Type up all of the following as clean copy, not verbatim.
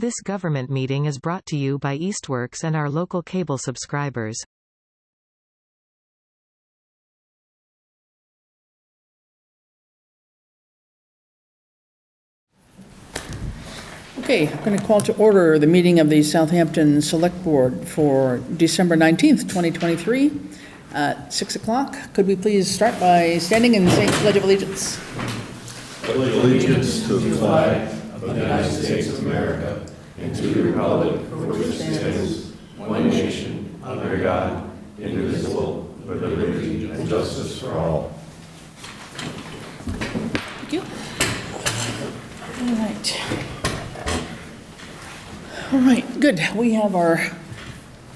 This government meeting is brought to you by Eastworks and our local cable subscribers. Okay, I'm going to call to order the meeting of the Southampton Select Board for December 19th, 2023 at 6 o'clock. Could we please start by standing and saying Pledge of Allegiance? Pledge allegiance to the flag of the United States of America and to the republic for which it stands, one nation, under God, indivisible, with liberty and justice for all. Thank you. All right, good. We have our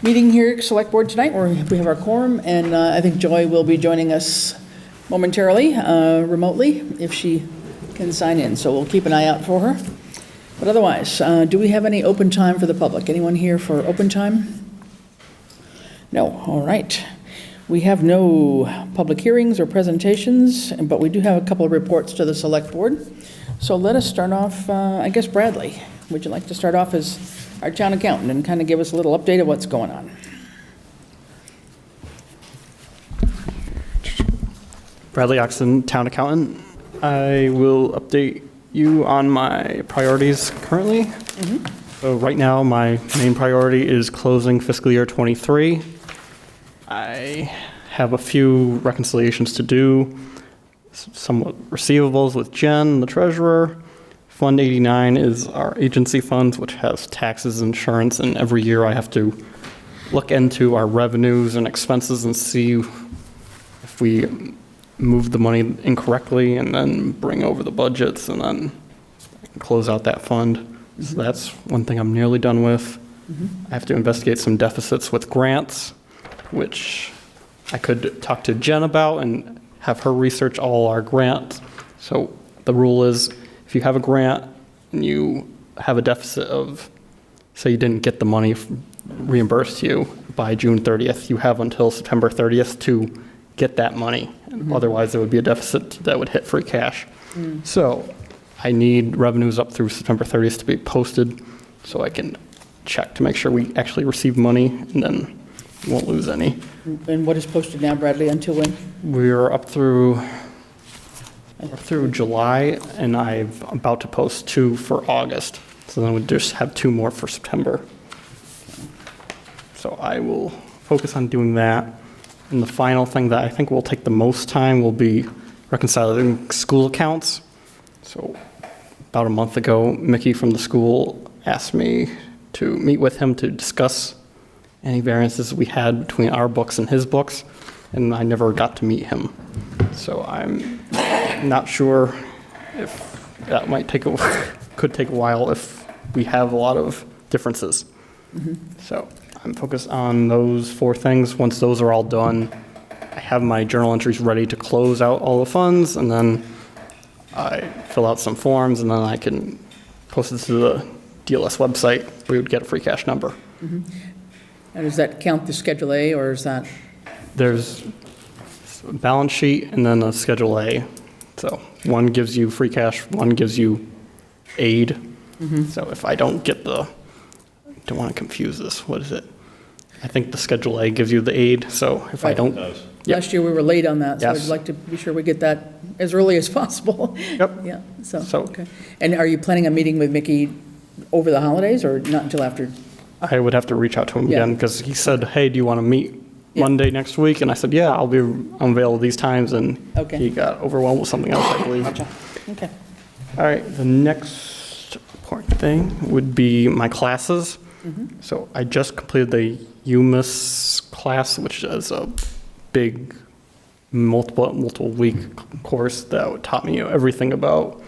meeting here, Select Board tonight, where we have our quorum, and I think Joy will be joining us momentarily, remotely, if she can sign in. So we'll keep an eye out for her. But otherwise, do we have any open time for the public? Anyone here for open time? No. All right. We have no public hearings or presentations, but we do have a couple of reports to the Select Board. So let us start off, I guess, Bradley. Would you like to start off as our town accountant and kind of give us a little update of what's going on? Bradley Oxton, town accountant. I will update you on my priorities currently. So right now, my main priority is closing fiscal year 23. I have a few reconciliations to do, somewhat receivables with Jen, the treasurer. Fund 89 is our agency funds, which has taxes, insurance, and every year I have to look into our revenues and expenses and see if we move the money incorrectly and then bring over the budgets and then close out that fund. So that's one thing I'm nearly done with. I have to investigate some deficits with grants, which I could talk to Jen about and have her research all our grants. So the rule is, if you have a grant and you have a deficit of, say you didn't get the money reimbursed to you by June 30th, you have until September 30th to get that money. Otherwise, there would be a deficit that would hit free cash. So I need revenues up through September 30th to be posted so I can check to make sure we actually receive money and then won't lose any. And what is posted now, Bradley, until when? We're up through July, and I'm about to post 2 for August. So then we just have 2 more for September. So I will focus on doing that. And the final thing that I think will take the most time will be reconciling school accounts. So about a month ago, Mickey from the school asked me to meet with him to discuss any variances we had between our books and his books, and I never got to meet him. So I'm not sure if that might could take a while if we have a lot of differences. So I'm focused on those 4 things. Once those are all done, I have my journal entries ready to close out all the funds, and then I fill out some forms, and then I can post it to the DLS website. We would get a free cash number. And does that count the Schedule A, or is that? There's a balance sheet and then a Schedule A. So one gives you free cash, one gives you aid. So if I don't get I don't want to confuse this. What is it? I think the Schedule A gives you the aid. So if I don't. Yep. Last year we were late on that, so Yes. I'd like to be sure we get that as early as possible. Yep. Yeah, so, So- okay. And are you planning on meeting with Mickey over the holidays or not until after? I would have to reach out to him Yeah. again because he said, hey, do you want to meet Monday next week? And I said, yeah, I'm available these times. And Okay. he got overwhelmed with something else, I believe. Gotcha. Okay. All right, the next important thing would be my classes. So I just completed the UMIS class, which is a big multiple week course that taught me everything about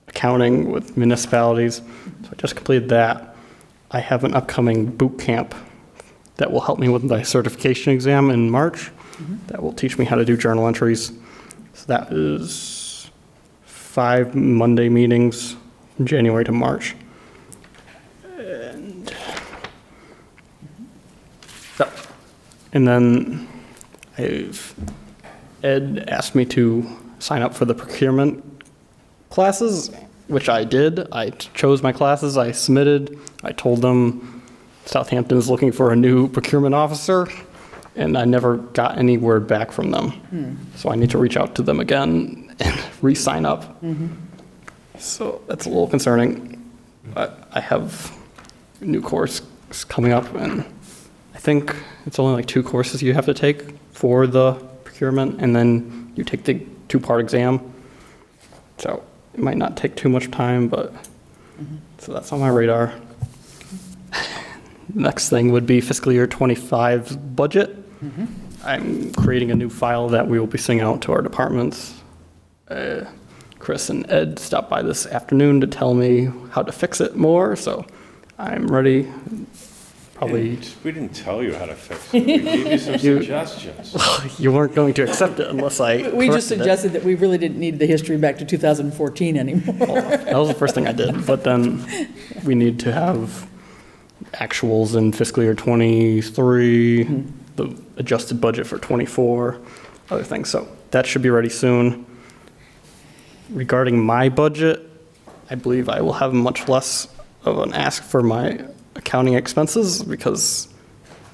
accounting with municipalities. So I just completed that. I have an upcoming boot camp that will help me with my certification exam in March. That will teach me how to do journal entries. So that is 5 Monday meetings from January to March. And then Ed asked me to sign up for the procurement classes, which I did. I chose my classes, I submitted, I told them Southampton is looking for a new procurement officer, and I never got any word back from them. So I need to reach out to them again and re-sign up. So that's a little concerning. But I have a new course coming up, and I think it's only like 2 courses you have to take for the procurement, and then you take the 2-part exam. So it might not take too much time, but so that's on my radar. Next thing would be fiscal year 25's budget. I'm creating a new file that we will be sending out to our departments. Chris and Ed stopped by this afternoon to tell me how to fix it more, so I'm ready. Probably. We didn't tell you how to fix it. We gave you some suggestions. You weren't going to accept it unless I We just corrected it. suggested that we really didn't need the history back to 2014 anymore. That was the first thing I did, but then we need to have actuals in fiscal year 23, the adjusted budget for 24, other things. So that should be ready soon. Regarding my budget, I believe I will have much less of an ask for my accounting expenses because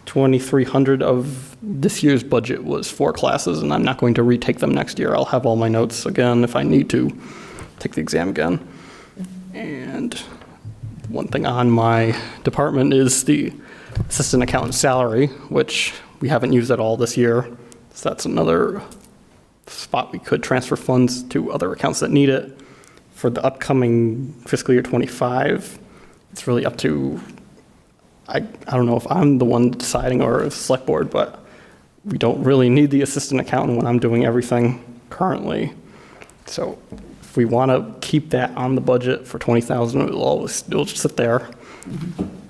2,300 of this year's budget was 4 classes, and I'm not going to retake them next year. I'll have all my notes again if I need to take the exam again. And one thing on my department is the assistant accountant salary, which we haven't used at all this year. So that's another spot we could transfer funds to other accounts that need it. For the upcoming fiscal year 25, it's really up to, I don't know if I'm the one deciding or the select board, but we don't really need the assistant accountant when I'm doing everything currently. So if we want to keep that on the budget for 20,000, it'll just sit there.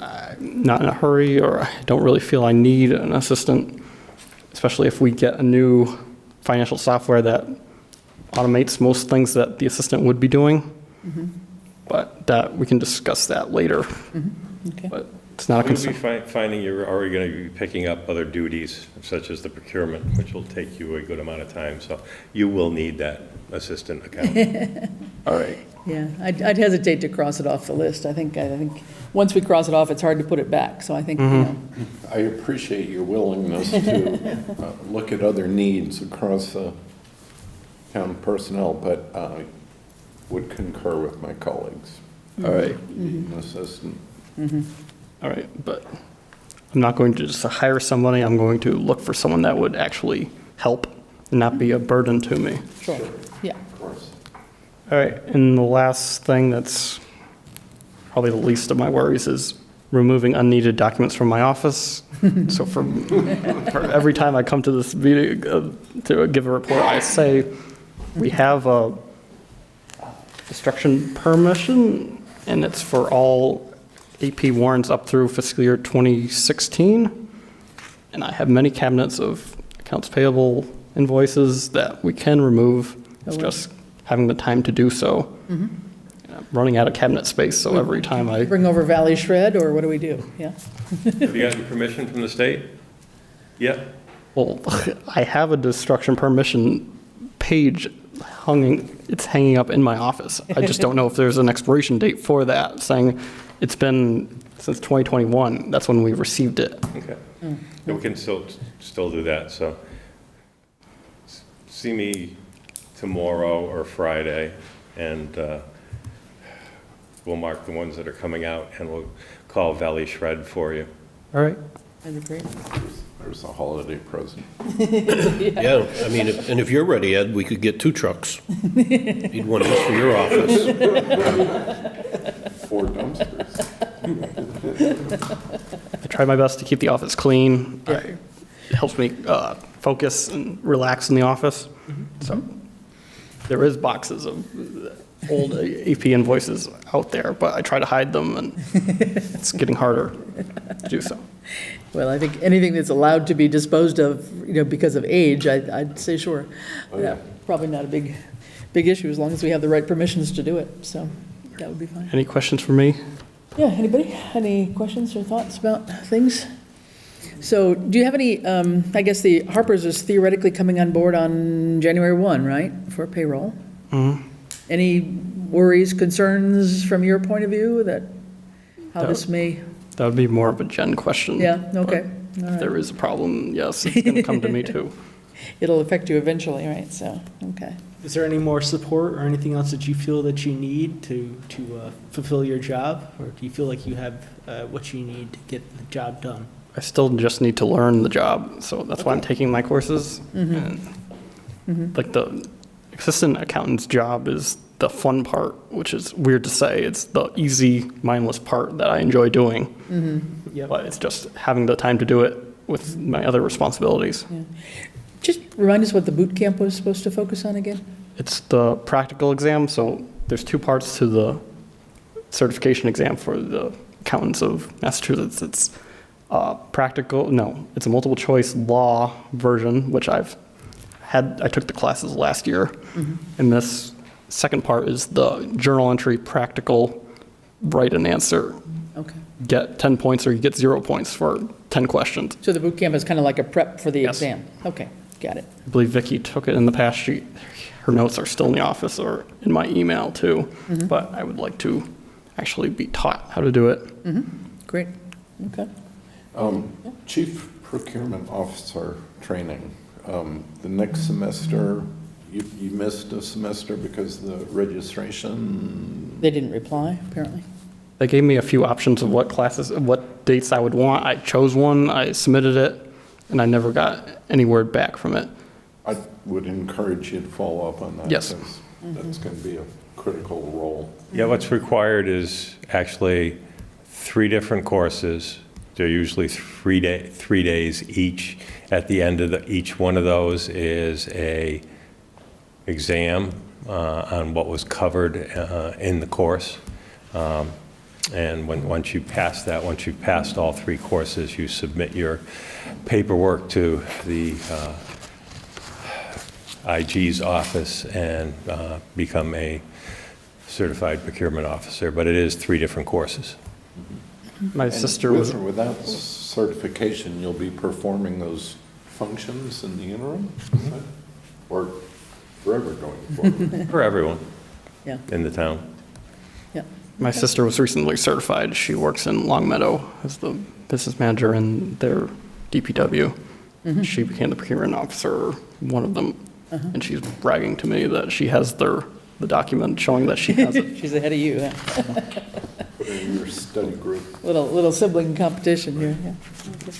I'm not in a hurry, or I don't really feel I need an assistant, especially if we get a new financial software that automates most things that the assistant would be doing. But that we can discuss that later. Okay. But it's not a We'll be concern. finding you're already going to be picking up other duties, such as the procurement, which will take you a good amount of time. So you will need that assistant accountant. All right. Yeah, I'd hesitate to cross it off the list. I think once we cross it off, it's hard to put it back. So I think, you know, I appreciate your willingness to look at other needs across the town personnel, but I would concur with my colleagues. All right. An assistant. All right. But I'm not going to just hire somebody. I'm going to look for someone that would actually help and not be a burden to me. sure, yeah. Of course. All right. And the last thing that's probably the least of my worries is removing unneeded documents from my office. So for every time I come to this meeting to give a report, I say we have a destruction permission, and it's for all AP warrants up through fiscal year 2016. And I have many cabinets of accounts payable invoices that we can remove. It's just having the time to do so. I'm running out of cabinet space, so every time I, Bring over Valley Shred, or what do we do? Yeah. Have you gotten permission from the state? Yep. well, I have a destruction permission page it's hanging up in my office. I just don't know if there's an expiration date for that, saying it's been since 2021. That's when we received it. Okay. Yeah, we can still do that, so see me tomorrow or Friday, and we'll mark the ones that are coming out, and we'll call Valley Shred for you. All right. That'd be great. There's a holiday present. Yeah, I mean, and if you're ready, Ed, we could get 2 trucks. Need one just for your office. 4 dumpsters. I try my best to keep the office clean. It helps me focus and relax in the office. So there is boxes of old AP invoices out there, but I try to hide them, and it's getting harder to do so. Well, I think anything that's allowed to be disposed of, you know, because of age, I'd say sure. Yeah, probably not a big issue, as long as we have the right permissions to do it, so that would be fine. Any questions for me? Yeah, anybody? Any questions or thoughts about things? So do you have any, I guess the Harper's is theoretically coming on board on January 1, right, for payroll? Any worries, concerns from your point of view that how this may, That would be more of a Jen question. yeah, okay. But All if right. there is a problem, yes, it's going to come to me too. It'll affect you eventually, right? So, okay. Is there any more support or anything else that you feel that you need to fulfill your job? Or do you feel like you have what you need to get the job done? I still just need to learn the job, so that's why I'm taking my courses. And like the assistant accountant's job is the fun part, which is weird to say. It's the easy, mindless part that I enjoy doing. Yep. But it's just having the time to do it with my other responsibilities. Just remind us what the boot camp was supposed to focus on again? It's the practical exam, so there's two parts to the certification exam for the accountants of Massachusetts. It's it's a multiple choice law version, which I took the classes last year. And this second part is the journal entry practical, write an answer, Okay. get 10 points or you get 0 points for 10 questions. So the boot camp is kind of like a prep for the Yes. exam? Okay, got it. I believe Vicky took it in the past. Her notes are still in the office or in my email too, but I would like to actually be taught how to do it. Great, okay. Chief Procurement Officer training, the next semester, you missed a semester because of the registration? They didn't reply, apparently. They gave me a few options of what classes, what dates I would want. I chose one, I submitted it, and I never got any word back from it. I would encourage you to follow up on that. Yes. Because that's going to be a critical role. Yeah, what's required is actually 3 different courses. They're usually 3 days each. At the end of each one of those is a exam on what was covered in the course. And once you pass that, once you've passed all 3 courses, you submit your paperwork to the IG's office and become a certified procurement officer. But it is 3 different courses. My And sister with was, or without certification, you'll be performing those functions in the interim? Or forever going forward? For everyone Yeah, in the town. yeah. my sister was recently certified. She works in Longmeadow as the business manager in their DPW. She became the procurement officer, one of them, and she's bragging to me that she has the document showing that she has it. She's ahead of you, huh? Put it in your study group. Little sibling competition here, yeah. Okay.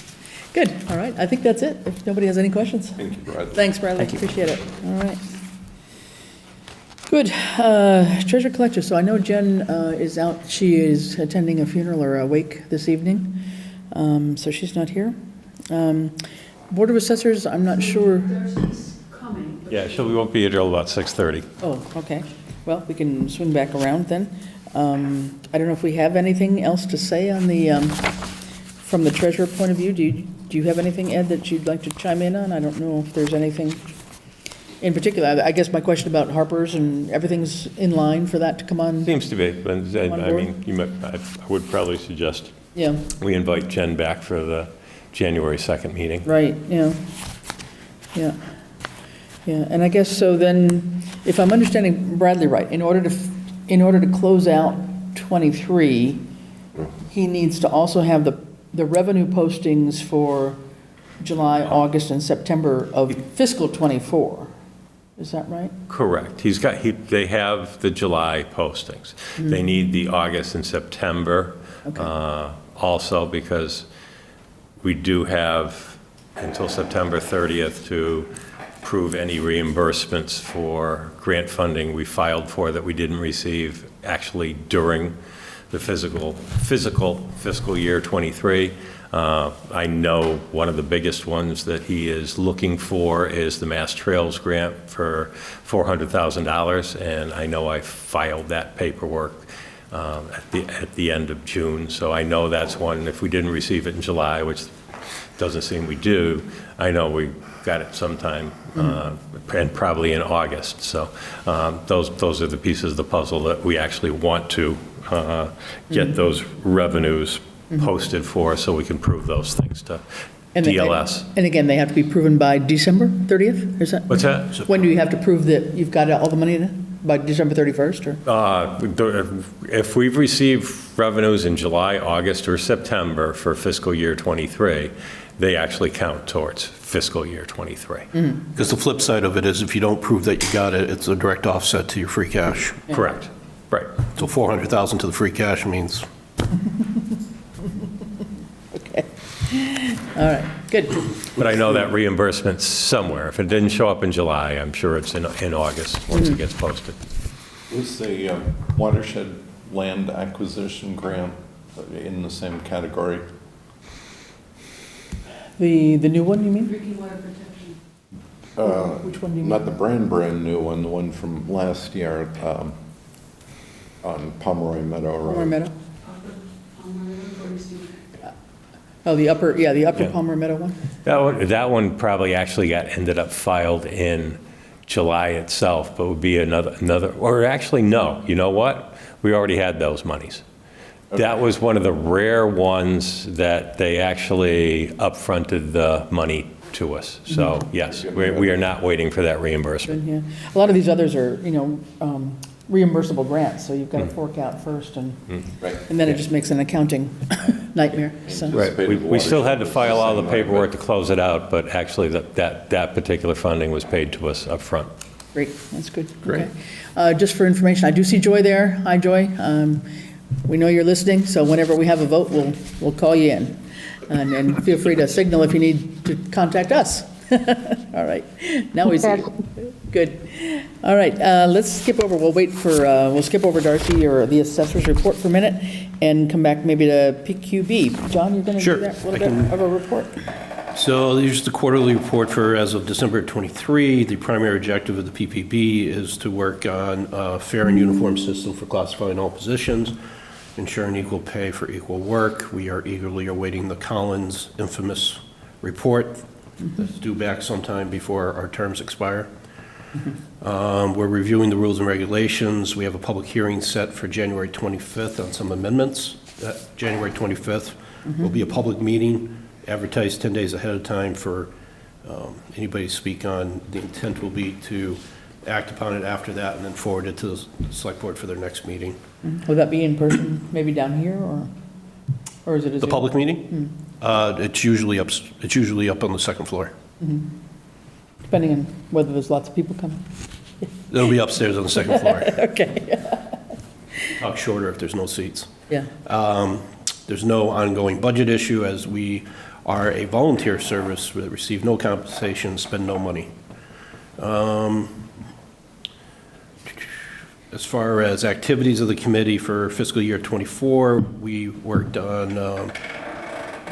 Good, all right, I think that's it, if nobody has any questions. Thank you, Brad. Thanks, Bradley, appreciate it, all right. Good, treasure collector, so I know Jen is out, she is attending a funeral or a wake this evening, so she's not here. Board of Assessors, I'm not sure, Yeah, we won't be here till about 6:30. oh, okay, well, we can swing back around then. I don't know if we have anything else to say on the, from the treasurer point of view. Do you have anything, Ed, that you'd like to chime in on? I don't know if there's anything in particular. I guess my question about Harper's and everything's in line for that to come on? Seems to be, but On I board? mean, I would probably suggest Yeah, we invite Jen back for the January 2nd meeting. right, yeah, yeah. Yeah, and I guess so then, if I'm understanding Bradley right, in order to close out '23, he needs to also have the revenue postings for July, August, and September of fiscal '24. Is that right? Correct. They have the July postings. They need the August and September also, because we do have until September 30th to prove any reimbursements for grant funding we filed for that we didn't receive actually during the fiscal year '23. I know one of the biggest ones that he is looking for is the Mass Trails grant for $400,000, and I know I filed that paperwork at the end of June, so I know that's one. If we didn't receive it in July, which doesn't seem we do, I know we got it sometime, and probably in August. So those are the pieces of the puzzle that we actually want to get those revenues posted for, so we can prove those things to DLS. And again, they have to be proven by December 30th? Is that? What's that? When do you have to prove that you've got all the money in? by December 31st, or? If we've received revenues in July, August, or September for fiscal year '23, they actually count towards fiscal year '23. Because the flip side of it is if you don't prove that you got it, it's a direct offset to your free cash. Correct. Right. So 400,000 to the free cash means, Okay. All right, good. But I know that reimbursement's somewhere. If it didn't show up in July, I'm sure it's in August, once it gets posted. Was the watershed land acquisition grant in the same category? The new one, you mean? Drinking water protection. Which one do you mean? Not the brand new one, the one from last year on Pomeroy Meadow Road. Palmer Meadow? Or Easthampton. Oh, the upper Yeah. Palmer Meadow one? That one probably actually ended up filed in July itself, but would be another, or actually, no, you know what? We already had those monies. That was one of the rare ones that they actually upfronted the money to us. So, yes, we are not waiting for that reimbursement. Good, yeah. A lot of these others are, reimbursable grants, so you've got to fork out first, and Right. then it just makes an accounting nightmare, so. Right, we still had to file all the paperwork to close it out, but actually that particular funding was paid to us upfront. Great, that's good. Great. Just for information, I do see Joy there. Hi, Joy. We know you're listening, so whenever we have a vote, we'll call you in. And feel free to signal if you need to contact us. All right, now we see you. Good. All right, let's skip over, we'll skip over Darcy or the assessor's report for a minute and come back maybe to PQB. John, you're going to Sure, do that, a I little can- bit of a report? so here's the quarterly report for as of December 23. The primary objective of the PPB is to work on a fair and uniform system for classifying all positions, ensuring equal pay for equal work. We are eagerly awaiting the Collins infamous report that's due back sometime before our terms expire. We're reviewing the rules and regulations. We have a public hearing set for January 25th on some amendments. That January 25th will be a public meeting, advertised 10 days ahead of time for anybody to speak on. The intent will be to act upon it after that and then forward it to the select board for their next meeting. Will that be in person, maybe down here, or is it a The Zoom? public meeting? It's usually up on the second floor. Depending on whether there's lots of people coming. It'll be upstairs on the second floor. Okay, Talk shorter if there's no seats. yeah. There's no ongoing budget issue as we are a volunteer service that receive no compensation, spend no money. As far as activities of the committee for fiscal year '24, we worked on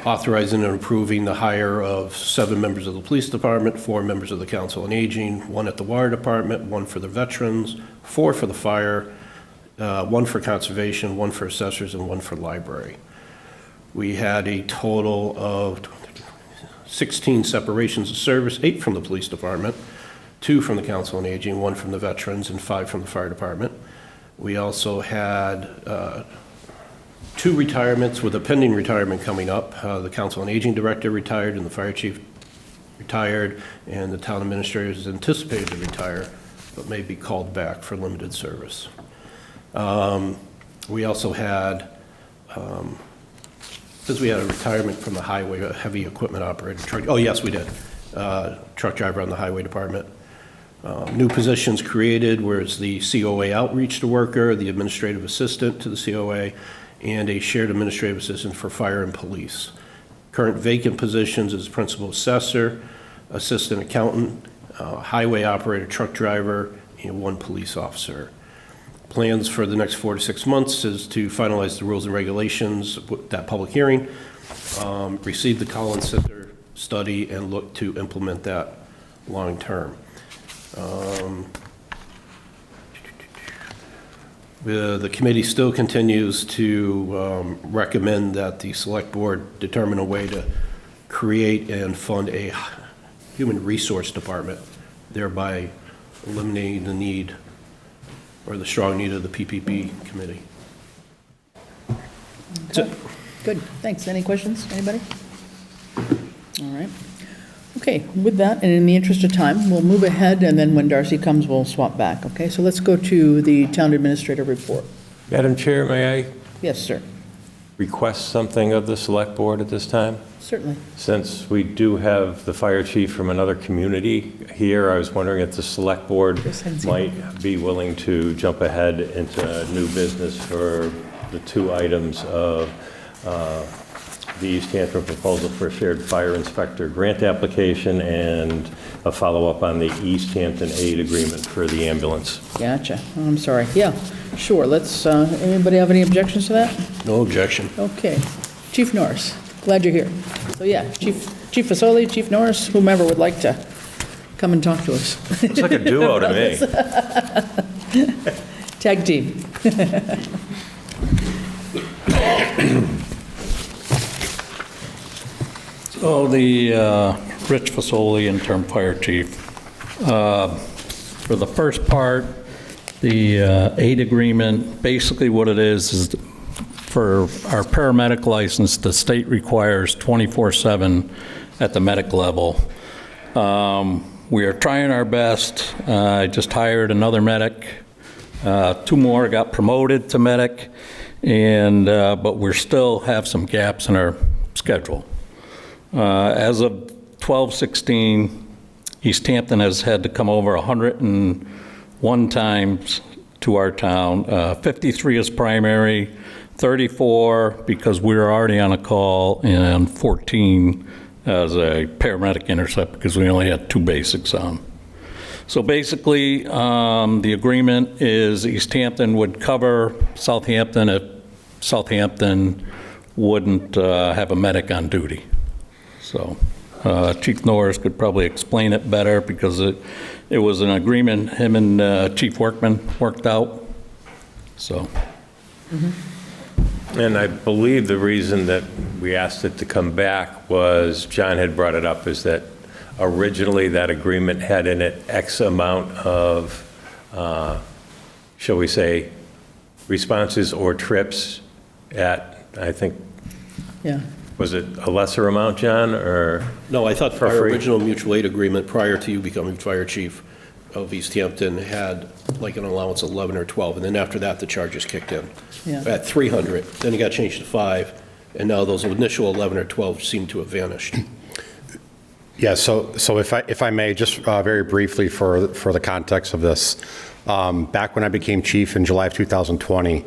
authorizing and approving the hire of 7 members of the police department, 4 members of the council on aging, 1 at the water department, 1 for the veterans, 4 for the fire, 1 for conservation, 1 for assessors, and 1 for library. We had a total of 16 separations of service, 8 from the police department, 2 from the council on aging, 1 from the veterans, and 5 from the fire department. We also had 2 retirements with a pending retirement coming up. The council on aging director retired and the fire chief retired, and the town administrator is anticipated to retire, but may be called back for limited service. We also had, since we had a retirement from the highway, a heavy equipment operator, oh yes, we did, truck driver on the highway department. New positions created, whereas the COA outreach to worker, the administrative assistant to the COA, and a shared administrative assistant for fire and police. Current vacant positions is principal assessor, assistant accountant, highway operator, truck driver, and 1 police officer. Plans for the next 4 to 6 months is to finalize the rules and regulations with that public hearing, receive the Collins Center study, and look to implement that long-term. The committee still continues to recommend that the select board determine a way to create and fund a human resource department, thereby eliminating the need or the strong need of the PPP committee. That's it. Good, thanks. Any questions, anybody? All right. Okay, with that, and in the interest of time, we'll move ahead, and then when Darcy comes, we'll swap back, okay? So let's go to the town administrator report. Madam Chair, may I Yes, sir, request something of the Select Board at this time? certainly. Since we do have the fire chief from another community here, I was wondering if the Select Board Yes, I'd see. might be willing to jump ahead into new business for the 2 items of the Easthampton proposal for a shared fire inspector grant application and a follow-up on the Easthampton aid agreement for the ambulance. Gotcha. Oh, I'm sorry. Yeah, sure. Let's, anybody have any objections to that? No objection. Okay. Chief Norris, glad you're here. So yeah, Chief Fasoli, Chief Norris, whomever would like to come and talk to us. Looks like a duo to me. Tag team. So the Rich Fasoli, interim fire chief. For the first part, the aid agreement, basically what it is for our paramedic license, the state requires 24/7 at the medic level. We are trying our best. I just hired another medic. 2 more got promoted to medic, and but we still have some gaps in our schedule. As of 12/16, Easthampton has had to come over 101 times to our town. 53 is primary, 34 because we were already on a call, and 14 as a paramedic intercept because we only had 2 basics on. So basically, the agreement is Easthampton would cover Southampton if Southampton wouldn't have a medic on duty. So Chief Norris could probably explain it better because it was an agreement him and Chief Workman worked out. So. And I believe the reason that we asked it to come back was, John had brought it up, is that originally that agreement had in it X amount of, shall we say, responses or trips at, I think, Yeah. was it a lesser amount, John, or? No, I thought For our free? original mutual aid agreement prior to you becoming fire chief of Easthampton had like an allowance of 11 or 12, and then after that, the charges kicked in. Yeah. At 300, then it got changed to 5, and now those initial 11 or 12 seem to have vanished. Yeah, so if I may, just very briefly for the context of this, back when I became chief in July of 2020,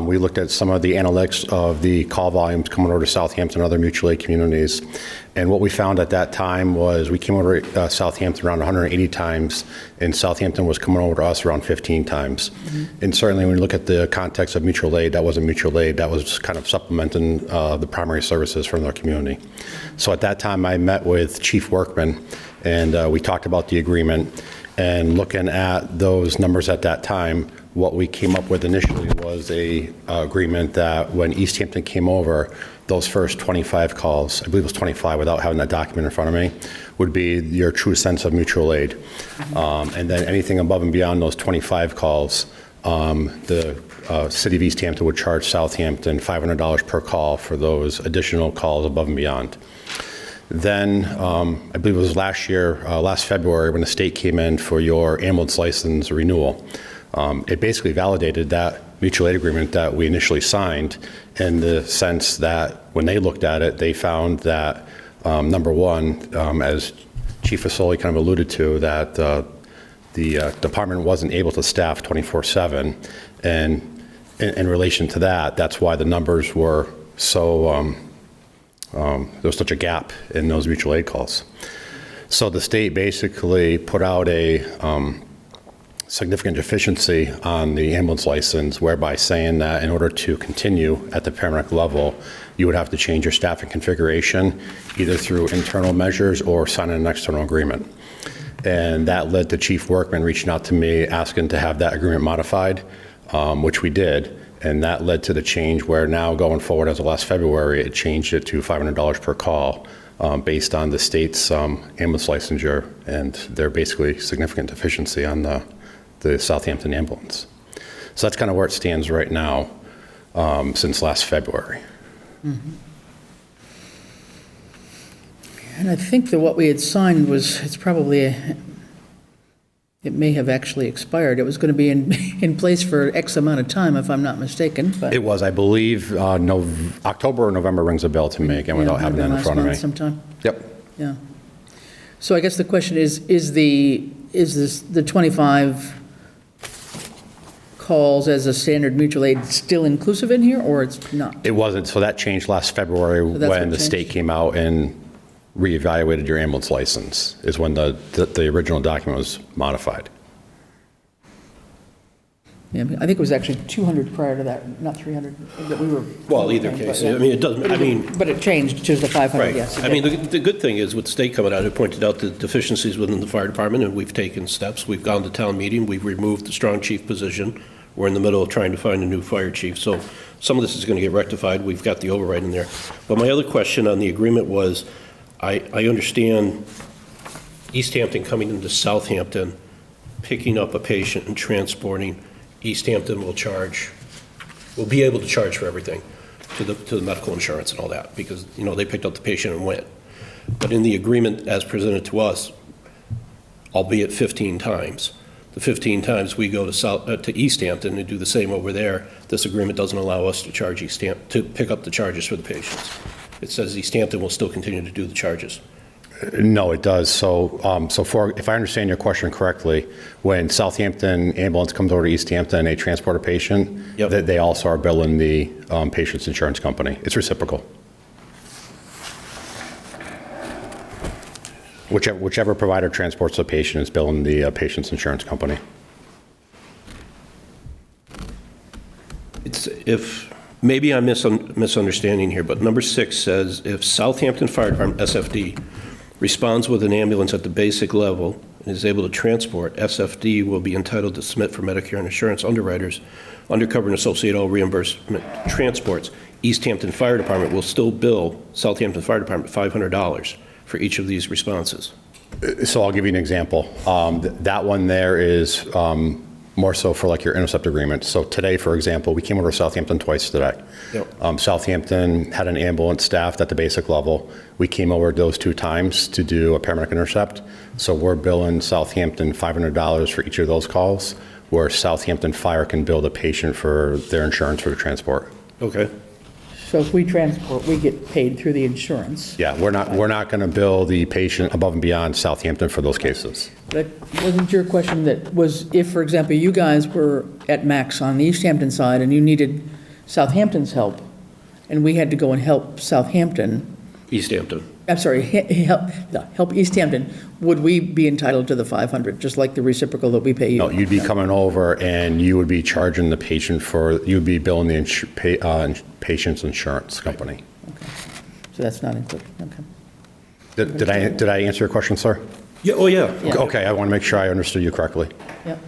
we looked at some of the analytics of the call volumes coming over to Southampton and other mutual aid communities. And what we found at that time was we came over to Southampton around 180 times, and Southampton was coming over to us around 15 times. And certainly when you look at the context of mutual aid, that wasn't mutual aid, that was kind of supplementing the primary services from their community. So at that time, I met with Chief Workman, and we talked about the agreement. And looking at those numbers at that time, what we came up with initially was a agreement that when Easthampton came over, those first 25 calls, I believe it was 25 without having that document in front of me, would be your true sense of mutual aid. And then anything above and beyond those 25 calls, the city of Easthampton would charge Southampton $500 per call for those additional calls above and beyond. Then, I believe it was last February, when the state came in for your ambulance license renewal, it basically validated that mutual aid agreement that we initially signed, in the sense that when they looked at it, they found that, number one, as Chief Fasoli kind of alluded to, that the department wasn't able to staff 24/7, and in relation to that, that's why the numbers were so there was such a gap in those mutual aid calls. So the state basically put out a significant deficiency on the ambulance license, whereby saying that in order to continue at the paramedic level, you would have to change your staffing configuration, either through internal measures or sign an external agreement. And that led to Chief Workman reaching out to me asking to have that agreement modified, which we did. And that led to the change where now going forward as of last February, it changed it to $500 per call based on the state's ambulance licensure and their basically significant deficiency on the Southampton ambulance. So that's kind of where it stands right now since last February. And I think that what we had signed was, it may have actually expired. It was going to be in place for X amount of time, if I'm not mistaken, but. It was, I believe, October or November rings a bell to me, again, without having that in front of me. Last month sometime? Yep. Yeah. So I guess the question is the 25 calls as a standard mutual aid still inclusive in here, or it's not? It wasn't, so that changed last February that's when what the state changed? came out and reevaluated your ambulance license, is when the original document was modified. Yeah, I think it was actually 200 prior to that, not 300, that we were. Well, either but case, yeah. I mean, it doesn't, I mean. But it changed to the 500, Right. yes. it I mean, did. the good thing is with the state coming out, it pointed out the deficiencies within the fire department, and we've taken steps. We've gone to town meeting, we've removed the strong chief position. We're in the middle of trying to find a new fire chief. So some of this is going to get rectified. We've got the override in there. But my other question on the agreement was, I understand Easthampton coming into Southampton, picking up a patient and transporting. Easthampton will be able to charge for everything, to the medical insurance and all that, because, you know, they picked up the patient and went. But in the agreement as presented to us, albeit 15 times, the 15 times we go to Easthampton and do the same over there, this agreement doesn't allow us to charge Easthampton, to pick up the charges for the patients. It says Easthampton will still continue to do the charges. No, it does. So, if I understand your question correctly, when Southampton ambulance comes over to Easthampton and they transport a patient, Yep. they also are billing the patient's insurance company. It's reciprocal. Whichever provider transports the patient is billing the patient's insurance company. Maybe I'm misunderstanding here, but number 6 says, if Southampton Fire Department, SFD, responds with an ambulance at the basic level and is able to transport, SFD will be entitled to submit for Medicare and insurance underwriters, undercover and associate all reimbursement transports. Easthampton Fire Department will still bill Southampton Fire Department $500 for each of these responses. So I'll give you an example. That one there is more so for like your intercept agreement. So today, for example, we came over to Southampton twice today. Yep. Southampton had an ambulance staffed at the basic level. We came over those 2 times to do a paramedic intercept. So we're billing Southampton $500 for each of those calls, where Southampton Fire can bill the patient for their insurance for the transport. Okay. So if we transport, we get paid through the insurance. Yeah, we're not going to bill the patient above and beyond Southampton for those cases. But wasn't your question that was, if, for example, you guys were at max on the Easthampton side and you needed Southampton's help, and we had to go and help Southampton, Easthampton. I'm sorry, help Easthampton, would we be entitled to the 500, just like the reciprocal that we pay you? No, you'd be coming over and you would be charging the patient you'd be billing the patient's insurance company. Okay. So that's not included, okay. Did I answer your question, sir? Yeah, oh, yeah. Yeah. Okay, I want to make sure I understood you correctly. Yep.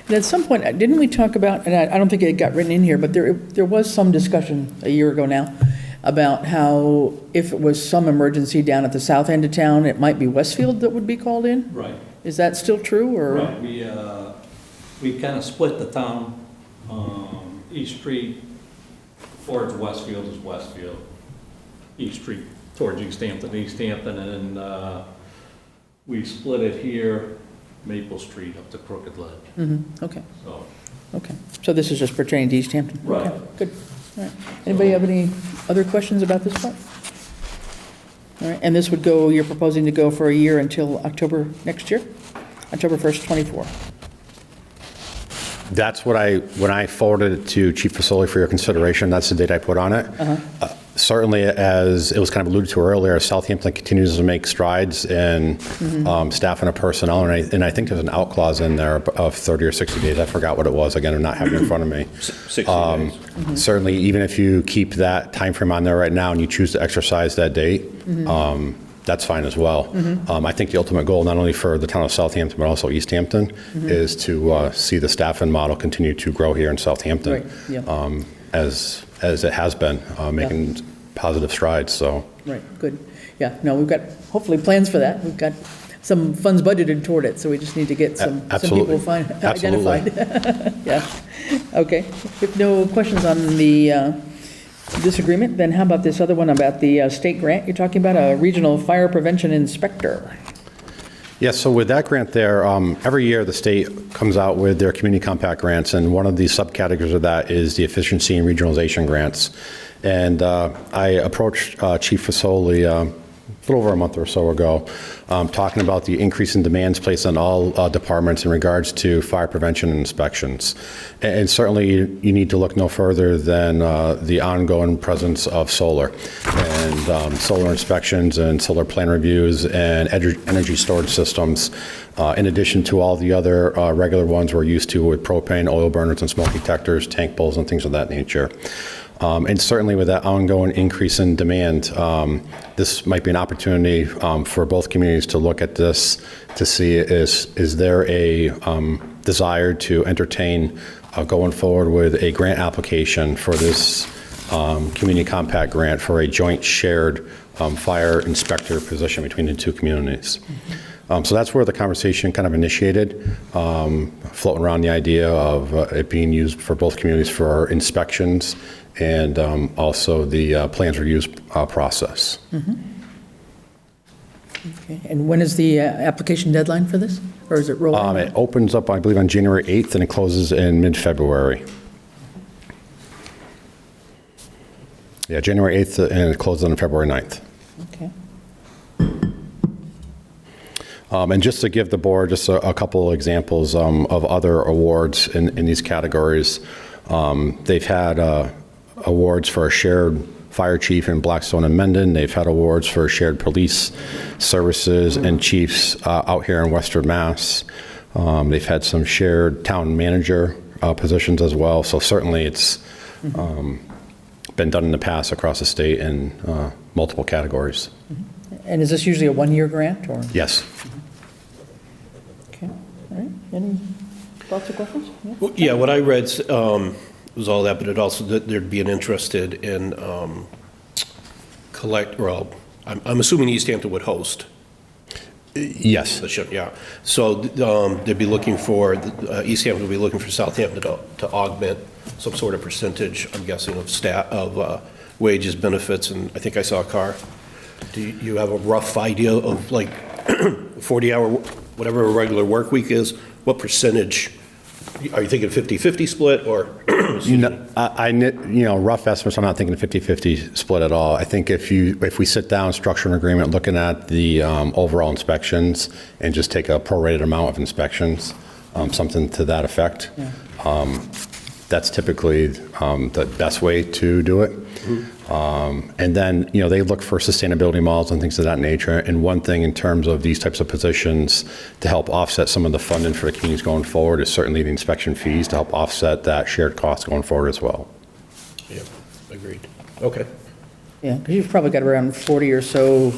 And at some point, didn't we talk about, and I don't think it got written in here, but there was some discussion a year ago now about how if it was some emergency down at the south end of town, it might be Westfield that would be called in? Right. Is that still true, or? Right, we kind of split the town. East Street towards Westfield is Westfield. East Street towards Easthampton, and then we split it here, Maple Street up to Crooked Ledge. Mm-hmm, okay, So, okay. So this is just pertaining to Easthampton? Right. Okay, good. All right. Anybody have any other questions about this part? All right, and this would go, you're proposing to go for a year until October next year? October 1st, 24? That's when I forwarded it to Chief Fasoli for your consideration, that's the date I put on it. Certainly, as it was kind of alluded to earlier, Southampton continues to make strides in staffing of personnel, and I think there's an out clause in there of 30 or 60 days. I forgot what it was. Again, I'm not having it in front of me. 60 days. Certainly, even if you keep that time frame on there right now and you choose to exercise that date, that's fine as well. I think the ultimate goal, not only for the town of Southampton, but also Easthampton, is to see the staffing model continue to grow here in Southampton. Right, yeah. As it has been, making positive strides, so. Right, good. Yeah, no, we've got hopefully plans for that. We've got some funds budgeted toward it, so we just need to get some Absolutely. people Absolutely. identified. Yeah, okay. If no questions on the this agreement, then how about this other one about the state grant? You're talking about a regional fire prevention inspector. Yes, so with that grant there, every year the state comes out with their community compact grants, and one of the subcategories of that is the efficiency and regionalization grants. And I approached Chief Fasoli a little over a month or so ago, talking about the increase in demands placed on all departments in regards to fire prevention and inspections. And certainly you need to look no further than the ongoing presence of solar and solar inspections and solar plan reviews and energy storage systems, in addition to all the other regular ones we're used to with propane, oil burners and smoke detectors, tank bowls and things of that nature. And certainly with that ongoing increase in demand, this might be an opportunity for both communities to look at this to see is there a desire to entertain going forward with a grant application for this community compact grant for a joint shared fire inspector position between the two communities. So that's where the conversation kind of initiated, floating around the idea of it being used for both communities for inspections and also the plans reviews process. Okay. And when is the application deadline for this? Or is it rolling? It opens up, I believe, on January 8th, and it closes in mid-February. Yeah, January 8th, and it closes on February 9th. Okay. And just to give the board just a couple examples of other awards in these categories, they've had awards for a shared fire chief in Blackstone and Mendon. They've had awards for shared police services and chiefs out here in Western Mass. They've had some shared town manager positions as well. So certainly it's been done in the past across the state in multiple categories. And is this usually a one-year grant, or? Yes. Okay, all right. Any thoughts or questions? Yeah. Well, yeah, what I read was all that, but it also, that there'd be an interested in I'm assuming Easthampton would host. Yes. The ship, yeah. So they'd be looking for, Easthampton would be looking for Southampton to augment some sort of percentage, I'm guessing, of wages, benefits, and I think I saw a car. Do you have a rough idea of, like, 40-hour, whatever a regular work week is, what percentage? Are you thinking 50-50 split, or? Rough estimates, I'm not thinking 50-50 split at all. I think if we sit down, structure an agreement, looking at the overall inspections and just take a prorated amount of inspections, something to that effect, that's typically the best way to do it. And then, they look for sustainability models and things of that nature. And one thing in terms of these types of positions to help offset some of the funding for the communities going forward is certainly the inspection fees to help offset that shared cost going forward as well. Yeah, agreed. Okay. Yeah, because you've probably got around 40 or so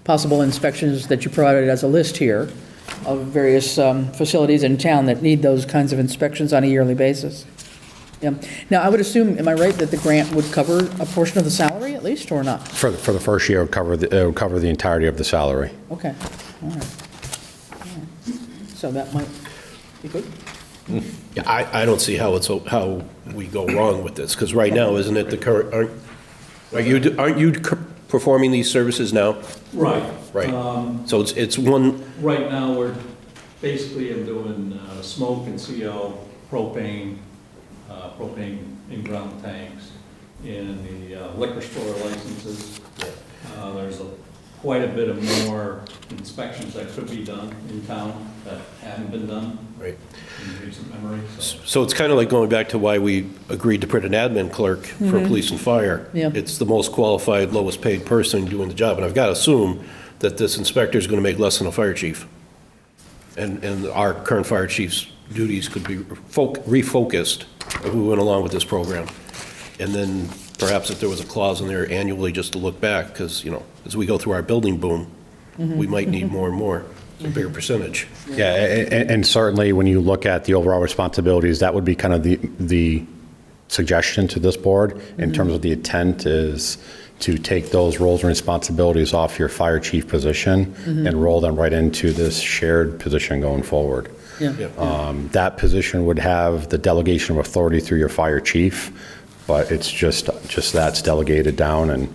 possible inspections that you provided as a list here of various facilities in town that need those kinds of inspections on a yearly basis. Yeah. Now, I would assume, am I right, that the grant would cover a portion of the salary at least, or not? For the first year, it would cover the entirety of the salary. Okay, all right. So that might be good. Yeah, I don't see how we go wrong with this, because right now, isn't it the current, aren't you performing these services now? Right. Right. So it's one. Right now, we're basically doing smoke and CO, propane in-ground tanks, in the liquor store licenses. There's quite a bit of more inspections that could be done in town that haven't been done. Right. In recent memory. So it's kind of like going back to why we agreed to put an admin clerk for police and fire. Yeah. It's the most qualified, lowest paid person doing the job. And I've got to assume that this inspector is going to make less than a fire chief. And our current fire chief's duties could be refocused if we went along with this program. And then perhaps if there was a clause in there annually just to look back, because, as we go through our building boom, we might need more and more, a bigger percentage. Yeah, and certainly when you look at the overall responsibilities, that would be kind of the suggestion to this board in terms of the intent is to take those roles and responsibilities off your fire chief position and roll them right into this shared position going forward. Yeah. That position would have the delegation of authority through your fire chief, but it's just that's delegated down, and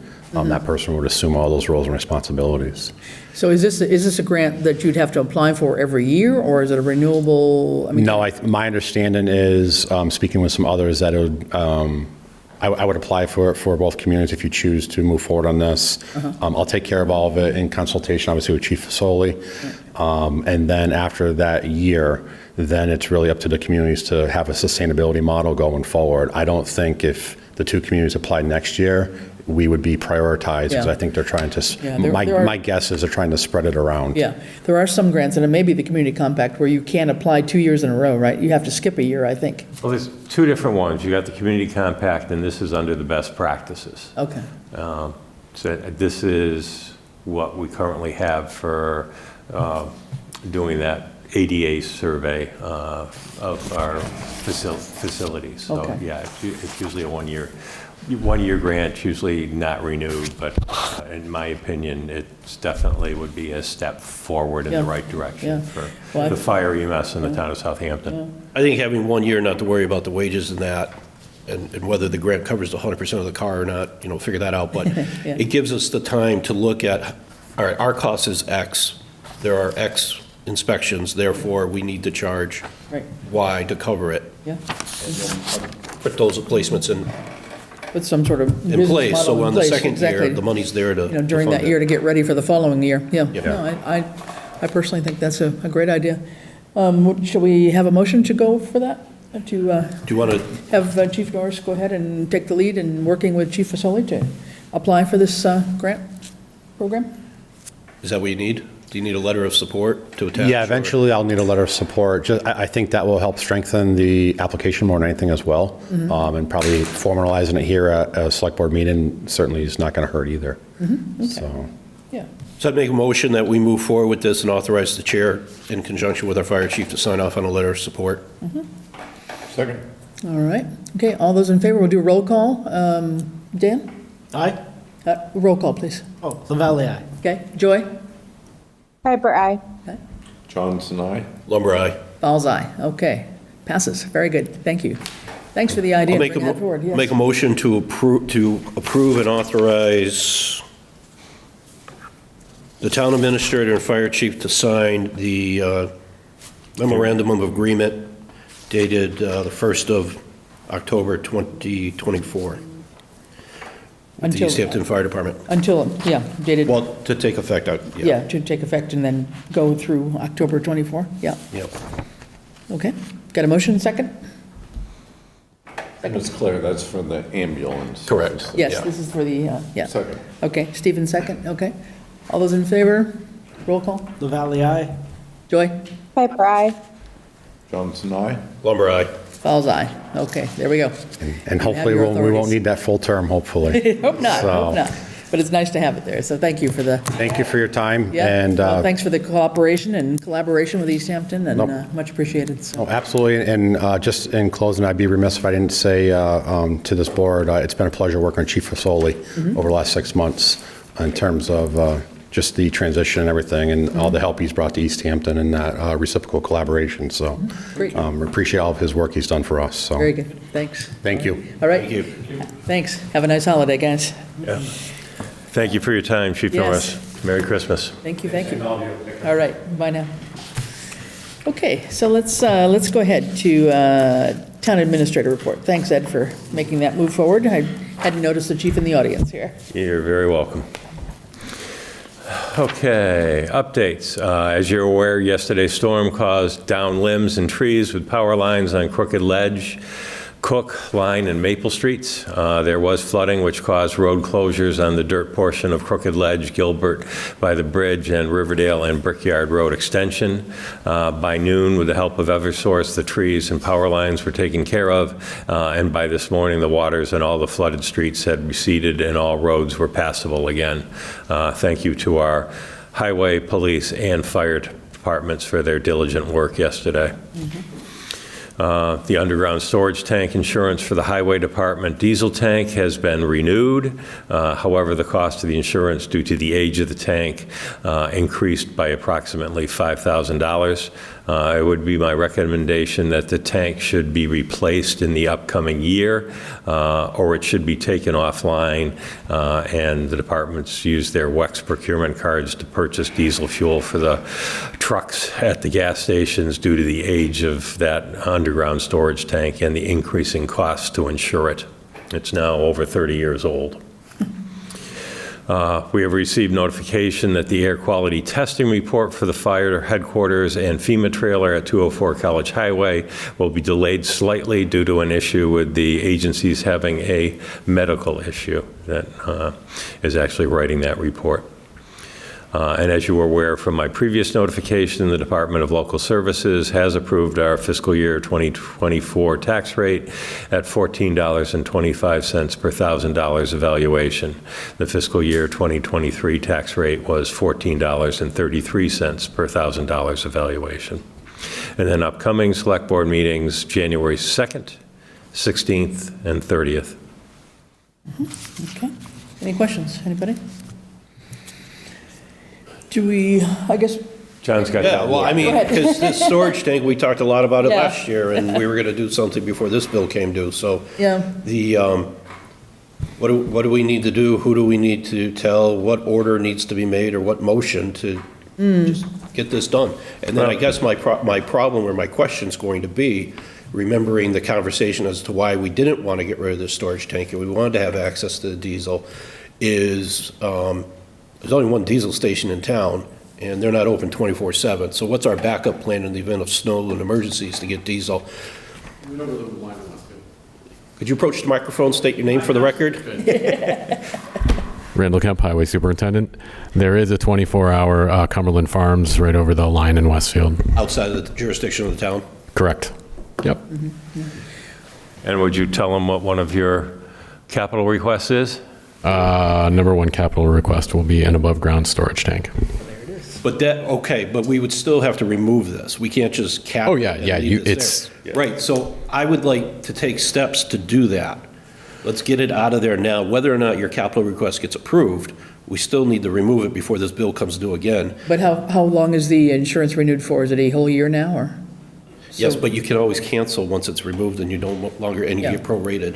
that person would assume all those roles and responsibilities. So is this a grant that you'd have to apply for every year, or is it a renewable? No, my understanding is, speaking with some others, that it would, I would apply for both communities if you choose to move forward on this. I'll take care of all of it in consultation, obviously, with Chief Fasoli. And then after that year, then it's really up to the communities to have a sustainability model going forward. I don't think if the two communities apply next year, we would be prioritized, because I think they're trying to, my guess is they're trying to spread it around. Yeah, there are some grants, and it may be the community compact, where you can't apply 2 years in a row, right? You have to skip a year, I think. Well, there's two different ones. You got the community compact, and this is under the best practices. Okay. So this is what we currently have for doing that ADA survey of our facilities. So, Okay. yeah, it's usually a one-year grant, usually not renewed, but in my opinion, it's definitely would be a step forward in the right direction for the fire EMS in the town of Southampton. I think having 1 year not to worry about the wages and that, and whether the grant covers 100% of the car or not, figure that out. But it gives us the time to look at, all right, our cost is X. There are X inspections, therefore we need to charge Y to cover it. Yeah. Put those placements in some sort of business place, model so in on the place, second exactly. year, the money's there to during fund that year it. to get ready for the following year. Yeah. Yeah. No, I personally think that's a great idea. Shall we have a motion to go for that? To Do you want to, have Chief Norris go ahead and take the lead in working with Chief Fasoli to apply for this grant program? is that what you need? Do you need a letter of support to attach? Yeah, eventually I'll need a letter of support. I think that will help strengthen the application more than anything as well. And probably formalizing it here at a select board meeting certainly is not going to hurt either. Okay. So, Yeah. So I'd make a motion that we move forward with this and authorize the chair in conjunction with our fire chief to sign off on a letter of support. Second. All right. Okay, all those in favor, we'll do a roll call. Dan? Aye? Roll call, please. Oh, LaValle, aye. Okay, Joy? Piper, aye. Johnson, aye. Lumber, aye. Fowles, aye. Okay, passes. Very good. Thank you. Thanks for the idea. I'll make Bring that forward. Yes. make a motion to approve and authorize the town administrator and fire chief to sign the memorandum of agreement dated the 1st of October 2024 with the Easthampton Fire Department. Until, dated. Well, to take effect, Yeah, to take effect and then go through October 24? Yeah. Yep. Okay. Got a motion, second? And it's clear, that's for the ambulance. Correct. Yes, Yeah. this is for the, yeah. Second. Okay, Stephen, second, okay. All those in favor? Roll call. LaValle, aye. Joy? Piper, aye. Johnson, aye. Lumber, aye. Fowles, aye. Okay, there we go. and hopefully your we won't authorities. need that full term, hopefully. Hope not, So- hope not. But it's nice to have it there, so thank you for the, Thank you for your time. yeah. And Well, thanks for the cooperation and collaboration with Easthampton, and much appreciated, so. Oh, absolutely. And just in closing, I'd be remiss if I didn't say to this board, it's been a pleasure working with Chief Fasoli over the last 6 months in terms of just the transition and everything, and all the help he's brought to Easthampton and that reciprocal collaboration. So Great. appreciate all of his work he's done for us. So Very good, thanks. thank you. All right. Thank you. Thanks. Have a nice holiday, guys. Yeah. Thank you for your time, Chief Yes. Norris. Merry Christmas. Thank you, thank you. All right, bye now. Okay, so let's go ahead to Town Administrator Report. Thanks, Ed, for making that move forward. I hadn't noticed the chief in the audience here. You're very welcome. Okay, updates. As you're aware, yesterday's storm caused downed limbs and trees with power lines on Crooked Ledge, Cook, Line, and Maple Streets. There was flooding, which caused road closures on the dirt portion of Crooked Ledge, Gilbert by the bridge, and Riverdale and Brickyard Road extension. By noon, with the help of Eversource, the trees and power lines were taken care of, and by this morning, the waters in all the flooded streets had receded and all roads were passable again. Thank you to our highway, police, and fire departments for their diligent work yesterday. The underground storage tank insurance for the highway department diesel tank has been renewed. However, the cost of the insurance due to the age of the tank increased by approximately $5,000. It would be my recommendation that the tank should be replaced in the upcoming year, or it should be taken offline, and the departments use their WEX procurement cards to purchase diesel fuel for the trucks at the gas stations due to the age of that underground storage tank and the increasing costs to insure it. It's now over 30 years old. We have received notification that the air quality testing report for the fire headquarters and FEMA trailer at 204 College Highway will be delayed slightly due to an issue with the agencies having a medical issue that is actually writing that report. And as you were aware from my previous notification, the Department of Local Services has approved our fiscal year 2024 tax rate at $14.25 per $1,000 evaluation. The fiscal year 2023 tax rate was $14.33 per $1,000 evaluation. And then upcoming select board meetings, January 2nd, 16th, and 30th. Okay. Any questions? Anybody? Do we, I guess, John's got Yeah, that well, one. I mean, Go ahead. because this storage tank, we talked a lot about it Yeah. last year, and we were going to do something before this bill came due, so. Yeah. The, what do we need to do? Who do we need to tell? What order needs to be made, or what motion to just get this done? And then I guess my problem or my question's going to be, remembering the conversation as to why we didn't want to get rid of this storage tank, and we wanted to have access to the diesel, is, there's only one diesel station in town, and they're not open 24/7. So what's our backup plan in the event of snow and emergencies to get diesel? Could you approach the microphone, state your name for the record? Randall Kemp, Highway Superintendent. There is a 24-hour Cumberland Farms right over the line in Westfield. Outside of the jurisdiction of the town? Correct. Yep. And would you tell them what one of your capital requests is? Number one capital request will be an above-ground storage tank. But but we would still have to remove this. We can't just cap it. Oh, yeah, and yeah, leave this there. Right, so I would like to take steps to do that. Let's get it out of there now. Whether or not your capital request gets approved, we still need to remove it before this bill comes due again. but how long is the insurance renewed for? Is it a whole year now, or? Yes, So- but you can always cancel once it's removed and you don't longer Yeah. get prorated.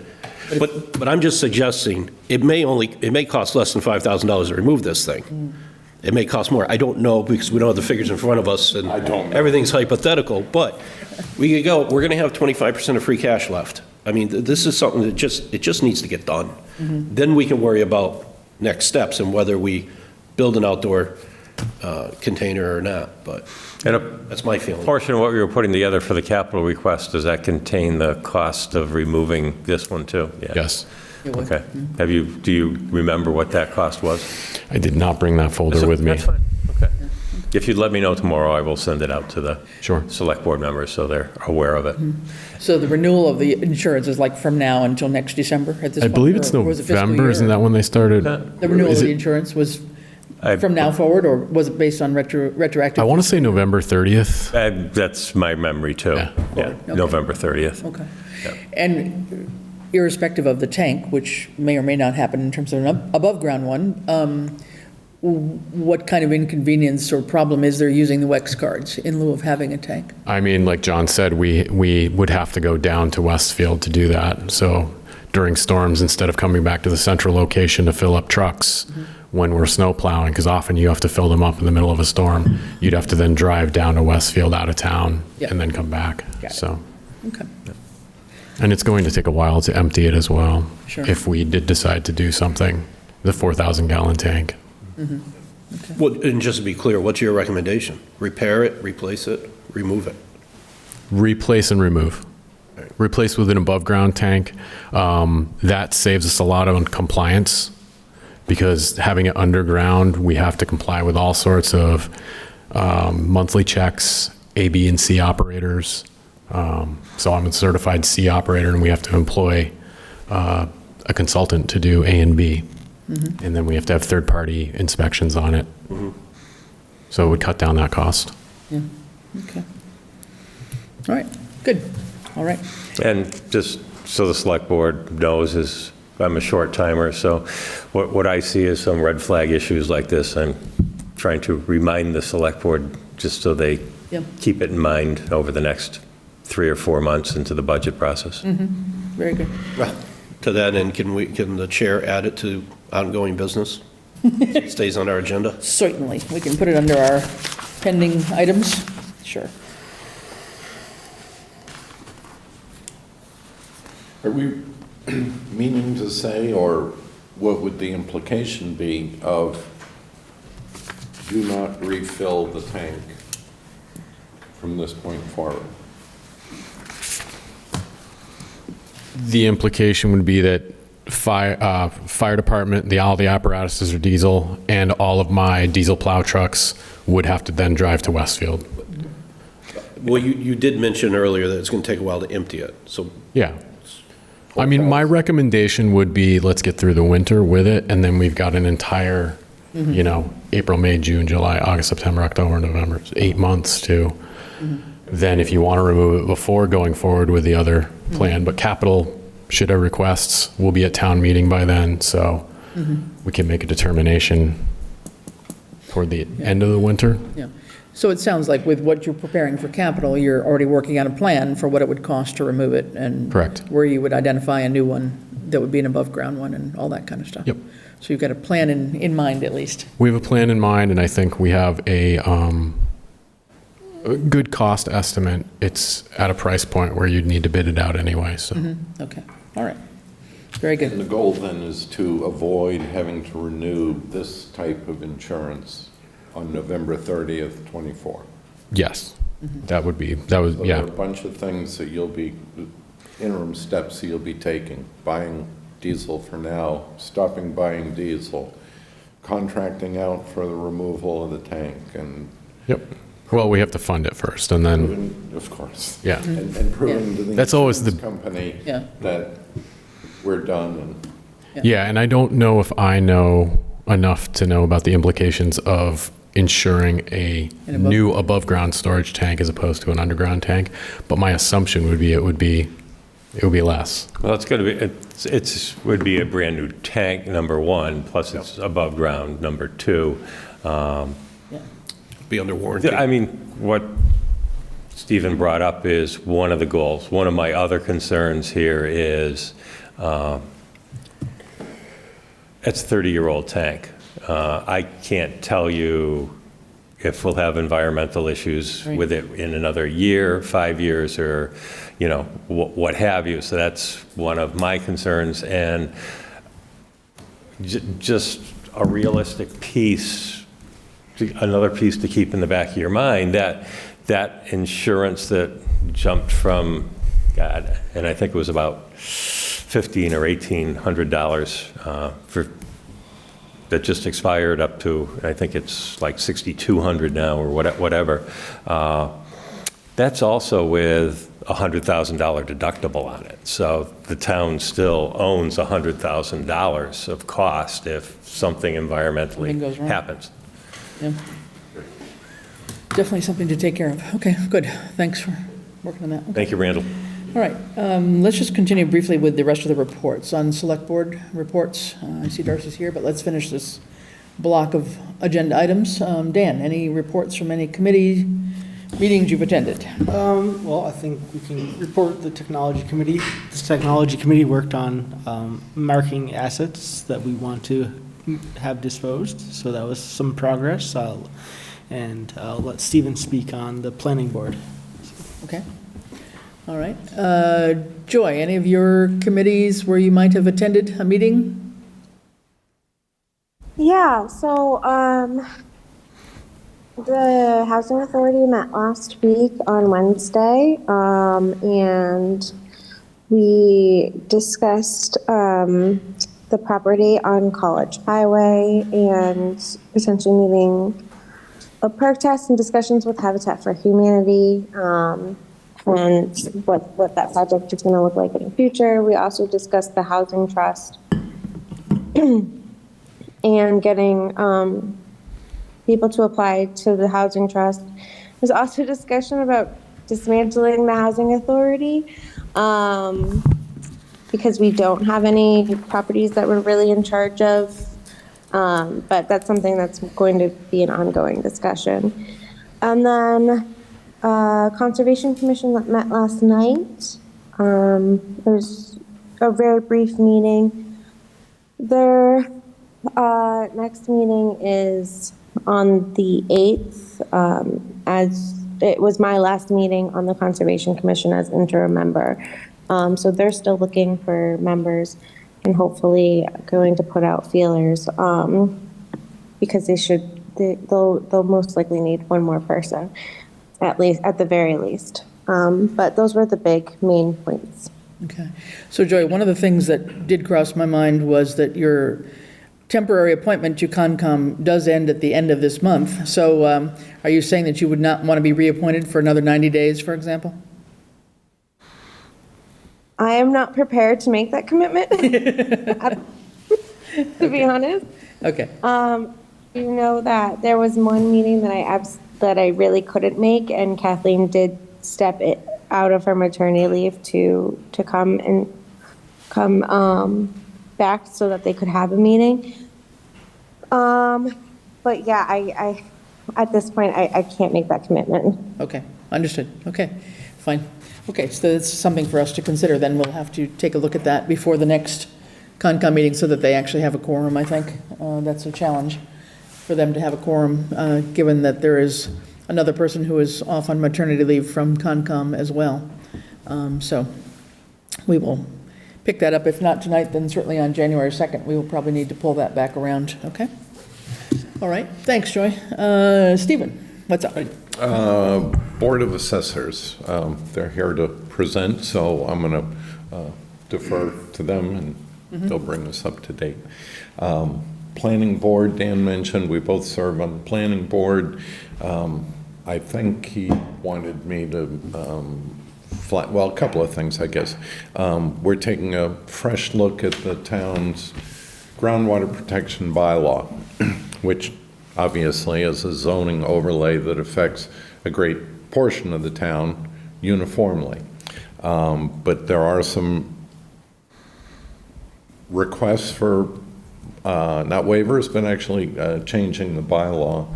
But I'm just suggesting, it may cost less than $5,000 to remove this thing. It may cost more. I don't know, because we don't have the figures in front of us, and I don't know. everything's hypothetical, but we could go, we're going to have 25% of free cash left. I mean, this is something that it just needs to get done. Then we can worry about next steps and whether we build an outdoor container or not, but And that's my feeling. a portion of what we were putting together for the capital request, does that contain the cost of removing this one too? Yeah. Yes. Okay. Do you remember what that cost was? I did not bring that folder with me. That's fine. Okay. If you'd let me know tomorrow, I will send it out to the Sure. select board members so they're aware of it. So the renewal of the insurance is like from now until next December at this I point? believe it's or was it fiscal November, year, isn't or- that when they started? The renewal Is of the it- insurance was I- from now forward, or was it based on retroactive? I want to say November 30th. That's my memory too. Yeah. Yeah, November 30th. Okay. And irrespective of the tank, which may or may not happen in terms of an above-ground one, what kind of inconvenience or problem is there using the WEX cards in lieu of having a tank? I mean, like John said, we would have to go down to Westfield to do that. So during storms, instead of coming back to the central location to fill up trucks when we're snow plowing, because often you have to fill them up in the middle of a storm, you'd have to then drive down to Westfield out of town Yeah. and then come back. Got it. So, Okay. and it's going to take a while to empty it as well. Sure. If we did decide to do something, the 4,000-gallon tank. Well, and just to be clear, what's your recommendation? Repair it, replace it, remove it? Replace and remove. Replace with an above-ground tank. That saves us a lot on compliance, because having it underground, we have to comply with all sorts of monthly checks, A, B, and C operators. So I'm a certified C operator, and we have to employ a consultant to do A and B. And then we have to have third-party inspections on it. So it would cut down that cost. Yeah, okay. All right, good, all right. And just so the select board knows, is I'm a short timer, so what I see is some red flag issues like this. I'm trying to remind the select board just so they Yep. keep it in mind over the next 3 or 4 months into the budget process. Very good. Well, to that end, can the chair add it to ongoing business? It stays on our agenda? Certainly. We can put it under our pending items. Sure. Are we meaning to say, or what would the implication be of do not refill the tank from this point forward? The implication would be that fire department, all the apparatuses are diesel, and all of my diesel plow trucks would have to then drive to Westfield. Well, you did mention earlier that it's going to take a while to empty it, so. Yeah. I mean, my recommendation would be let's get through the winter with it, and then we've got an entire, April, May, June, July, August, September, October, November, 8 months to. Then if you want to remove it before going forward with the other plan, but capital should have requests, we'll be at town meeting by then, so we can make a determination toward the end of the winter. Yeah. So it sounds like with what you're preparing for capital, you're already working on a plan for what it would cost to remove it and Correct. where you would identify a new one that would be an above-ground one and all that kind of stuff. Yep. So you've got a plan in mind at least. We have a plan in mind, and I think we have a good cost estimate. It's at a price point where you'd need to bid it out anyway, so. Okay, all right. Very And the good. goal then is to avoid having to renew this type of insurance on November 30th, 24. Yes, that was, So there yeah. are a bunch of things that interim steps that you'll be taking, buying diesel for now, stopping buying diesel, contracting out for the removal of the tank, and Yep. Well, we have to fund it first, and then, proving, of course. yeah. And proving to the That's always the- insurance company Yeah. that we're done and Yeah, and I don't know if I know enough to know about the implications of insuring a An above- new above-ground storage tank as opposed to an underground tank, but my assumption would be it would be less. Well, it's going to be, would be a brand-new tank, number one, plus it's above ground, number two. Be under warranty. I mean, what Stephen brought up is one of the goals. One of my other concerns here is it's a 30-year-old tank. I can't tell you if we'll have environmental issues with it in another year, 5 years, or, what have you. So that's one of my concerns. And just a realistic piece, another piece to keep in the back of your mind, that insurance that jumped from, God, and I think it was about $1,500 or $1,800 for that just expired up to, I think it's like $6,200 now or whatever. That's also with a $100,000 deductible on it. So the town still owns $100,000 of cost if something environmentally Something goes wrong. happens. Yeah. Definitely something to take care of. Okay, good. Thanks for working on that. Okay. Thank you, Randall. All right, let's just continue briefly with the rest of the reports. On Select Board reports, I see Darcy's here, but let's finish this block of agenda items. Dan, any reports from any committee meetings you've attended? Well, I think we can report the technology committee. This technology committee worked on marking assets that we want to have disposed, so that was some progress. And I'll let Stephen speak on the planning board. Okay. All right. Joy, any of your committees where you might have attended a meeting? Yeah, so the Housing Authority met last week on Wednesday, and we discussed the property on College Highway and potentially moving a perk test and discussions with Habitat for Humanity, and what that project is going to look like in the future. We also discussed the housing trust and getting people to apply to the housing trust. There's also discussion about dismantling the housing authority because we don't have any properties that we're really in charge of, but that's something that's going to be an ongoing discussion. And then Conservation Commission that met last night. It was a very brief meeting. Their next meeting is on the 8th, as it was my last meeting on the Conservation Commission as interim member. So they're still looking for members and hopefully going to put out feelers, because they'll most likely need one more person, at the very least. But those were the big main points. Okay. So Joy, one of the things that did cross my mind was that your temporary appointment to Concom does end at the end of this month. So are you saying that you would not want to be reappointed for another 90 days, for example? I am not prepared to make that commitment, to be honest. Okay. You know that there was one meeting that I really couldn't make, and Kathleen did step out of her maternity leave to come back so that they could have a meeting. But yeah, I at this point I can't make that commitment. Okay, understood. Okay, fine. Okay, so that's something for us to consider. Then we'll have to take a look at that before the next Concom meeting so that they actually have a quorum, I think. That's a challenge for them to have a quorum, given that there is another person who is off on maternity leave from Concom as well. So we will pick that up. If not tonight, then certainly on January 2nd, we will probably need to pull that back around, okay? All right, thanks, Joy. Stephen, what's up? Board of Assessors, they're here to present, so I'm going to defer to them, and they'll bring us up to date. Planning Board, Dan mentioned, we both serve on the Planning Board. I think he wanted me to well, a couple of things, I guess. We're taking a fresh look at the town's groundwater protection bylaw, which obviously is a zoning overlay that affects a great portion of the town uniformly. But there are some requests for, not waivers, but actually changing the bylaw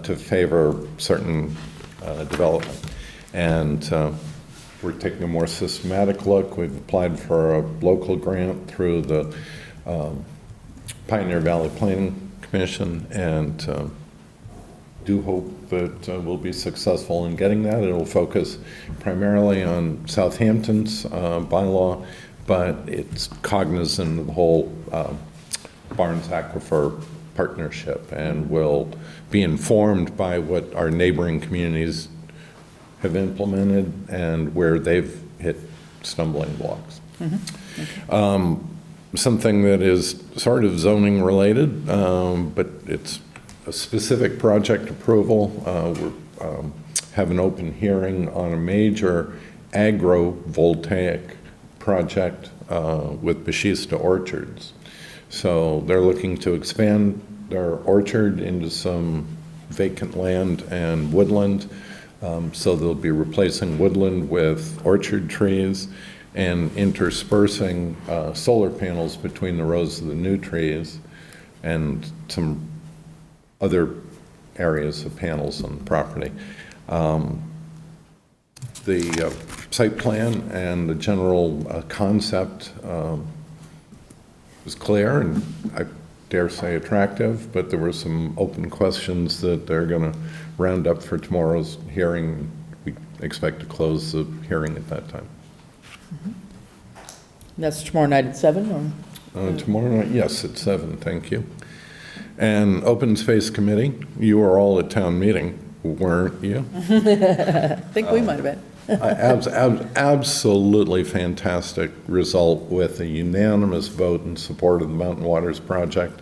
to favor certain development. And we're taking a more systematic look. We've applied for a local grant through the Pioneer Valley Planning Commission, and do hope that we'll be successful in getting that. It'll focus primarily on Southampton's bylaw, but it's cognizant of the whole Barnes Aquifer partnership, and will be informed by what our neighboring communities have implemented and where they've hit stumbling blocks. Okay. Something that is sort of zoning related, but it's a specific project approval. We have an open hearing on a major agrovoltaic project with Bashista Orchards. So they're looking to expand their orchard into some vacant land and woodland. So they'll be replacing woodland with orchard trees and interspersing solar panels between the rows of the new trees and some other areas of panels on the property. The site plan and the general concept was clear and I dare say attractive, but there were some open questions that they're going to round up for tomorrow's hearing. We expect to close the hearing at that time. That's tomorrow night at 7? Or? Tomorrow night, yes, at 7, thank you. And Open Space Committee, you were all at town meeting, weren't you? I think we might have been. Absolutely fantastic result with a unanimous vote in support of the Mountain Waters Project.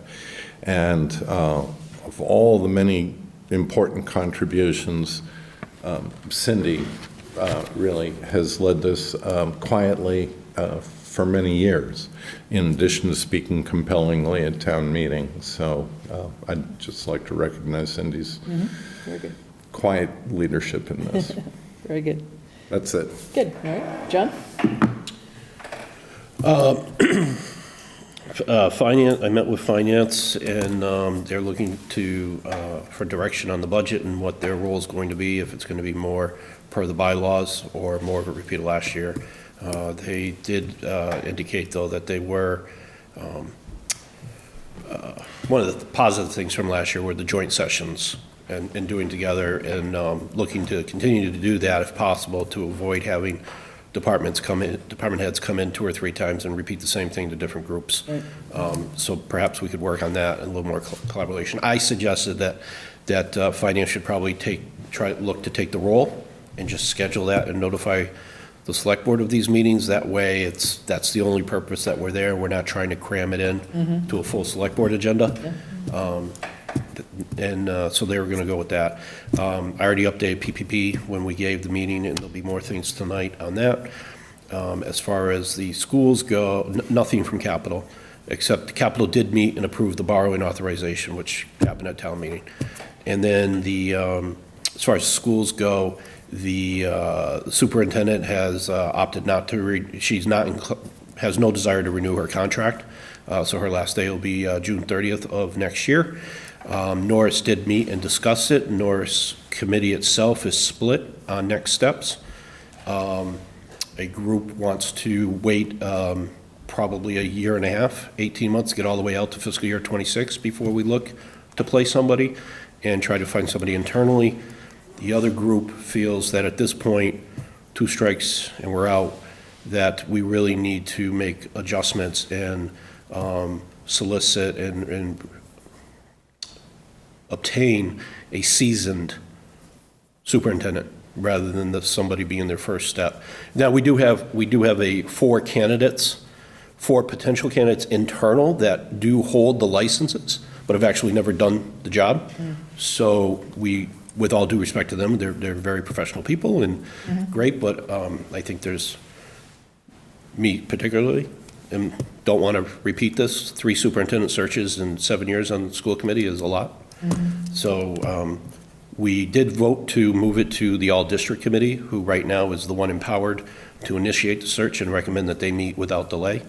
And of all the many important contributions, Cindy really has led this quietly for many years, in addition to speaking compellingly at town meetings. So I'd just like to recognize Cindy's Very good. quiet leadership in this. Very good. That's it. Good. All right. John? Finance, I met with finance, and they're looking for direction on the budget and what their role is going to be, if it's going to be more per the bylaws or more of a repeat of last year. They did indicate, though, that they were, one of the positive things from last year were the joint sessions and doing together, and looking to continue to do that if possible, to avoid having department heads come in 2 or 3 times and repeat the same thing to different groups. Right. So perhaps we could work on that, and a little more collaboration. I suggested that finance should probably look to take the role and just schedule that and notify the select board of these meetings. That way, that's the only purpose that we're there. We're not trying to cram it in to a full select board agenda. So they were going to go with that. I already updated PPP when we gave the meeting, and there'll be more things tonight on that. As far as the schools go, nothing from capital, except capital did meet and approve the borrowing authorization, which happened at town meeting. And then as far as schools go, the superintendent has opted not to, has no desire to renew her contract. So her last day will be June 30th of next year. Norris did meet and discuss it. Norris committee itself is split on next steps. A group wants to wait probably a year and a half, 18 months, get all the way out to fiscal year 26 before we look to place somebody and try to find somebody internally. The other group feels that at this point, 2 strikes and we're out, that we really need to make adjustments and solicit and obtain a seasoned superintendent rather than somebody being their first step. Now, we do have 4 potential candidates internal that do hold the licenses, but have actually never done the job. So with all due respect to them, they're very professional people and great, but I think me particularly, and don't want to repeat this, 3 superintendent searches in 7 years on the school committee is a lot. So we did vote to move it to the all-district committee, who right now is the one empowered to initiate the search and recommend that they meet without delay.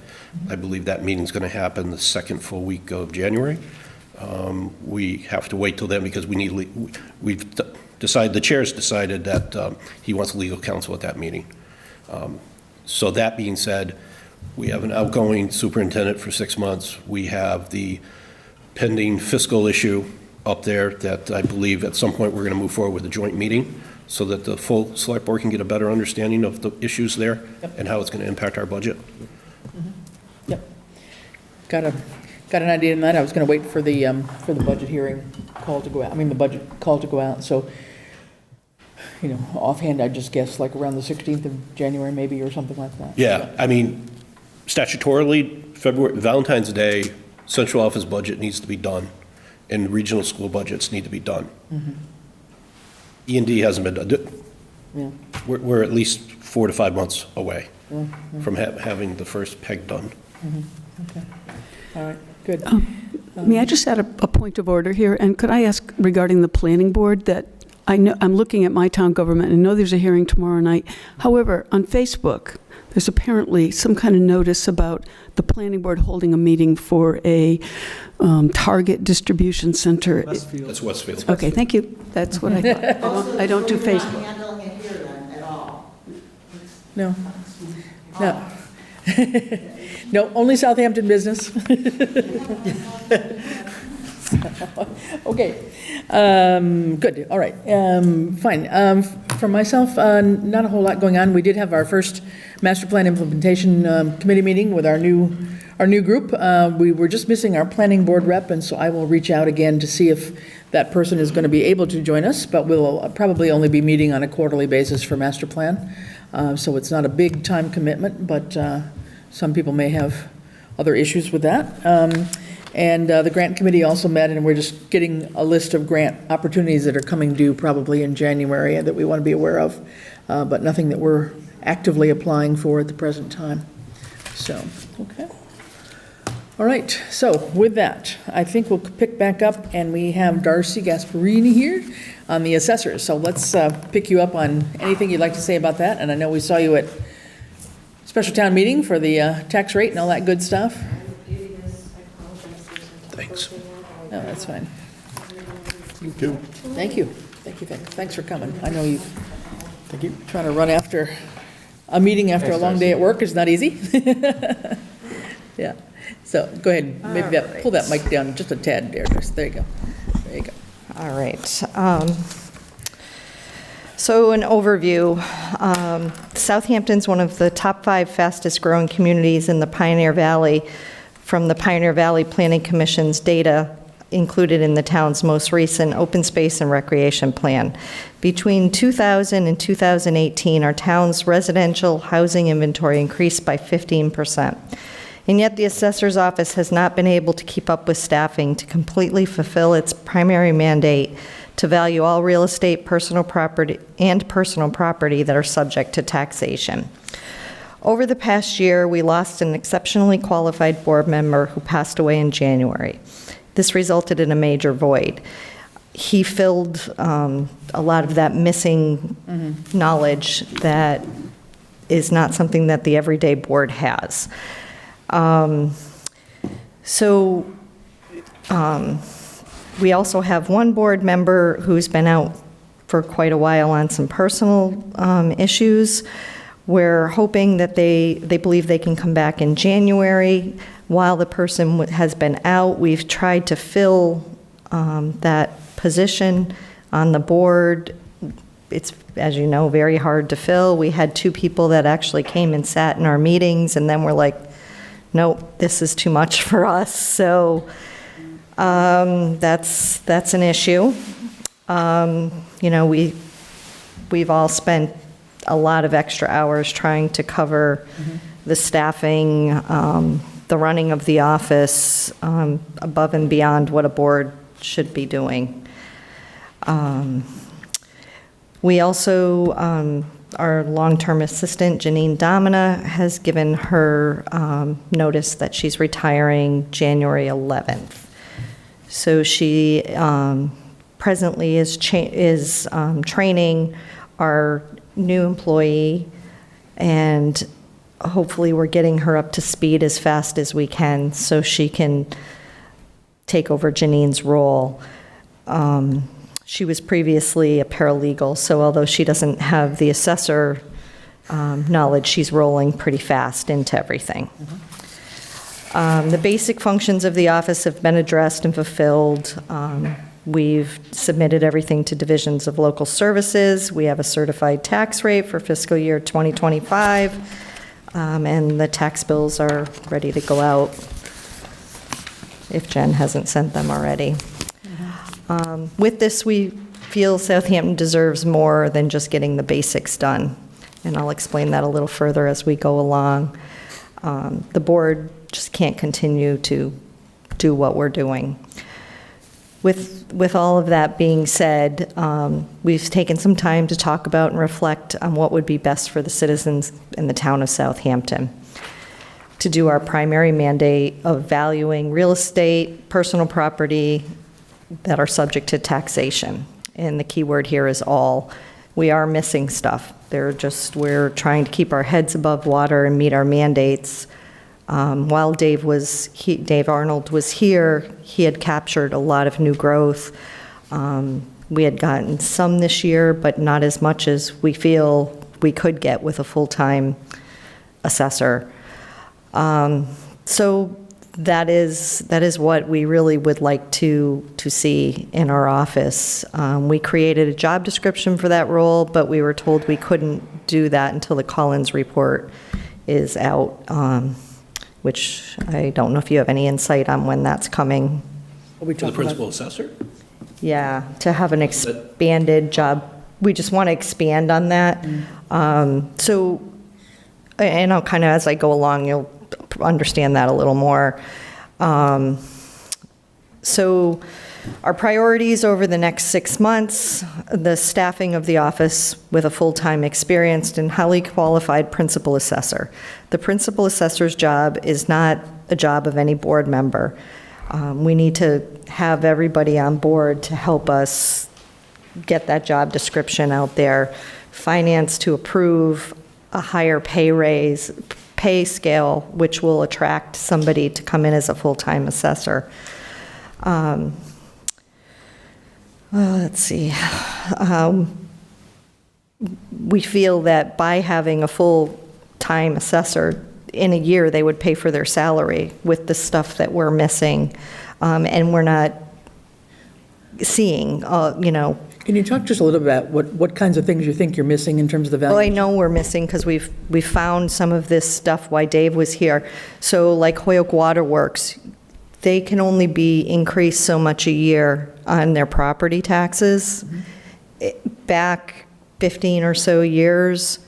I believe that meeting's going to happen the second full week of January. We have to wait till then because the chair's decided that he wants legal counsel at that meeting. So that being said, we have an outgoing superintendent for 6 months. We have the pending fiscal issue up there that I believe at some point we're going to move forward with a joint meeting so that the full select board can get a better understanding of the issues there and how it's going to impact our budget. Yep. Got an idea on that. I was going to wait for the budget hearing call to go out. I mean, the budget call to go out. So, offhand, I just guess like around the 16th of January, maybe, or something like that. Yeah, I mean, statutorily, Valentine's Day, central office budget needs to be done, and regional school budgets need to be done. E&D hasn't been done. Yeah. We're at least 4 to 5 months away from having the first peg done. Okay. All right. Good. May I just add a point of order here? And could I ask regarding the planning board that I know I'm looking at my town government and I know there's a hearing tomorrow night. However, on Facebook, there's apparently some kind of notice about the planning board holding a meeting for a Target distribution center. Westfield. That's Westfield. Okay, thank you. That's what I thought. I don't do Facebook. Not handling it here then at all. No. No. No, only Southampton business. Okay. Good. All right. Fine. For myself, not a whole lot going on. We did have our first master plan implementation committee meeting with our new group. We were just missing our planning board rep, and so I will reach out again to see if that person is going to be able to join us, but we'll probably only be meeting on a quarterly basis for master plan. So it's not a big time commitment, but some people may have other issues with that. And the grant committee also met, and we're just getting a list of grant opportunities that are coming due probably in January that we want to be aware of, but nothing that we're actively applying for at the present time. So, okay. All right, so with that, I think we'll pick back up, and we have Darcy Gasparini here on the assessors. So let's pick you up on anything you'd like to say about that. And I know we saw you at special town meeting for the tax rate and all that good stuff. It is Thanks. No, that's fine. Thank you. Thank you. Thanks for coming. I know trying to run after a meeting after a long day at work is not easy. Yeah. So go ahead, maybe pull that mic down just a tad there. There you go. There you go. All right. So an overview. Southampton's one of the top 5 fastest growing communities in the Pioneer Valley from the Pioneer Valley Planning Commission's data included in the town's most recent open space and recreation plan. Between 2000 and 2018, our town's residential housing inventory increased by 15%. And yet the assessor's office has not been able to keep up with staffing to completely fulfill its primary mandate to value all real estate, personal property that are subject to taxation. Over the past year, we lost an exceptionally qualified board member who passed away in January. This resulted in a major void. He filled a lot of that missing knowledge that is not something that the everyday board has. We also have one board member who's been out for quite a while on some personal issues. We're hoping that they believe they can come back in January. While the person has been out, we've tried to fill that position on the board. It's, as you know, very hard to fill. We had 2 people that actually came and sat in our meetings, and then we're like, nope, this is too much for us. So that's an issue. We've all spent a lot of extra hours trying to cover the staffing, the running of the office, above and beyond what a board should be doing. We also, our long-term assistant, Janine Domina, has given her notice that she's retiring January 11th. So she presently is training our new employee, and hopefully we're getting her up to speed as fast as we can so she can take over Janine's role. She was previously a paralegal, so although she doesn't have the assessor knowledge, she's rolling pretty fast into everything. The basic functions of the office have been addressed and fulfilled. We've submitted everything to divisions of local services. We have a certified tax rate for fiscal year 2025, and the tax bills are ready to go out if Jen hasn't sent them already. With this, we feel Southampton deserves more than just getting the basics done, and I'll explain that a little further as we go along. The board just can't continue to do what we're doing. With all of that being said, we've taken some time to talk about and reflect on what would be best for the citizens in the town of Southampton to do our primary mandate of valuing real estate, personal property that are subject to taxation. And the key word here is all. We are missing stuff. We're trying to keep our heads above water and meet our mandates. While Dave Arnold was here, he had captured a lot of new growth. We had gotten some this year, but not as much as we feel we could get with a full-time assessor. So that is what we really would like to see in our office. We created a job description for that role, but we were told we couldn't do that until the Collins report is out, which I don't know if you have any insight on when that's coming. The principal assessor? Yeah, to have an expanded job. We just want to expand on that. So, and I'll kind of, as I go along, you'll understand that a little more. So our priorities over the next 6 months, the staffing of the office with a full-time experienced and highly qualified principal assessor. The principal assessor's job is not a job of any board member. We need to have everybody on board to help us get that job description out there. Finance to approve a higher pay scale, which will attract somebody to come in as a full-time assessor. Let's see. We feel that by having a full-time assessor, in a year, they would pay for their salary with the stuff that we're missing, and we're not seeing, Can you talk just a little bit about what kinds of things you think you're missing in terms of the value? Well, I know we're missing because we found some of this stuff while Dave was here. So like Hoyoke Waterworks, they can only be increased so much a year on their property taxes. Back 15 or so years,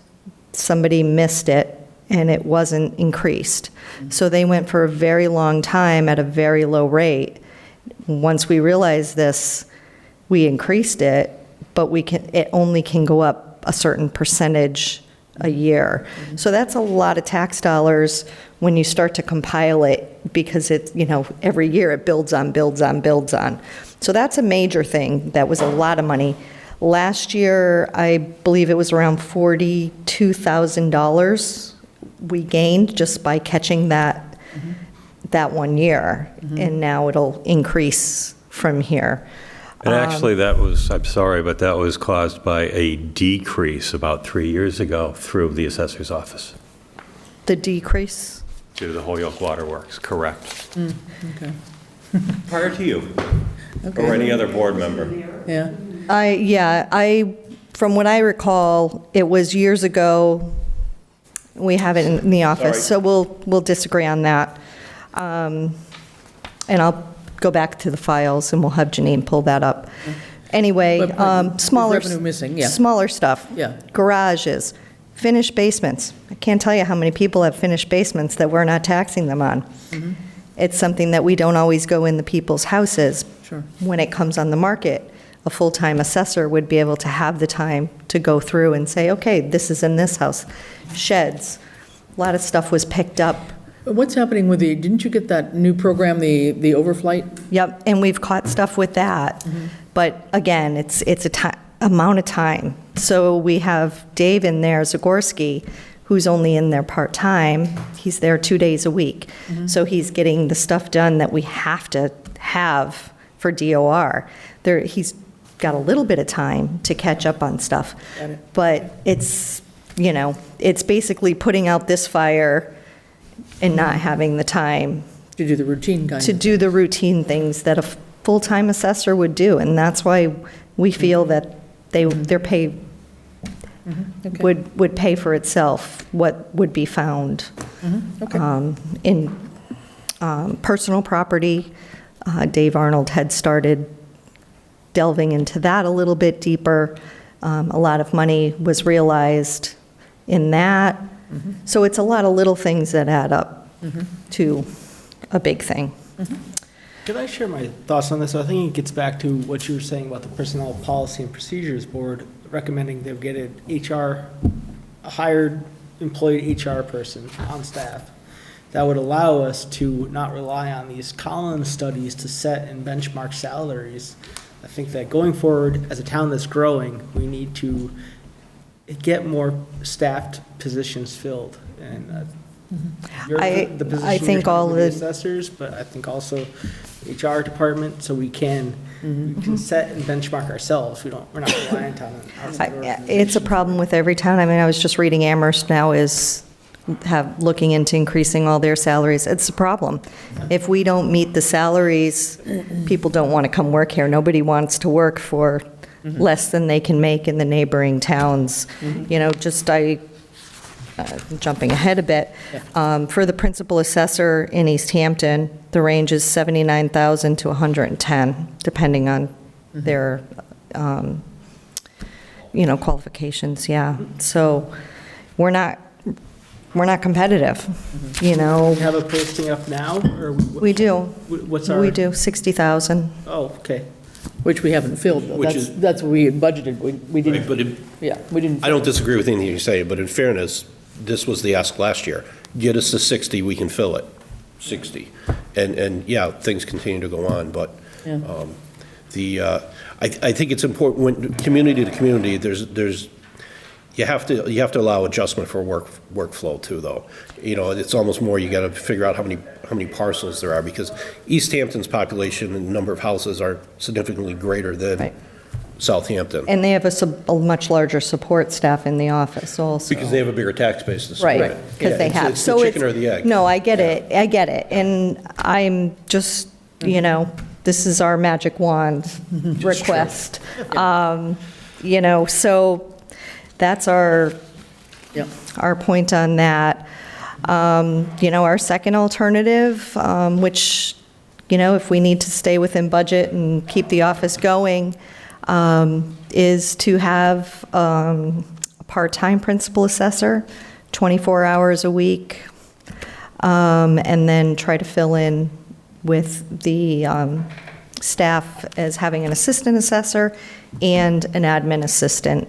somebody missed it and it wasn't increased. So they went for a very long time at a very low rate. Once we realized this, we increased it, but it only can go up a certain percentage a year. So that's a lot of tax dollars when you start to compile it, because every year it builds on. So that's a major thing. That was a lot of money. Last year, I believe it was around $42,000 we gained just by catching that 1 year, and now it'll increase from here. And actually, I'm sorry, but that was caused by a decrease about 3 years ago through the assessor's office. The decrease? To the Hoyoke Waterworks, correct. Okay. Prior to you, Okay. or any other board member. Yeah. From what I recall, it was years ago. We have it in the office, so we'll disagree on that. And I'll go back to the files and we'll have Janine pull that up. Anyway, But smaller, revenue missing, yeah. smaller stuff. Yeah. Garages, finished basements. I can't tell you how many people have finished basements that we're not taxing them on. It's something that we don't always go in the people's houses. Sure. When it comes on the market, a full-time assessor would be able to have the time to go through and say, okay, this is in this house. Sheds, a lot of stuff was picked up. But what's happening with didn't you get that new program, the overflight? Yep, and we've caught stuff with that. But again, it's a amount of time. So we have Dave in there, Zagorski, who's only in there part-time. He's there 2 days a week. So he's getting the stuff done that we have to have for DOR. He's got a little bit of time to catch up on stuff. Got it. But it's basically putting out this fire and not having the time To do the routine kind to of. do the routine things that a full-time assessor would do. And that's why we feel that their pay Okay. would pay for itself, what would be found Okay. in personal property. Dave Arnold had started delving into that a little bit deeper. A lot of money was realized in that. So it's a lot of little things that add up to a big thing. Could I share my thoughts on this? I think it gets back to what you were saying about the Personnel Policy and Procedures Board recommending they get a hired employed HR person on staff. That would allow us to not rely on these Collins studies to set and benchmark salaries. I think that going forward, as a town that's growing, we need to get more staffed positions filled. And you're the position I think all the the assessors, but I think also HR department, so we can set and benchmark ourselves. We're not reliant on outside organizations. it's a problem with every town. I mean, I was just reading Amherst now is looking into increasing all their salaries. It's a problem. If we don't meet the salaries, people don't want to come work here. Nobody wants to work for less than they can make in the neighboring towns. Jumping ahead a bit, for the principal assessor in Easthampton, the range is 79,000 to 110, depending on their, qualifications. Yeah. So we're not competitive. We have a posting up now, or We do. what's our? We do 60,000. Oh, okay. Which we haven't filled, though. That's what we had budgeted. We didn't. Right, but We didn't. I don't disagree with anything you say, but in fairness, this was the ask last year. Get us to 60, we can fill it, 60. And yeah, things continue to go on, but I think it's important, when community to community, You have to allow adjustment for workflow too, though. You know, it's almost more, you got to figure out how many parcels there are, because Easthampton's population and number of houses are significantly greater than Right. Southampton. And they have a much larger support staff in the office also. Because they have a bigger tax base to support Right, it. because they have. It's the chicken or the egg. No, I get it, I get it. And I'm just, this is our magic wand request. So that's our point on that. Our second alternative, which, if we need to stay within budget and keep the office going, is to have a part-time principal assessor, 24 hours a week, and then try to fill in with the staff as having an assistant assessor and an admin assistant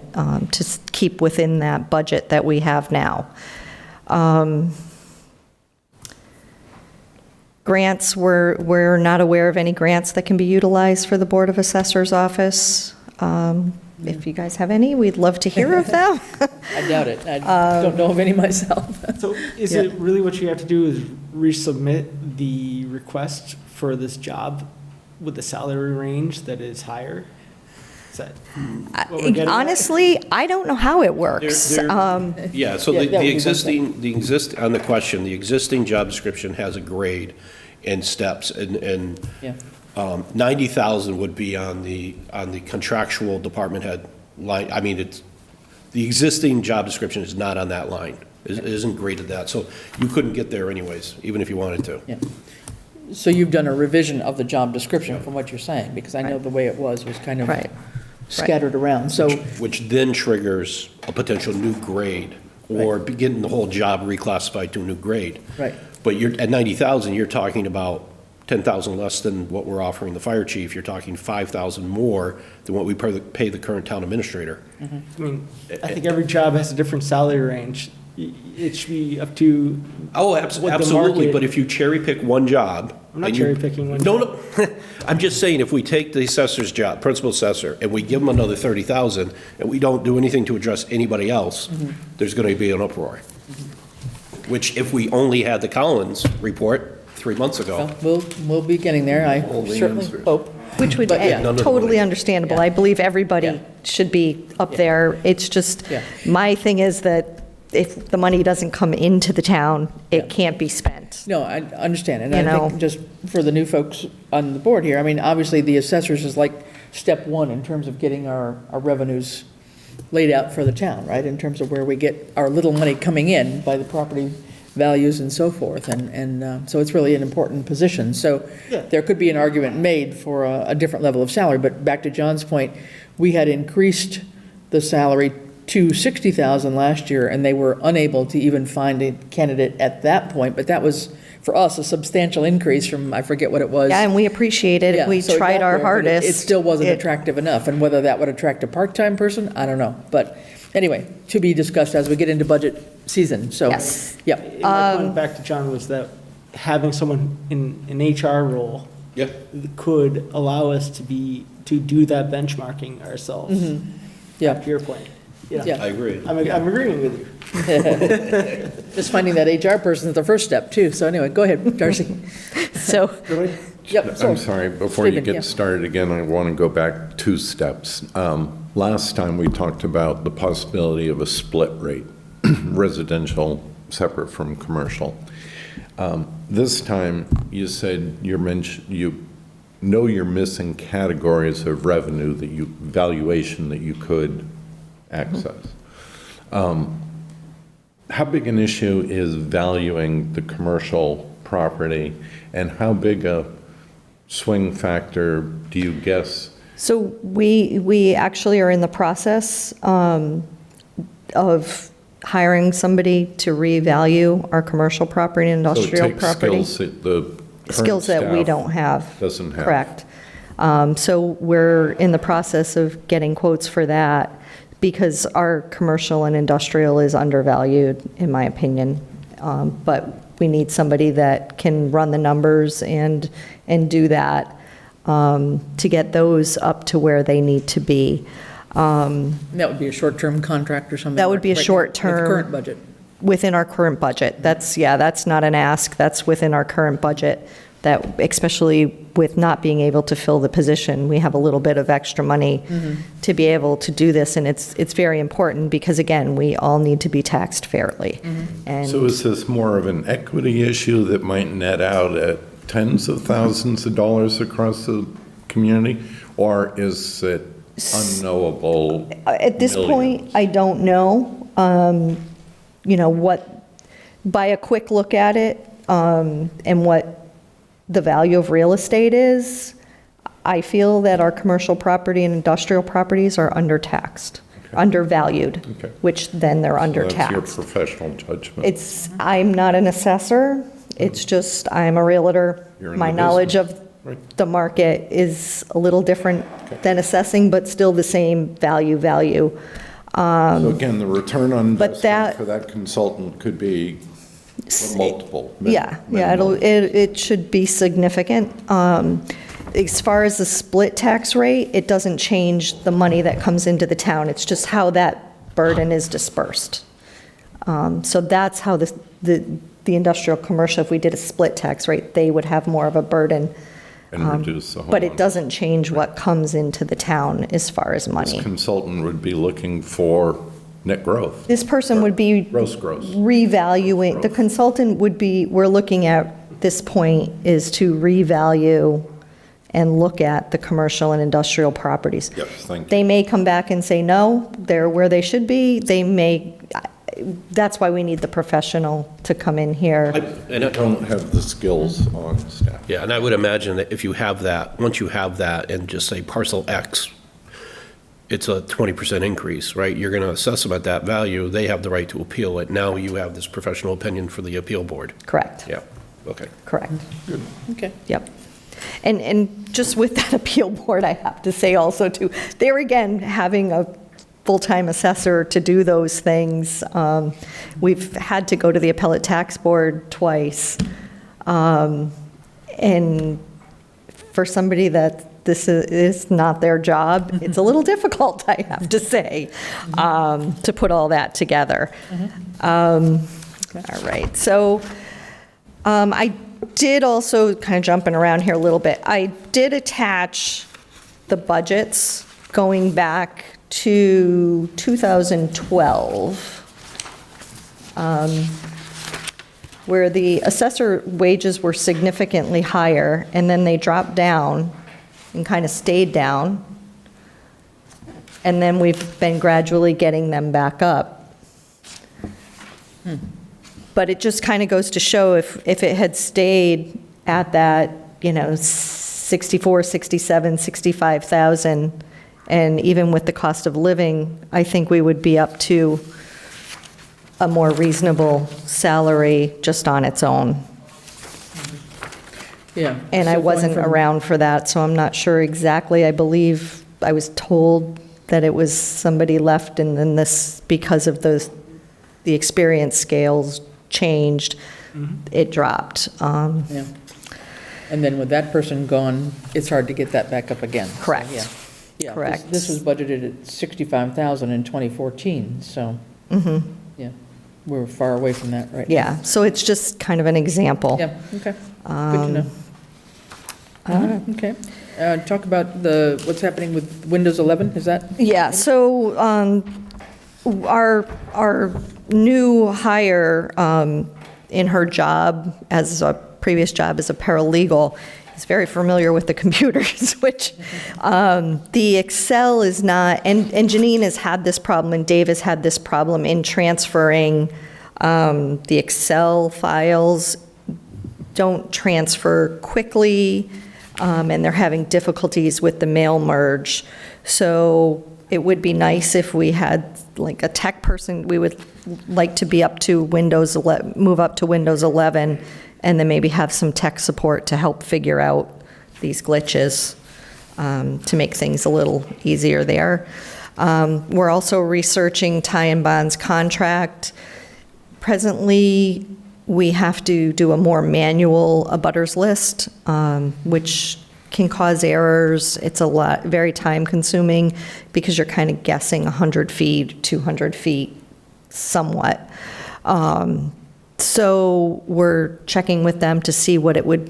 to keep within that budget that we have now. Grants, we're not aware of any grants that can be utilized for the Board of Assessors office. If you guys have any, we'd love to hear of them. I doubt it. I don't know of any myself. So is it really what you have to do is resubmit the request for this job with the salary range that is higher? Is that what we're getting at? Honestly, I don't know how it works. Yeah, so the existing, on the question, the existing job description has a grade and steps, and 90,000 would be on the contractual department head line. I mean, the existing job description is not on that line. It isn't graded that, so you couldn't get there anyways, even if you wanted to. Yeah. So you've done a revision of the job description from what you're saying, because I know the way it was kind of scattered around, so. Which then triggers a potential new grade, or getting the whole job reclassified to a new grade. Right. But at 90,000, you're talking about 10,000 less than what we're offering the fire chief. You're talking 5,000 more than what we pay the current town administrator. I mean, I think every job has a different salary range. It should be up to. Oh, absolutely, but if you cherry pick one job. I'm not cherry picking one job. No, I'm just saying, if we take the assessor's job, principal assessor, and we give them another 30,000, and we don't do anything to address anybody else, there's going to be an uproar. Which, if we only had the Collins report 3 months ago. Well, we'll be getting there, I certainly hope. Which would be totally understandable. I believe everybody should be up there. It's just, my thing is that if the money doesn't come into the town, it can't be spent. No, I understand, and I think just for the new folks on the board here, I mean, obviously, the assessors is like step one in terms of getting our revenues laid out for the town, right? In terms of where we get our little money coming in by the property values and so forth, and so it's really an important position. So there could be an argument made for a different level of salary, but back to John's point, we had increased the salary to 60,000 last year, and they were unable to even find a candidate at that point, but that was, for us, a substantial increase from, I forget what it was. Yeah, and we appreciate it. Yeah, We so it tried got our there, but hardest. It still wasn't attractive enough, and whether that would attract a part-time person, I don't know. But anyway, to be discussed as we get into budget season, so. Yes. Yeah. My point back to John was that having someone in an HR role could allow us to do that benchmarking ourselves. Yeah. To your point. Yeah. I agree. I'm agreeing with you. Just finding that HR person is the first step, too. So anyway, go ahead, Darcy. So, I'm sorry, before you get started again, I want to go back 2 steps. Last time, we talked about the possibility of a split rate, residential separate from commercial. This time, you said you know you're missing categories of revenue valuation that you could access. How big an issue is valuing the commercial property, and how big a swing factor do you guess? So we actually are in the process of hiring somebody to revalue our commercial property and industrial property. So it takes skills that the current Skills that we staff don't have. Doesn't have. Correct. So we're in the process of getting quotes for that, because our commercial and industrial is undervalued, in my opinion. But we need somebody that can run the numbers and do that to get those up to where they need to be. That would be a short-term contract or something? That would be a right now, short-term. with current budget? Within our current budget. That's not an ask, that's within our current budget, that especially with not being able to fill the position, we have a little bit of extra money to be able to do this, and it's very important because, again, we all need to be taxed fairly. And So is this more of an equity issue that might net out at tens of thousands of dollars across the community? Or is it unknowable? At this point, I don't know. By a quick look at it, and what the value of real estate is, I feel that our commercial property and industrial properties are undertaxed, undervalued, which then they're undertaxed. That's your professional judgment. I'm not an assessor, it's just, I'm a realtor. You're in My the knowledge business. of the market is a little different than assessing, but still the same value. So again, the return on but investment for that consultant could be multiple. It should be significant. As far as the split tax rate, it doesn't change the money that comes into the town, it's just how that burden is dispersed. So that's how the industrial commercial, if we did a split tax rate, they would have more of a burden. And reduce the But it homeowner. doesn't change what comes into the town as far as money. This consultant would be looking for net growth. This person would be Gross. revaluing, the consultant would be, we're looking at this point is to revalue and look at the commercial and industrial properties. Yes, thank you. They may come back and say, no, they're where they should be. They may, that's why we need the professional to come in here. I don't have the skills on staff. Yeah, and I would imagine that if you have that, once you have that and just say parcel X, it's a 20% increase, right? You're going to assess them at that value. They have the right to appeal it. Now you have this professional opinion for the appeal board. Correct. Yeah, okay. Correct. Good. Okay. Yep. And just with that appeal board, I have to say also too, there again, having a full-time assessor to do those things. We've had to go to the appellate tax board twice. And for somebody that this is not their job, it's a little difficult, I have to say, to put all that together. All right, so I did also, kind of jumping around here a little bit, I did attach the budgets going back to 2012, where the assessor wages were significantly higher, and then they dropped down and kind of stayed down. And then we've been gradually getting them back up. But it just kind of goes to show if it had stayed at that, 64, 67, 65,000, and even with the cost of living, I think we would be up to a more reasonable salary just on its own. Yeah. And I So going wasn't from- around for that, so I'm not sure exactly. I believe I was told that it was somebody left, and then this, because of the experience scales changed, it dropped. Yeah. And then with that person gone, it's hard to get that back up again. So, Correct. yeah. Yeah, Correct. This was budgeted at 65,000 in 2014, so, yeah, we're far away from that right now. Yeah, so it's just kind of an example. Yeah, okay, good to know. Okay, talk about what's happening with Windows 11, is that? Yeah, so our new hire in her job, as a previous job as a paralegal, is very familiar with the computers, which the Excel is not, and Janine has had this problem, and Dave has had this problem in transferring the Excel files, don't transfer quickly, and they're having difficulties with the mail merge. So it would be nice if we had like a tech person. We would like to be up to Windows 11, move up to Windows 11, and then maybe have some tech support to help figure out these glitches to make things a little easier there. We're also researching Ty and Bond's contract. Presently, we have to do a more manual abutters list, which can cause errors. It's a lot, very time consuming because you're kind of guessing 100 feet, 200 feet, somewhat. So we're checking with them to see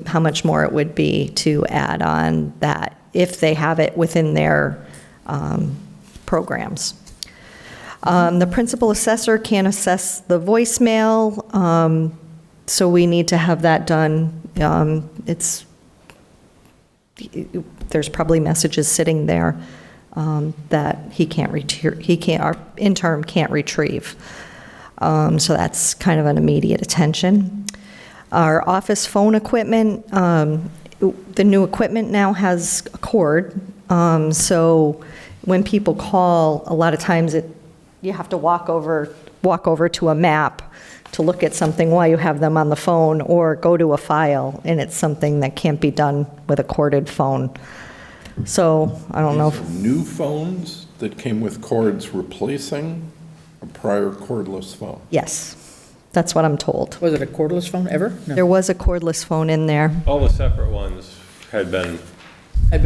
how much more it would be to add on that if they have it within their programs. The principal assessor can't assess the voicemail, so we need to have that done. There's probably messages sitting there that our interim can't retrieve. So that's kind of an immediate attention. Our office phone equipment, the new equipment now has a cord, so when people call, a lot of times you have to walk over to a map to look at something while you have them on the phone, or go to a file, and it's something that can't be done with a corded phone. So I don't know. New phones that came with cords replacing a prior cordless phone? Yes, that's what I'm told. Was it a cordless phone ever? No. There was a cordless phone in there. All the separate ones had been,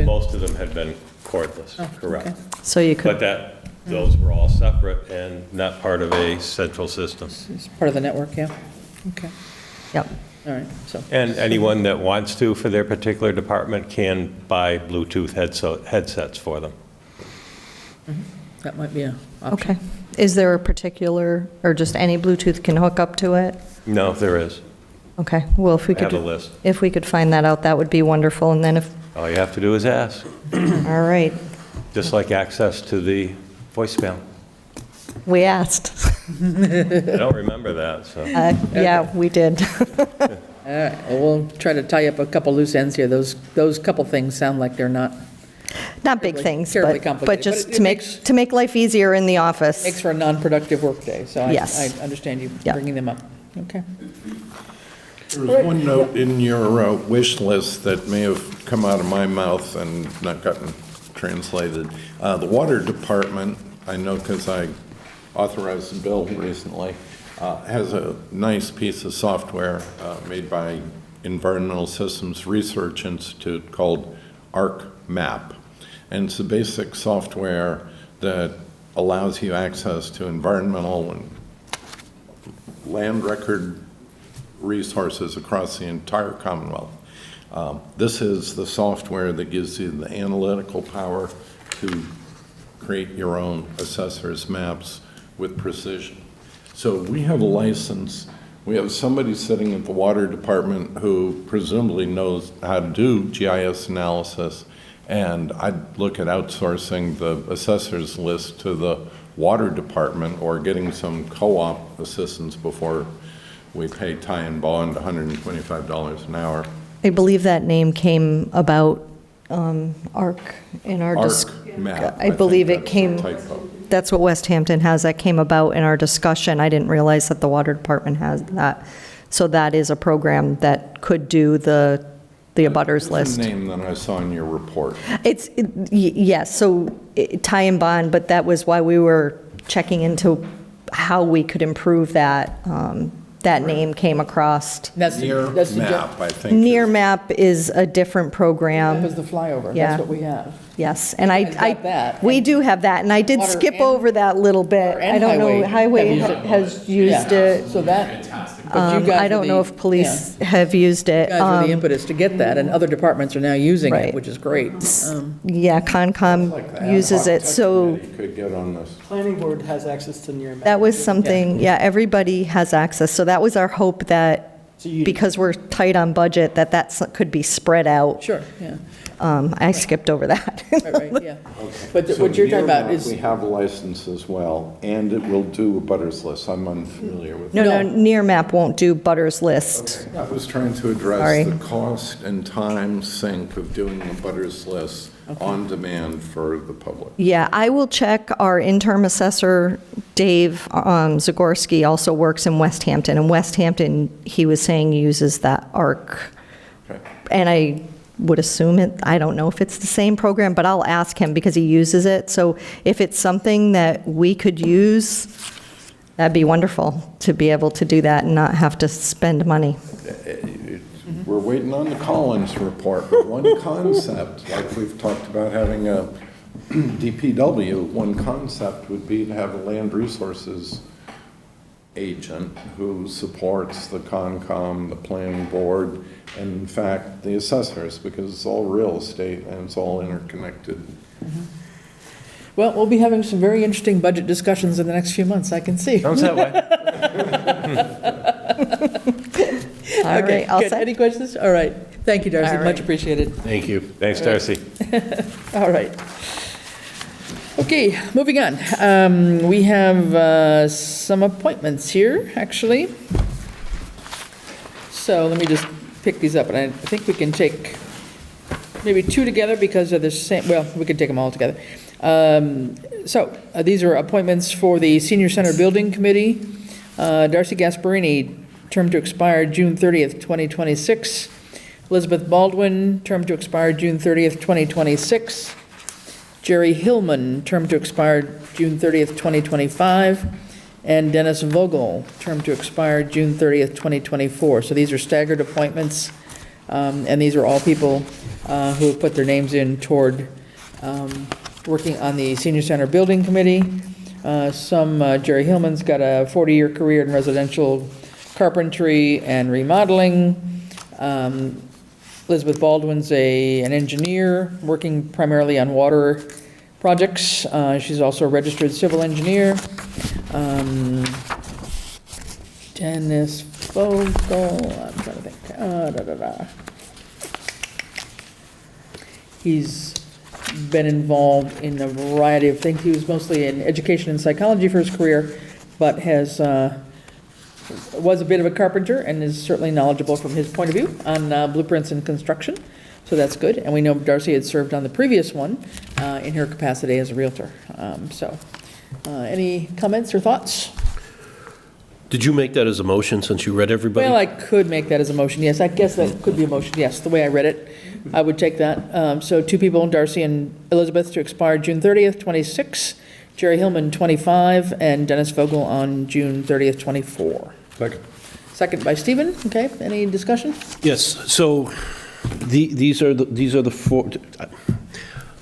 most of them had been cordless, correct. Okay. So you could. But those were all separate and not part of a central system. It's part of the network, yeah? Okay, Yep. all right, so. And anyone that wants to for their particular department can buy Bluetooth headsets for them. That might be an option. Okay. Is there a particular, or just any Bluetooth can hook up to it? No, there is. Okay, well, if we I have could, a list. if we could find that out, that would be wonderful, and then if, All you have to do is ask, all right, just like access to the voicemail. we asked. I don't remember that, so. Yeah, we did. All right, well, we'll try to tie up a couple loose ends here. Those couple things sound like they're not Not big things, terribly but complicated, just but it to make life easier in the office. makes for a non-productive workday, so Yes. I understand you Yeah. bringing them up. Okay. There was one note in your wish list that may have come out of my mouth and not gotten translated. The water department, I know because I authorized the bill recently, has a nice piece of software made by Environmental Systems Research Institute called ArcMap. And it's a basic software that allows you access to environmental and land record resources across the entire Commonwealth. This is the software that gives you the analytical power to create your own assessor's maps with precision. So we have a license. We have somebody sitting at the water department who presumably knows how to do GIS analysis, and I'd look at outsourcing the assessor's list to the water department or getting some co-op assistance before we pay Ty and Bond $125 an hour. I believe that name came about ARC in our ArcMap. I believe think it came. that's a typo. That's what Westhampton has. That came about in our discussion. I didn't realize that the water department has that. So that is a program that could do the abutters list. It's a name that I saw in your report. Yes, so Ty and Bond, but that was why we were checking into how we could improve that. That name came across. That's Near the map, I think. Near Map is a different program. That was the flyover. Yeah. That's what we have. Yes, and I've got that. we do have that, and I did Water skip and- over that little bit. and I don't know, Highway have used it. has used Yeah. it. So that, but you guys I were don't know the- if police have used it. You guys were the impetus to get that, and other departments are now using Right. it, which is great. Yeah, Concom uses it, so You could get on this. Planning board has access to near map. that was something, yeah, everybody has access. So that was our hope that, So you- because we're tight on budget, that could be spread out. Sure, yeah, I skipped over that. right, yeah. But So what you're talking about Near Map, is, we have a license as well, and it will do a butters list. I'm unfamiliar with No, that. Near Map won't do Butters List. I was trying to Sorry. address the cost and time sink of doing the butters list on demand for the public. Yeah, I will check. Our interim assessor, Dave Zagorski, also works in Westhampton. And Westhampton, he was saying, uses that ARC. Okay. And I would assume it, I don't know if it's the same program, but I'll ask him because he uses it. So if it's something that we could use, that'd be wonderful to be able to do that and not have to spend money. We're waiting on the Collins report, but one concept, like we've talked about having a DPW, one concept would be to have a land resources agent who supports the Concom, the planning board, and in fact, the assessors, because it's all real estate and it's all interconnected. Well, we'll be having some very interesting budget discussions in the next few months, I can see. Sounds that way. All Okay, right, all good. set? Any questions? All right. Thank you, Darcy. All Much right. appreciated. Thank you. Thanks, Darcy. All right. Okay, moving on. We have some appointments here, actually. So let me just pick these up, and I think we can take maybe two together because of the same, well, we can take them all together. These are appointments for the Senior Center Building Committee. Darcy Gasparini, term to expire June 30th, 2026. Elizabeth Baldwin, term to expire June 30th, 2026. Jerry Hillman, term to expire June 30th, 2025. And Dennis Vogel, term to expire June 30th, 2024. So these are staggered appointments, and these are all people who have put their names in toward working on the Senior Center Building Committee. Jerry Hillman's got a 40-year career in residential carpentry and remodeling. Elizabeth Baldwin's an engineer working primarily on water projects. She's also a registered civil engineer. Dennis Vogel, I'm trying to think. He's been involved in a variety of things. He was mostly in education and psychology for his career, but was a bit of a carpenter and is certainly knowledgeable from his point of view on blueprints and construction. So that's good. And we know Darcy had served on the previous one in her capacity as a realtor. Any comments or thoughts? Did you make that as a motion since you read everybody? Well, I could make that as a motion, yes. I guess that could be a motion, yes. The way I read it, I would take that. So two people, Darcy and Elizabeth, to expire June 30th, 26, Jerry Hillman, 25, and Dennis Vogel on June 30th, 24. Second. Second by Stephen. Okay, any discussion? Yes, so these are the four,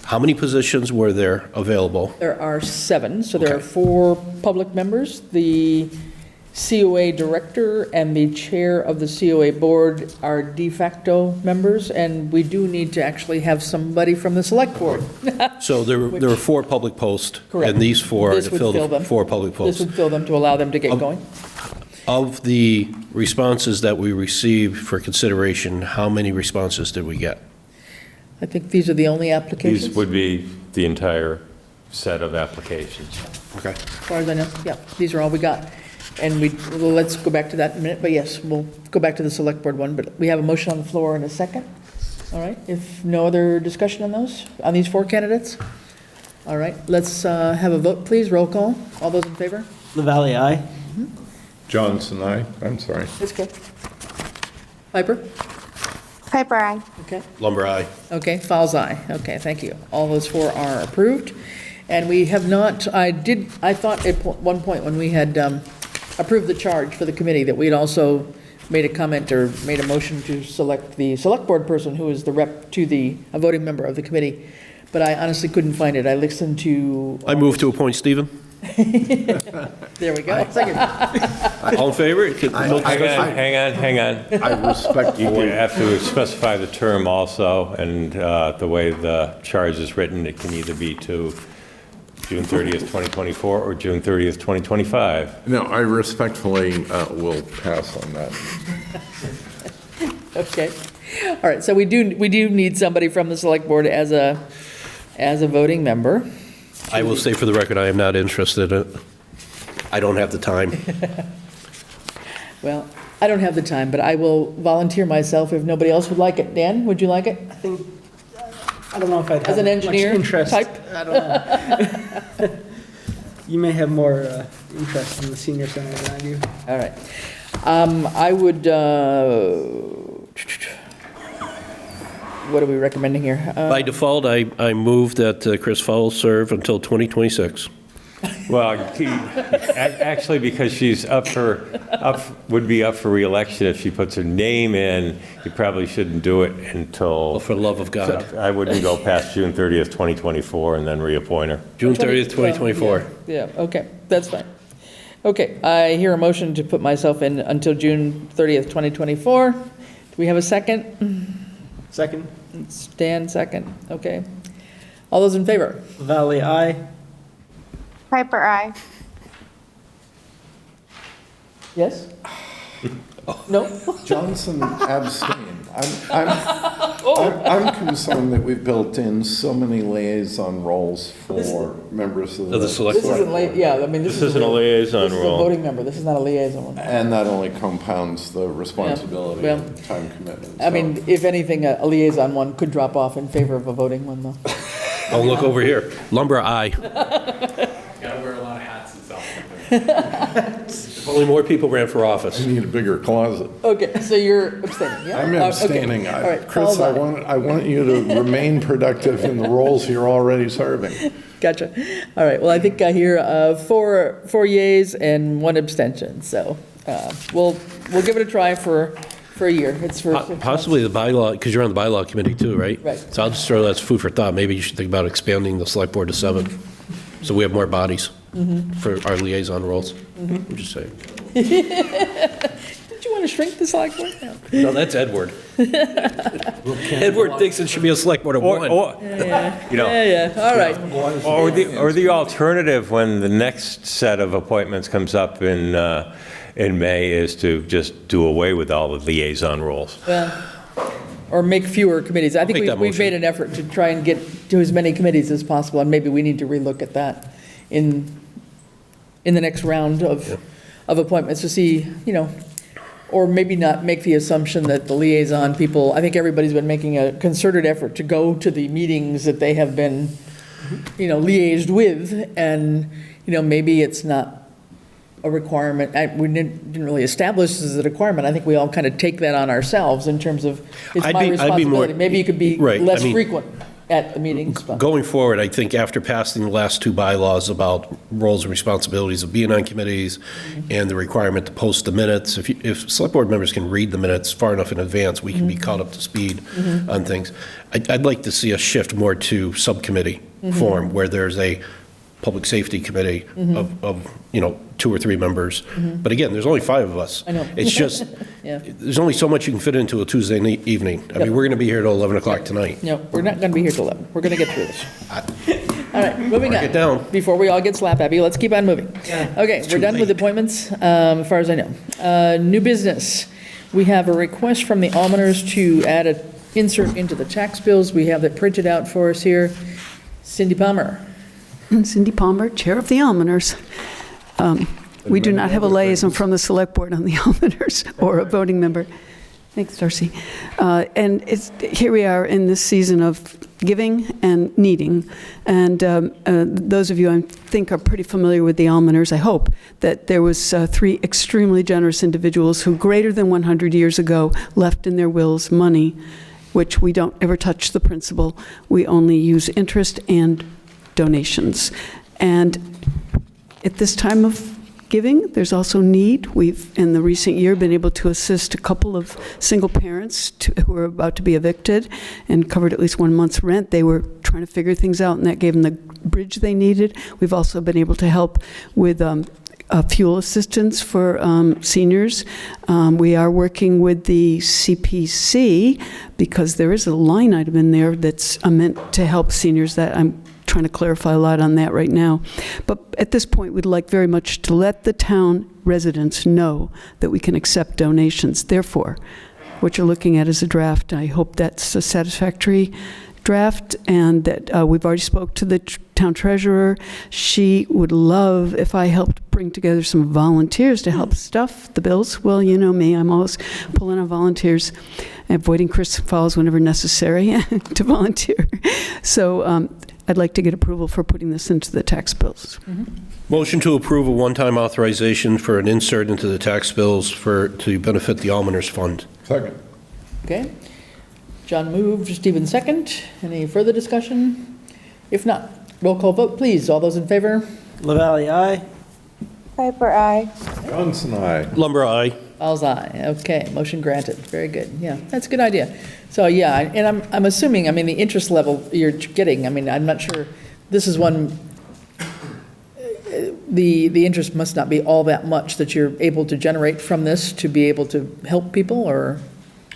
how many positions were there available? There are 7, so there are Okay. 4 public members. The COA director and the chair of the COA board are de facto members, and we do need to actually have somebody from the select board. So there were 4 public posts. Correct. And these 4 are This to would fill fill the them. 4 public This posts. would fill them to allow them to get going. Of the responses that we received for consideration, how many responses did we get? I think these are the only applications. These would be the entire set of applications. Okay. As far as I know, yeah, these are all we got. And let's go back to that in a minute, but yes, we'll go back to the select board one, but we have a motion on the floor in a second. All right, if no other discussion on these 4 candidates? All right, let's have a vote, please, roll call. All those in favor? LaValle, aye. Johnson, I'm sorry. Let's go. Piper? Piper, aye. Okay. Lumber, aye. Okay, Fowles, aye. Okay, thank you. All those 4 are approved. And we have not, I thought at one point when we had approved the charge for the committee that we had also made a comment or made a motion to select the select board person who is the rep to a voting member of the committee. But I honestly couldn't find it. I listened to. I move to appoint Stephen. There we go. Second. All in favor? Hang on. I respect You have to specify the term also, and the way the charge is written, it can either be to June 30th, 2024, or June 30th, 2025. No, I respectfully will pass on that. Okay. All right, so we do need somebody from the select board as a voting member. I will say for the record, I am not interested in it. I don't have the time. Well, I don't have the time, but I will volunteer myself if nobody else would like it. Dan, would you like it? I don't know if I'd have As an much engineer interest. type? I don't know. You may have more interest in the senior center than I do. All right. I would, what are we recommending here? By default, I move that Chris Fowles serve until 2026. Well, actually, because she's would be up for reelection if she puts her name in, you probably shouldn't do it until... Well, for the love of God. I wouldn't go past June 30th, 2024, and then reappoint her. June 30th, 2024. Yeah, okay, that's fine. Okay, I hear a motion to put myself in until June 30th, 2024. Do we have a second? Second. Stan, second, okay. All those in favor? Valley, aye. Piper, aye. Yes? No? Johnson abstained. I'm concerned that we've built in so many liaison roles for members of the select This isn't, yeah, I mean, This isn't a liaison This is a role. voting member, this is not a liaison one. And that only compounds the responsibility well, and time commitment. I mean, if anything, a liaison one could drop off in favor of a voting one, though. Oh, look over here. Lumber, aye. Gotta wear a lot of hats in Southampton. If only more people ran for office. I need a bigger closet. Okay, so you're abstaining, yeah? I'm Okay. abstaining. All right, Chris, Paul's aye. I want you to remain productive in the roles you're already serving. Gotcha. All right, well, I think I hear four yays and one abstention, so we'll give it a try for a year. It's for 6 months. Possibly the bylaw, because you're on the bylaw committee too, right? Right. So I'll just throw that as food for thought. Maybe you should think about expanding the select board to 7, so we have more bodies for our liaison roles. I'm just saying. Did you want to shrink the select board? No. No, that's Edward. Edward thinks it should be a select board of 1. Yeah, all right. Or the alternative, when the next set of appointments comes up in May, is to just do away with all the liaison roles. Well, or make fewer committees. I think make that we've motion. made an effort to try and get to as many committees as possible, and maybe we need to relook at that in the next round of appointments to see, or maybe not make the assumption that the liaison people, I think everybody's been making a concerted effort to go to the meetings that they have been, liaised with, and, maybe it's not a requirement. We didn't really establish this as a requirement. I think we all kind of take that on ourselves in terms of, it's I'd my be more- responsibility. Maybe you could be Right, I less mean- frequent at the meetings. But. Going forward, I think after passing the last 2 bylaws about roles and responsibilities of being on committees and the requirement to post the minutes, if select board members can read the minutes far enough in advance, we can be caught up to speed on things. I'd like to see us shift more to subcommittee form, where there's a public safety committee of 2 or 3 members. But again, there's only 5 of us. I know. It's just, Yeah. there's only so much you can fit into a Tuesday evening. I mean, we're going to be here till 11 o'clock tonight. No, we're not going to be here till 11. We're going to get through this. All right, moving on. Mark it down. Before we all get slap happy, let's keep on moving. Okay, we're done with appointments, as far as I know. New business. We have a request from the almoners to add an insert into the tax bills. We have it printed out for us here. Cindy Palmer. Cindy Palmer, Chair of the Almoners. We do not have a liaison from the Select Board on the Almoners or a voting member. Thanks, Darcy. And here we are in this season of giving and needing. And those of you I think are pretty familiar with the Almoners, I hope, that there was 3 extremely generous individuals who greater than 100 years ago left in their wills money, which we don't ever touch the principal. We only use interest and donations. And at this time of giving, there's also need. We've, in the recent year, been able to assist a couple of single parents who are about to be evicted and covered at least 1 month's rent. They were trying to figure things out, and that gave them the bridge they needed. We've also been able to help with fuel assistance for seniors. We are working with the CPC because there is a line item in there that's meant to help seniors that I'm trying to clarify a lot on that right now. But at this point, we'd like very much to let the town residents know that we can accept donations. Therefore, what you're looking at is a draft. I hope that's a satisfactory draft, and that we've already spoke to the town treasurer. She would love if I helped bring together some volunteers to help stuff the bills. Well, you know me, I'm always pulling on volunteers, avoiding Chris Falls whenever necessary to volunteer. So I'd like to get approval for putting this into the tax bills. Motion to approve a one-time authorization for an insert into the tax bills to benefit the Almoners Fund. Second. Okay. John moved, Stephen second. Any further discussion? If not, roll call vote, please. All those in favor? LaValle, aye. Piper, aye. Johnson, aye. Lumber, aye. Fowles, aye. Okay, motion granted. Very good. Yeah, that's a good idea. So, yeah, and I'm assuming, I mean, the interest level you're getting, I mean, I'm not sure, this is one, the interest must not be all that much that you're able to generate from this to be able to help people, or?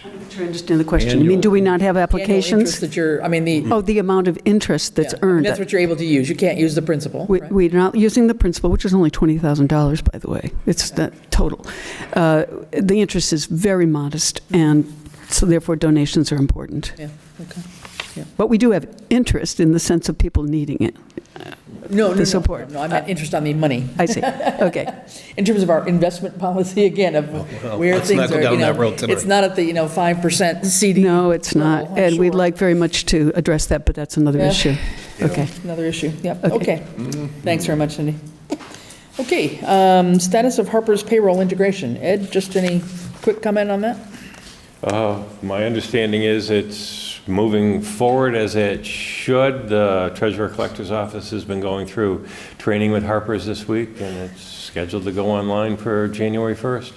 I'm not sure I understand the question. You mean, do we not have Annual applications? interest that you're, I mean, the. Oh, the amount of interest that's Yeah, I mean, earned. that's what you're able to use. You can't use the principal, right? We're not using the principal, which is only $20,000, by the way. It's not total. The interest is very modest, and so therefore donations are important. Yeah, okay. Yeah. But we do have interest in the sense of people needing it. The support. No, I meant interest on the money. I see. Okay. In terms of our investment policy, again, of where let's things not go are, down that road tonight. it's not at the, 5% CD. No, it's not. level, I'm And we'd sure. like very much to address that, but that's another Yeah. issue. Okay. Another issue, yep, Okay. okay. Thanks very much, Cindy. Okay, status of Harper's payroll integration. Ed, just any quick comment on that? My understanding is it's moving forward as it should. The Treasurer Collector's Office has been going through training with Harper's this week, and it's scheduled to go online for January 1st.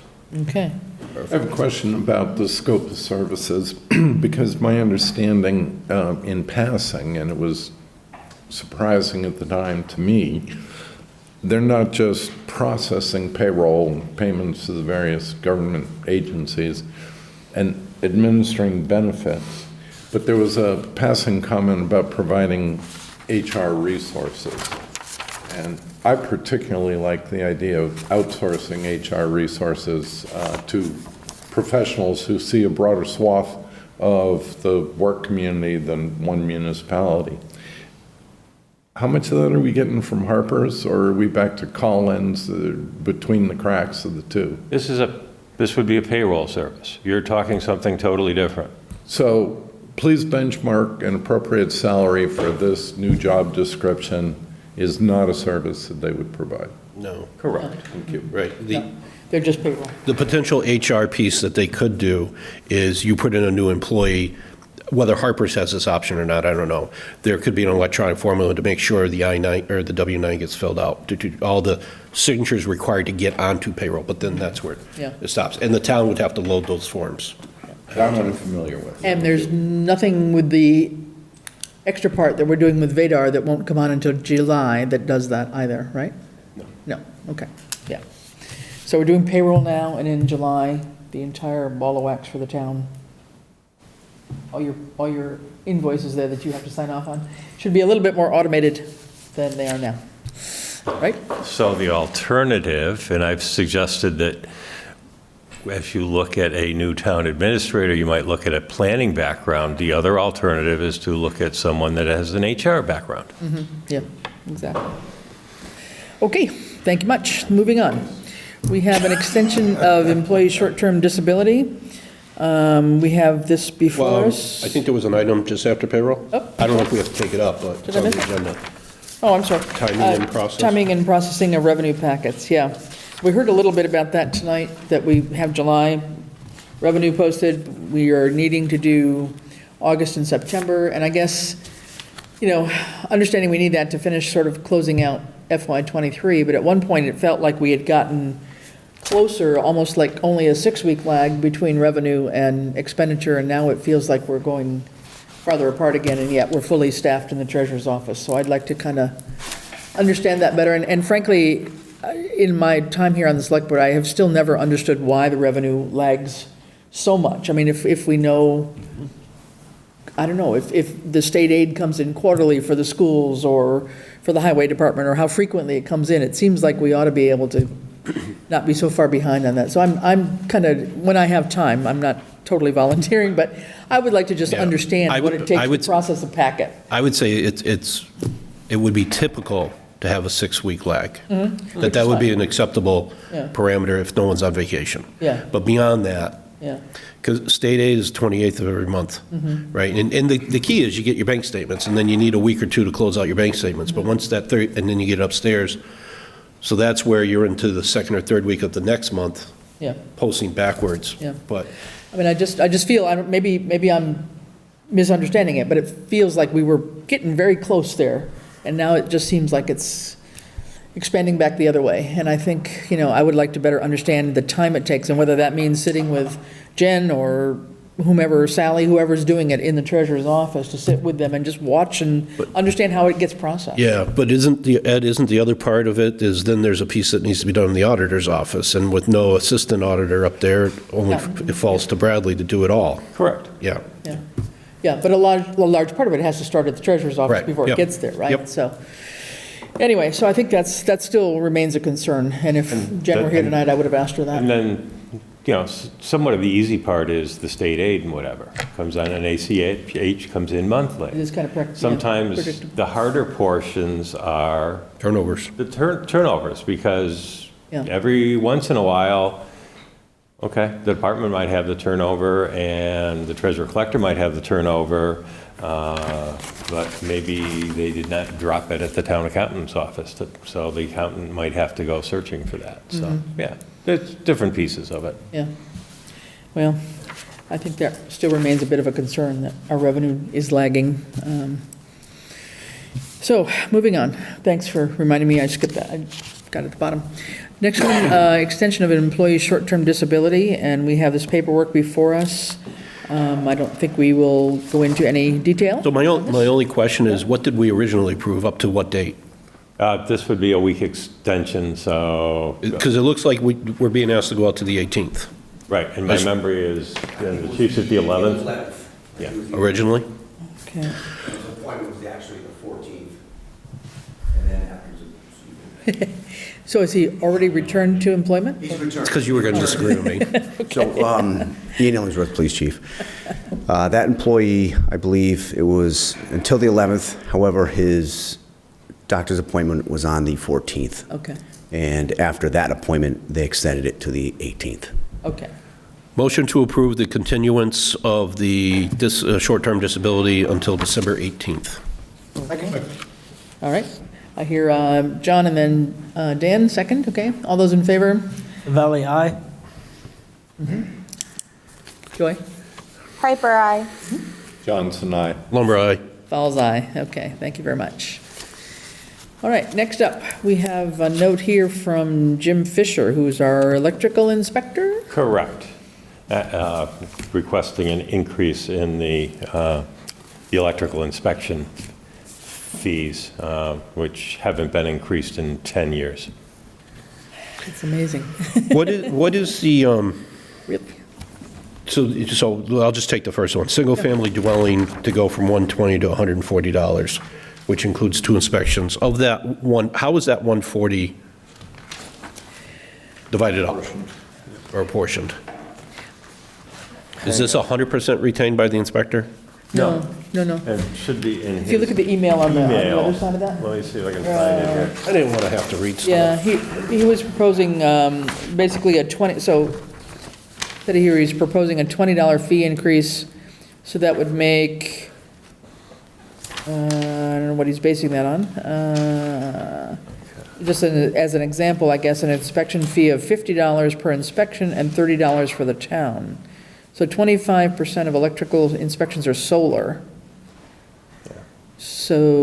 Okay. I have a question about the scope of services, because my understanding in passing, and it was surprising at the time to me, they're not just processing payroll and payments to the various government agencies and administering benefits, but there was a passing comment about providing HR resources. And I particularly like the idea of outsourcing HR resources to professionals who see a broader swath of the work community than one municipality. How much of that are we getting from Harper's, or are we back to call-ins between the cracks of the two? This would be a payroll service. You're talking something totally different. So please benchmark an appropriate salary for this new job description is not a service that they would provide. No. Correct. Thank you. Right. They're just payroll. The potential HR piece that they could do is you put in a new employee, whether Harper's has this option or not, I don't know. There could be an electronic formula to make sure the I-9 or the W-9 gets filled out, to all the signatures required to get onto payroll, but then that's where it stops. And the town would have to load those forms. That I'm unfamiliar with. And there's nothing with the extra part that we're doing with Vadar that won't come on until July that does that either, right? No. No, okay, yeah. So we're doing payroll now, and in July, the entire ball of wax for the town. All your invoices there that you have to sign off on should be a little bit more automated than they are now, right? So the alternative, and I've suggested that if you look at a new town administrator, you might look at a planning background. The other alternative is to look at someone that has an HR background. Yeah, exactly. Okay, thank you much. Moving on. We have an extension of employee short-term disability. We have this before Well, us. I think there was an item just after payroll. Oh. I don't know if we have to take it up, but it's Did I on the miss it? agenda. Oh, I'm sorry. Timing and process. Timing and processing of revenue packets, yeah. We heard a little bit about that tonight, that we have July revenue posted. We are needing to do August and September, and I guess, understanding we need that to finish sort of closing out FY '23, but at one point it felt like we had gotten closer, almost like only a 6-week lag between revenue and expenditure, and now it feels like we're going farther apart again, and yet we're fully staffed in the treasurer's office. So I'd like to kind of understand that better. And frankly, in my time here on the select board, I have still never understood why the revenue lags so much. I mean, if we know, I don't know, if the state aid comes in quarterly for the schools or for the highway department, or how frequently it comes in, it seems like we ought to be able to not be so far behind on that. So I'm kind of, when I have time, I'm not totally volunteering, but I would like to just understand what it takes to process a packet. I would say it would be typical to have a 6-week lag. That would be an acceptable parameter if no one's on vacation. Yeah. But beyond that, Yeah. because state aid is 28th of every month, right? And the key is you get your bank statements, and then you need a week or two to close out your bank statements. But once that third, and then you get upstairs, so that's where you're into the second or third week of the next month, Yeah. posting backwards. Yeah. But I mean, I just feel, maybe I'm misunderstanding it, but it feels like we were getting very close there, and now it just seems like it's expanding back the other way. And I think, I would like to better understand the time it takes, and whether that means sitting with Jen or whomever, Sally, whoever's doing it in the treasurer's office, to sit with them and just watch and understand how it gets processed. Yeah, but isn't the other part of it is then there's a piece that needs to be done in the auditor's office, and with no assistant auditor up there, it falls to Bradley to do it all. Correct. Yeah. Yeah, but a large part of it has to start at the treasurer's office Right, before it yep, gets there, right? yep. So, anyway, so I think that still remains a concern, and if Jen were here tonight, I would have asked her that. And then, somewhat of the easy part is the state aid and whatever. Comes on an ACH, comes in monthly. It is kind of Sometimes predictable. the harder portions are Turnovers. the turnovers, because Yeah. every once in a while, okay, the department might have the turnover and the treasurer collector might have the turnover, but maybe they did not drop it at the town accountant's office, so the accountant might have to go searching for that. So, yeah, there's different pieces of it. Yeah. Well, I think that still remains a bit of a concern, that our revenue is lagging. So, moving on. Thanks for reminding me. I skipped that. I got it at the bottom. Next one, extension of an employee's short-term disability, and we have this paperwork before us. I don't think we will go into any detail. So my only question is, what did we originally approve, up to what date? This would be a week extension, so. Because it looks like we're being asked to go out to the 18th. Right, and my memory is, the chief's at the 11th? Yeah. Originally? Okay. His appointment was actually the 14th, and then after. So has he already returned to employment? He's returned. It's because you were going to disagree with me. So, Ian Ellingsworth, Police Chief. That employee, I believe it was until the 11th. However, his doctor's appointment was on the 14th. Okay, And after that appointment, they extended it to the 18th. okay. Motion to approve the continuance of the short-term disability until December 18th. All right. I hear John and then Dan, second, okay? All those in favor? Valley, aye. Joy? Piper, aye. Johnson, aye. Lumber, aye. Fowles, aye. Okay, thank you very much. All right, next up, we have a note here from Jim Fisher, who's our electrical inspector. Correct. Requesting an increase in the electrical inspection fees, which haven't been increased in 10 years. It's amazing. What is the, Really? so I'll just take the first one. Single-family dwelling to go from $120 to $140, which includes 2 inspections. Of that one, how is that 140 divided up or apportioned? Is this 100% retained by the inspector? No. It should be in his If you look at the email on the email. other side of that. Let me see if I can find it here. I didn't want to have to read stuff. Yeah, he was proposing basically a 20, so, that here he's proposing a $20 fee increase, so that would make, I don't know what he's basing that on. Just as an example, I guess, an inspection fee of $50 per inspection and $30 for the town. So 25% of electrical inspections are solar. So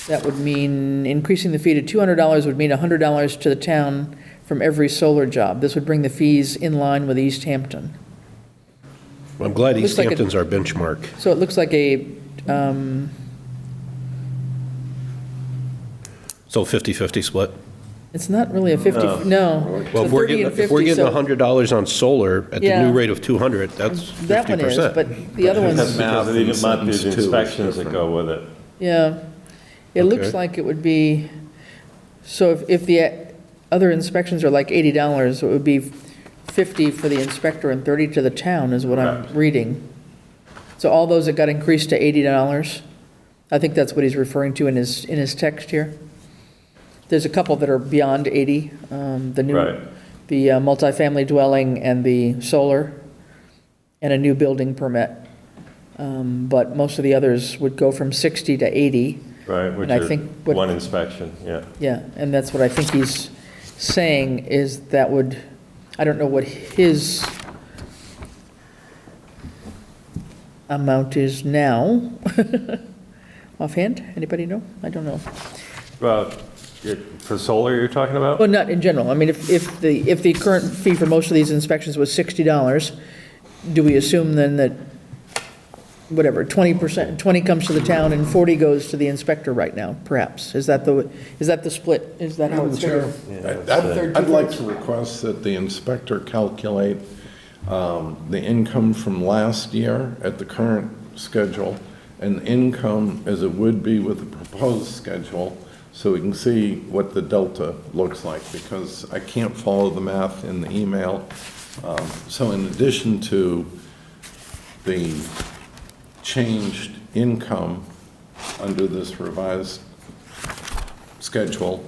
that would mean increasing the fee to $200 would mean $100 to the town from every solar job. This would bring the fees in line with Easthampton. I'm glad Looks like Easthampton's our benchmark. So it looks like a, So 50-50 split. it's not really a 50, no. Well, So if we're 30 getting, and if we're 50, getting so $100 on solar at the Yeah. new rate of 200, that's 50%. that one is, but the other That's one's, because of the amount sentence of two is inspections that different. go with it. yeah. It looks Okay. like it would be, so if the other inspections are like $80, it would be 50 for the inspector and 30 to the town is what I'm Correct. reading. So all those that got increased to $80, I think that's what he's referring to in his text here. There's a couple that are beyond 80, the new, Right. the multifamily dwelling and the solar, and a new building permit. But most of the others would go from 60 to 80. Right, which And I are think what- one inspection, yeah. Yeah, and that's what I think he's saying, is that would, I don't know what his amount is now. Offhand, anybody know? I don't know. For solar you're talking about? Well, not in general. I mean, if the current fee for most of these inspections was $60, do we assume then that, whatever, 20%, 20 comes to the town and 40 goes to the inspector right now, perhaps? Is that the split? Is that how it's Chair, figured? I'd like to request that the inspector calculate the income from last year at the current schedule and income as it would be with the proposed schedule, so we can see what the delta looks like, because I can't follow the math in the email. So in addition to the changed income under this revised schedule,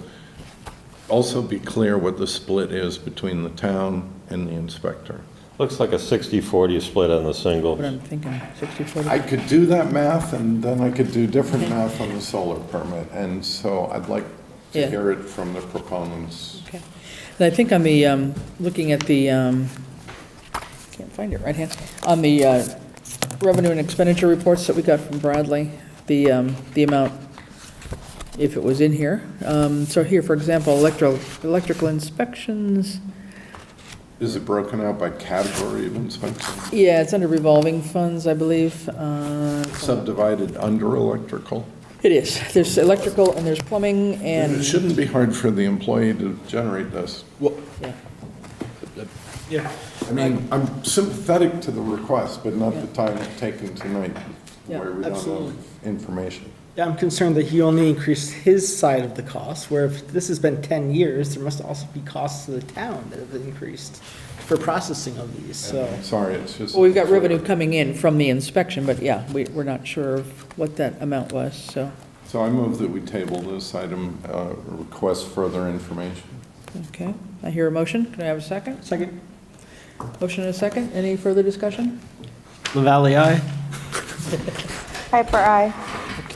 also be clear what the split is between the town and the inspector. Looks like a 60-40 split on the singles. What I'm thinking, 60/40. I could do that math, and then I could do different math on the solar permit, and so I'd like to Yeah. hear it from the proponents. Okay. And I think on the, looking at the, can't find it right hand, on the revenue and expenditure reports that we got from Bradley, the amount, if it was in here. So here, for example, electrical inspections. Is it broken out by category of inspection? Yeah, it's under revolving funds, I believe. Subdivided under electrical? It is. There's electrical and there's plumbing and. It shouldn't be hard for the employee to generate this. Well, Yeah. I mean, I'm sympathetic to the request, but not the time taken tonight Yeah, where we don't absolutely. have information. Yeah, I'm concerned that he only increased his side of the cost, where if this has been 10 years, there must also be costs to the town that have increased for processing of these, so. Sorry, it's just. Well, we've got revenue coming in from the inspection, but yeah, we're not sure of what that amount was, so. So I move that we table this item, request further information. Okay, I hear a motion. Can I have a second? Second. Motion and a second. Any further discussion? LaValle, aye. Piper, aye.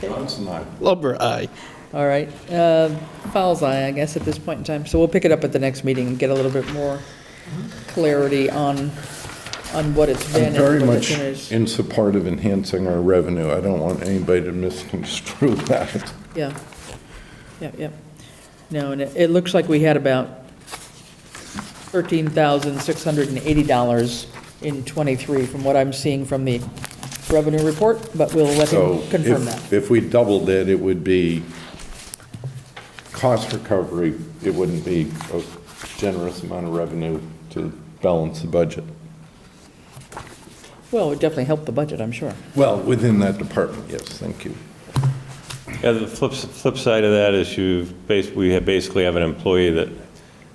Johnson, aye. Lumber, aye. All right. Fowles eye, I guess, at this point in time. So we'll pick it up at the next meeting and get a little bit more clarity on what it's been. I'm very and what much it is. in support of enhancing our revenue. I don't want anybody to misconstrue that. Yeah. Yep. No, and it looks like we had about $13,680 in '23 from what I'm seeing from the revenue report, but we'll let So him confirm that. if we doubled it, it would be cost recovery. It wouldn't be a generous amount of revenue to balance the budget. Well, it would definitely help the budget, I'm sure. Well, within that department, yes, thank you. Yeah, the flip side of that is we basically have an employee that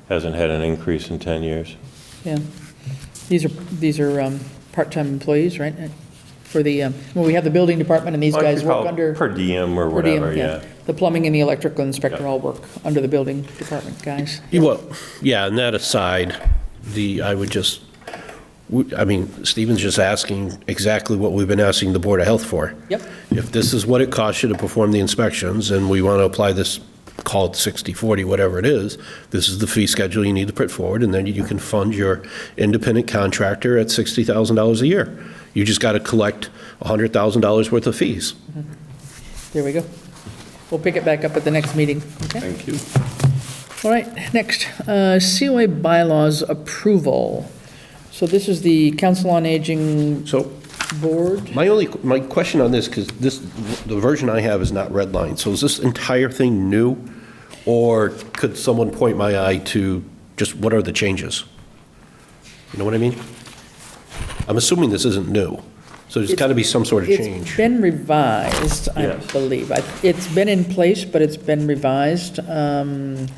hasn't had an increase in 10 years. Yeah. These are part-time employees, right? For the, well, we have the building department, and these Well, you guys could work call it under. per diem or per diem, whatever, yeah. The plumbing and the electrical inspector Yeah. all work under the building department guys. Well, yeah, and that aside, I would just, I mean, Stephen's just asking exactly what we've been asking the Board of Health for. Yep. If this is what it costs you to perform the inspections, and we want to apply this, call it 60/40, whatever it is, this is the fee schedule you need to put forward, and then you can fund your independent contractor at $60,000 a year. You just got to collect $100,000 worth of fees. There we go. We'll pick it back up at the next meeting, okay? Thank you. All right, next, COA bylaws approval. So this is the Council on Aging So Board. my question on this, because the version I have is not redlined, so is this entire thing new? Or could someone point my eye to just what are the changes? You know what I mean? I'm assuming this isn't new, so there's got to be some sort of change. It's been revised, I Yes. believe. It's been in place, but it's been revised. Does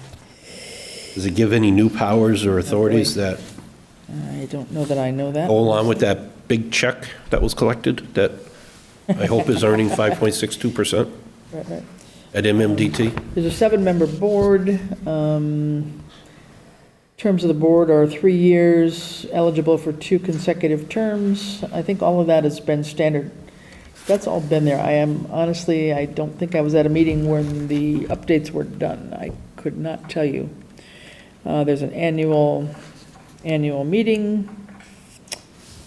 it give any new powers or authorities that I don't know that I know that. go along with that big check that was collected, that I hope is earning 5.62% Right. at MMDT? There's a 7-member board. Terms of the board are 3 years, eligible for 2 consecutive terms. I think all of that has been standard. That's all been there. I don't think I was at a meeting when the updates were done. I could not tell you. There's an annual meeting.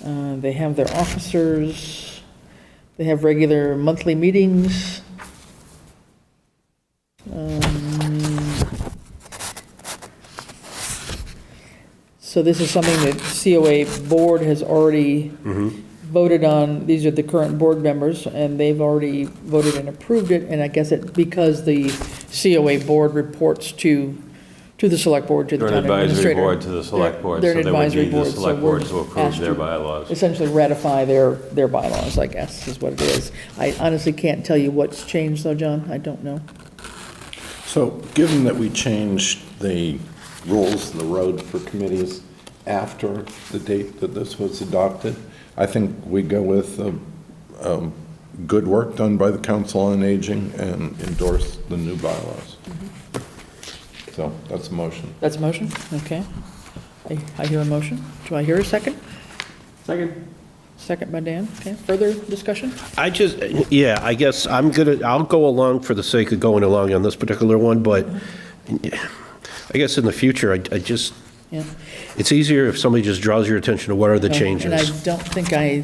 They have their officers. They have regular monthly meetings. So this is something that COA board has already voted on. These are the current board members, and they've already voted and approved it, and I guess because the COA board reports to the select board, to the They're an town administrator. administrator. Board to the select board, They're so an they would advisory need the board, so select we're board to approve asked their to bylaws. Essentially ratify their bylaws, I guess, is what it is. I honestly can't tell you what's changed though, John, I don't know. So given that we changed the rules of the road for committees after the date that this was adopted, I think we go with good work done by the Council on Aging and endorse the new bylaws. So that's a motion. That's a motion? Okay. I hear a motion. Do I hear a second? Second. Second by Dan. Okay, further discussion? I guess I'll go along for the sake of going along on this particular one, but I guess in the future, Yeah. it's easier if somebody just draws your attention to what are the And I changes. don't think I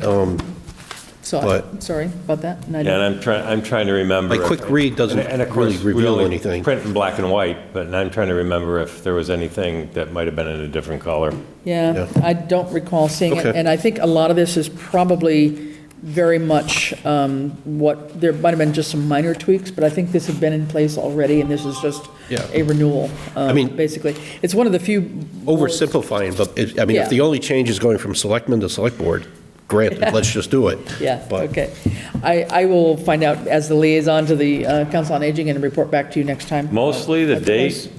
saw it. but- Sorry about that. And I Yeah, don't- and I'm trying to remember. A quick read doesn't and of course, really reveal we only anything. Print in black and white, but I'm trying to remember if there was anything that might have been in a different color. Yeah, I don't recall seeing it. Okay. And I think a lot of this is probably very much there might have been just some minor tweaks, but I think this had been in place already, and this is just Yeah. a renewal, basically. It's one of the few. Oversimplifying, but Yeah. if the only change is going from selectmen to select board, granted, let's just do it. Yeah, But- okay. I will find out as the liaison to the Council on Aging and report back to you next time. Mostly the Otherwise- date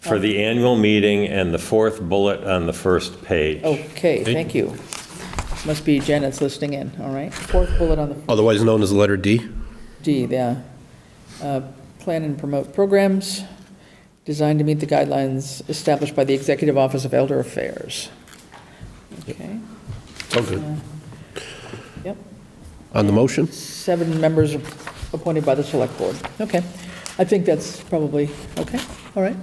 for the annual meeting and the fourth bullet on the first page. Okay, thank you. Must be Janet's listening in, all right. Fourth bullet on the Otherwise known as the letter D. D, yeah. Plan and promote programs designed to meet the guidelines established by the Executive Office of Elder Affairs. Okay, Oh, good. yep. On the motion? 7 members appointed by the Select Board. Okay, I think that's probably, okay, all right.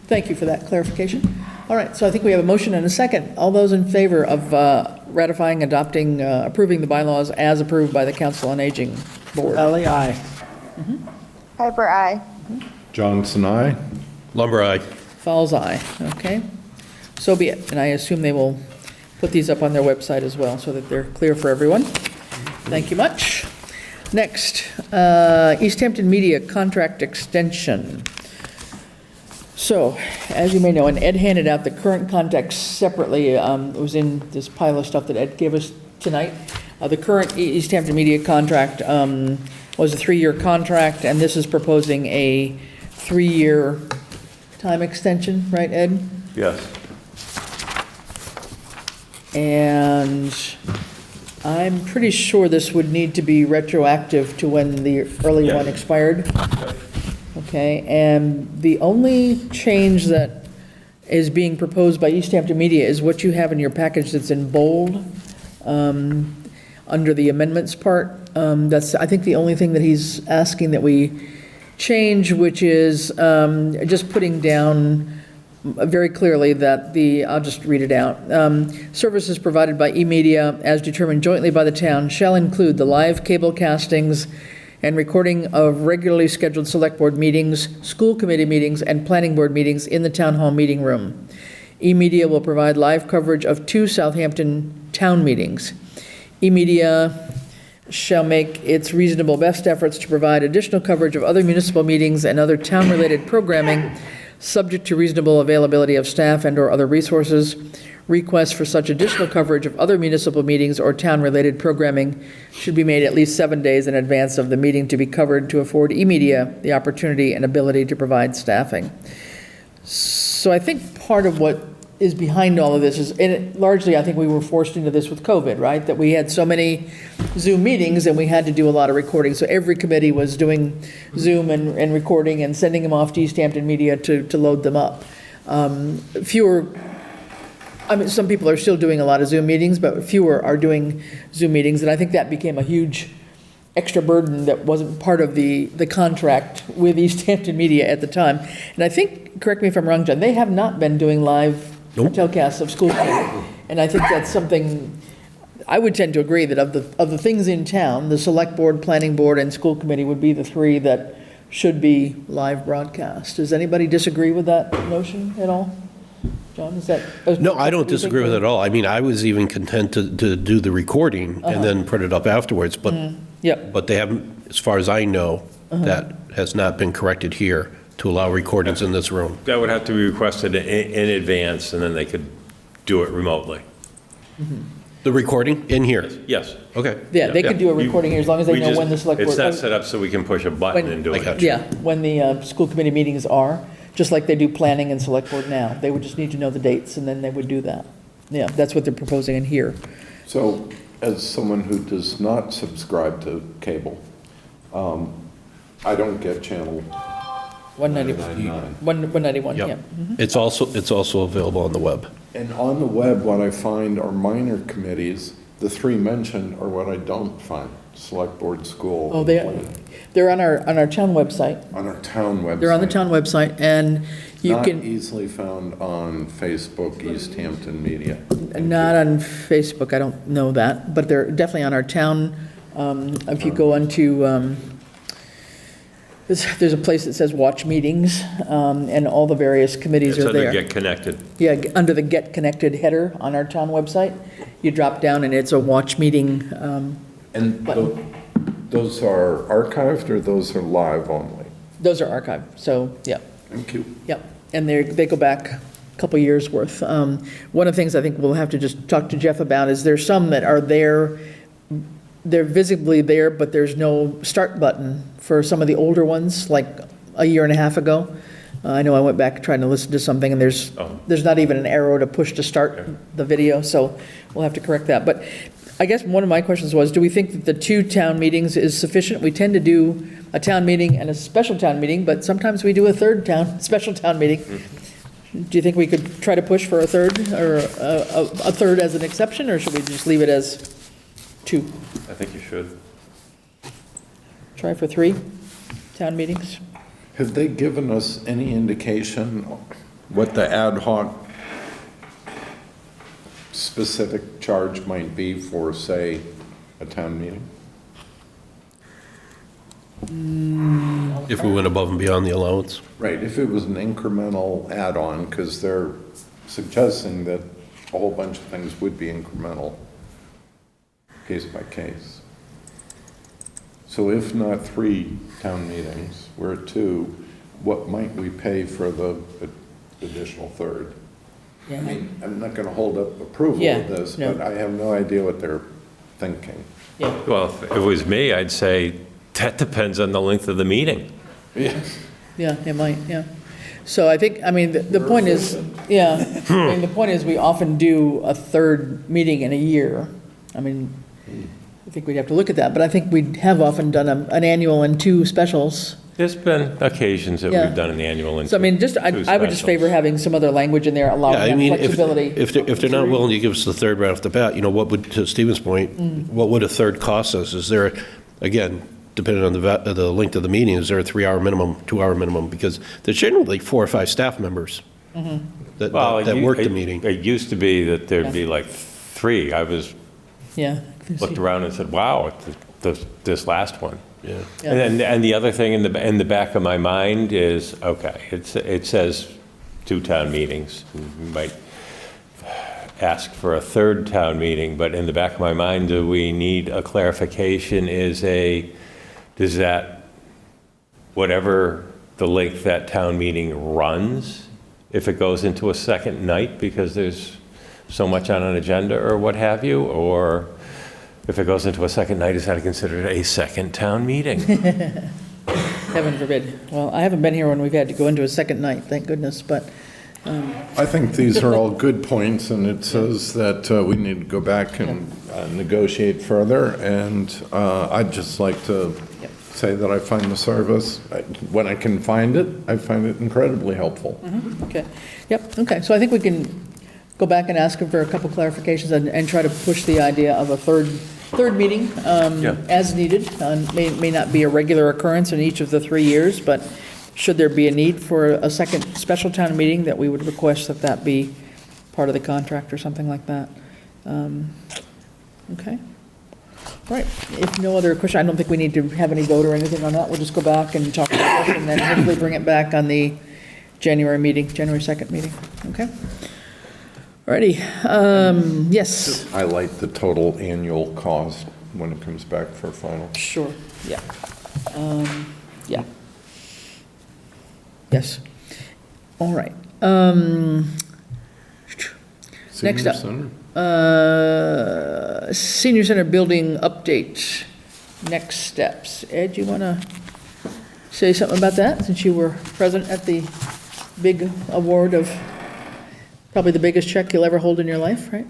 Thank you for that clarification. All right, so I think we have a motion and a second. All those in favor of ratifying, adopting, approving the bylaws as approved by the Council on Aging Board? Ellie, aye. Piper, aye. Johnson, aye. Lumber, aye. Fowles, aye. Okay, so be it. And I assume they will put these up on their website as well, so that they're clear for everyone. Thank you much. Next, Easthampton Media Contract Extension. So, as you may know, and Ed handed out the current contract separately. It was in this pile of stuff that Ed gave us tonight. The current Easthampton Media contract was a 3-year contract, and this is proposing a 3-year time extension, right, Ed? Yes. And I'm pretty sure this would need to be retroactive to when the early one expired. Okay, and the only change that is being proposed by Easthampton Media is what you have in your package that's in bold, under the amendments part. That's, I think, the only thing that he's asking that we change, which is just putting down very clearly that I'll just read it out. Services provided by eMedia, as determined jointly by the town, shall include the live cable castings and recording of regularly scheduled select board meetings, school committee meetings, and planning board meetings in the town hall meeting room. eMedia will provide live coverage of 2 Southampton town meetings. eMedia shall make its reasonable best efforts to provide additional coverage of other municipal meetings and other town-related programming, subject to reasonable availability of staff and/or other resources. Requests for such additional coverage of other municipal meetings or town-related programming should be made at least 7 days in advance of the meeting to be covered to afford eMedia the opportunity and ability to provide staffing. So I think part of what is behind all of this is, and largely I think we were forced into this with COVID, right? That we had so many Zoom meetings and we had to do a lot of recording. So every committee was doing Zoom and recording and sending them off to Easthampton Media to load them up. Some people are still doing a lot of Zoom meetings, but fewer are doing Zoom meetings, and I think that became a huge extra burden that wasn't part of the contract with Easthampton Media at the time. And I think, correct me if I'm wrong, John, they have not been doing live telecasts of school committee. And I think that's something, I would tend to agree that of the things in town, the select board, planning board, and school committee would be the 3 that should be live broadcast. Does anybody disagree with that notion at all? John, is that? No, I don't do you think disagree with it at all. I mean, I was even content to do the recording Uh-huh. and then put it up afterwards, but, Yep. but they haven't, as far as I know, Uh-huh. that has not been corrected here to allow recordings in this room. That would have to be requested in advance, and then they could do it remotely. The recording in here? Yes. Okay. Yeah, they could do a You- recording here as long as they we know just- when the select board. It's not set up so we can push a button and do I it. got you. Yeah, when the school committee meetings are, just like they do planning and select board now. They would just need to know the dates, and then they would do that. Yeah, that's what they're proposing in here. So as someone who does not subscribe to cable, I don't get channel 191, 191, yeah. Yep. It's also available on the web. And on the web, what I find are minor committees. The three mentioned are what I don't find, select board, school. Oh, and planning. they're on our town website. On our town website. They're on the town website, and you Not can, easily found on Facebook, Easthampton Media. not on Facebook, I don't know that, but they're definitely on our town. If you go onto, there's a place that says watch meetings, and all the various committees It's are under there. Get Connected. Yeah, under the Get Connected header on our town website, you drop down and it's a watch meeting. And Button. those are archived or those are live only? Those are archived, so, yeah. Thank you. Yep, and they go back a couple years' worth. One of the things I think we'll have to just talk to Jeff about is there's some that are there, they're visibly there, but there's no start button for some of the older ones, like a year and a half ago. I know I went back trying to listen to something, and there's not even an arrow to push to start the video, so we'll have to correct that. But I guess one of my questions was, do we think that the 2 town meetings is sufficient? We tend to do a town meeting and a special town meeting, but sometimes we do a third special town meeting. Do you think we could try to push for a third, or a third as an exception, or should we just leave it as 2? I think you should. Try for 3 town meetings? Have they given us any indication what the ad hoc specific charge might be for, say, a town meeting? If we went above and beyond the allowance. Right, if it was an incremental add-on, because they're suggesting that a whole bunch of things would be incremental, case by case. So if not 3 town meetings, we're at 2, what might we pay for the additional third? Yeah. I mean, I'm not going to hold up approval Yeah, of this, no. but I have no idea what they're thinking. Yeah. Well, if it was me, I'd say that depends on the length of the meeting. Yeah. Yeah, it might, yeah. So I think, I mean, the point is, yeah, I mean, the point is, we often do a third meeting in a year. I mean, I think we'd have to look at that, but I think we have often done an annual and 2 specials. There's been occasions that Yeah. we've done an annual and So I mean, just, two I would just specials. favor having some other language in there Yeah, I allowing mean, that flexibility. if they're not willing to give us the third right off the bat, what would, to Stephen's point, what would a third cost us? Is there, again, depending on the length of the meeting, is there a 3-hour minimum, 2-hour minimum? Because there's generally 4 or 5 staff members that work the meeting. It used to be that there'd be like 3. I Yeah. looked around and said, wow, this last one. Yeah. Yeah. And the other thing in the back of my mind is, okay, it says 2 town meetings. We might ask for a third town meeting, but in the back of my mind, do we need a clarification? Does that, whatever the length that town meeting runs, if it goes into a second night because there's so much on an agenda or what have you, or if it goes into a second night, is that considered a second town meeting? Heaven forbid. Well, I haven't been here when we've had to go into a second night, thank goodness, but, I think these are all good points, and it says that we need to go back and negotiate further, and I'd just like to say that I find the service, when I can find it, I find it incredibly helpful. okay. Yep, okay. So I think we can go back and ask him for a couple clarifications and try to push the idea of a third meeting as needed. May not be a regular occurrence in each of the 3 years, but should there be a need for a second special town meeting, that we would request that be part of the contract or something like that. Okay. All right. If no other question, I don't think we need to have any vote or anything on that. We'll just go back and talk about it and then hopefully bring it back on the January 2nd meeting. Okay? Alrighty, yes. Highlight the total annual cost when it comes back for final. Sure, yeah. Yeah. Yes. All right. Next Senior up. Center? Senior Center building update. Next steps. Ed, you want to say something about that, since you were present at the big award of probably the biggest check you'll ever hold in your life, right?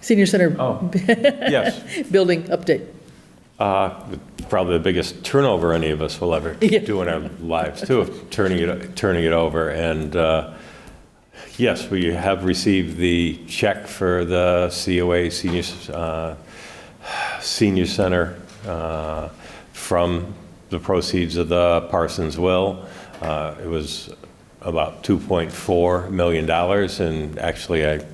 Senior Center. Yes. Building update. Probably the biggest turnover any of us will ever do in our lives, too, of turning it over. And yes, we have received the check for the COA Senior Center from the proceeds of the Parsons will. It was about $2.4 million, and actually I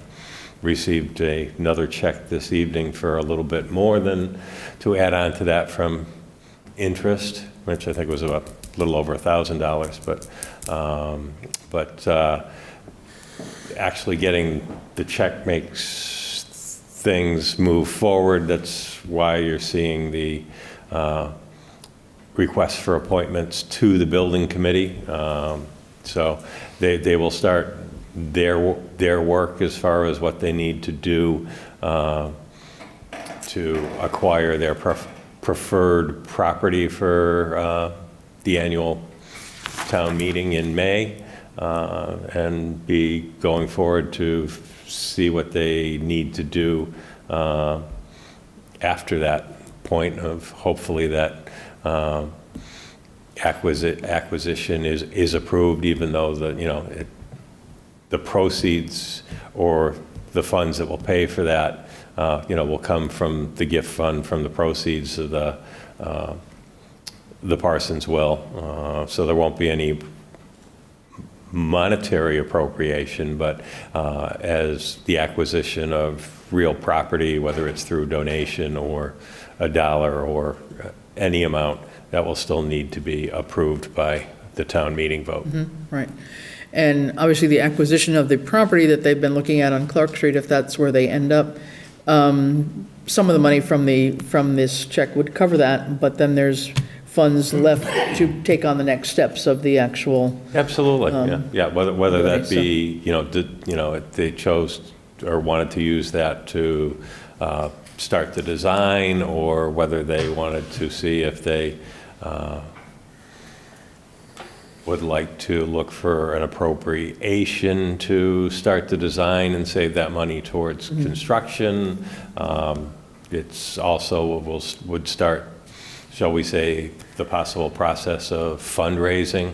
received another check this evening for a little bit more than to add on to that from interest, which I think was a little over $1,000. But actually getting the check makes things move forward. That's why you're seeing the requests for appointments to the building committee. So they will start their work as far as what they need to do to acquire their preferred property for the annual town meeting in May, and be going forward to see what they need to do after that point of hopefully that acquisition is approved, even though the proceeds or the funds that will pay for that, will come from the gift fund from the proceeds of the Parsons will. So there won't be any monetary appropriation, but as the acquisition of real property, whether it's through donation or $1 or any amount, that will still need to be approved by the town meeting vote. Right. And obviously the acquisition of the property that they've been looking at on Clark Street, if that's where they end up, some of the money from this check would cover that, but then there's funds left to take on the next steps of the actual. Absolutely, yeah. Whether that be, if they chose or wanted to use that to start the design, or whether they wanted to see if they would like to look for an appropriation to start the design and save that money towards construction. It's also would start, shall we say, the possible process of fundraising,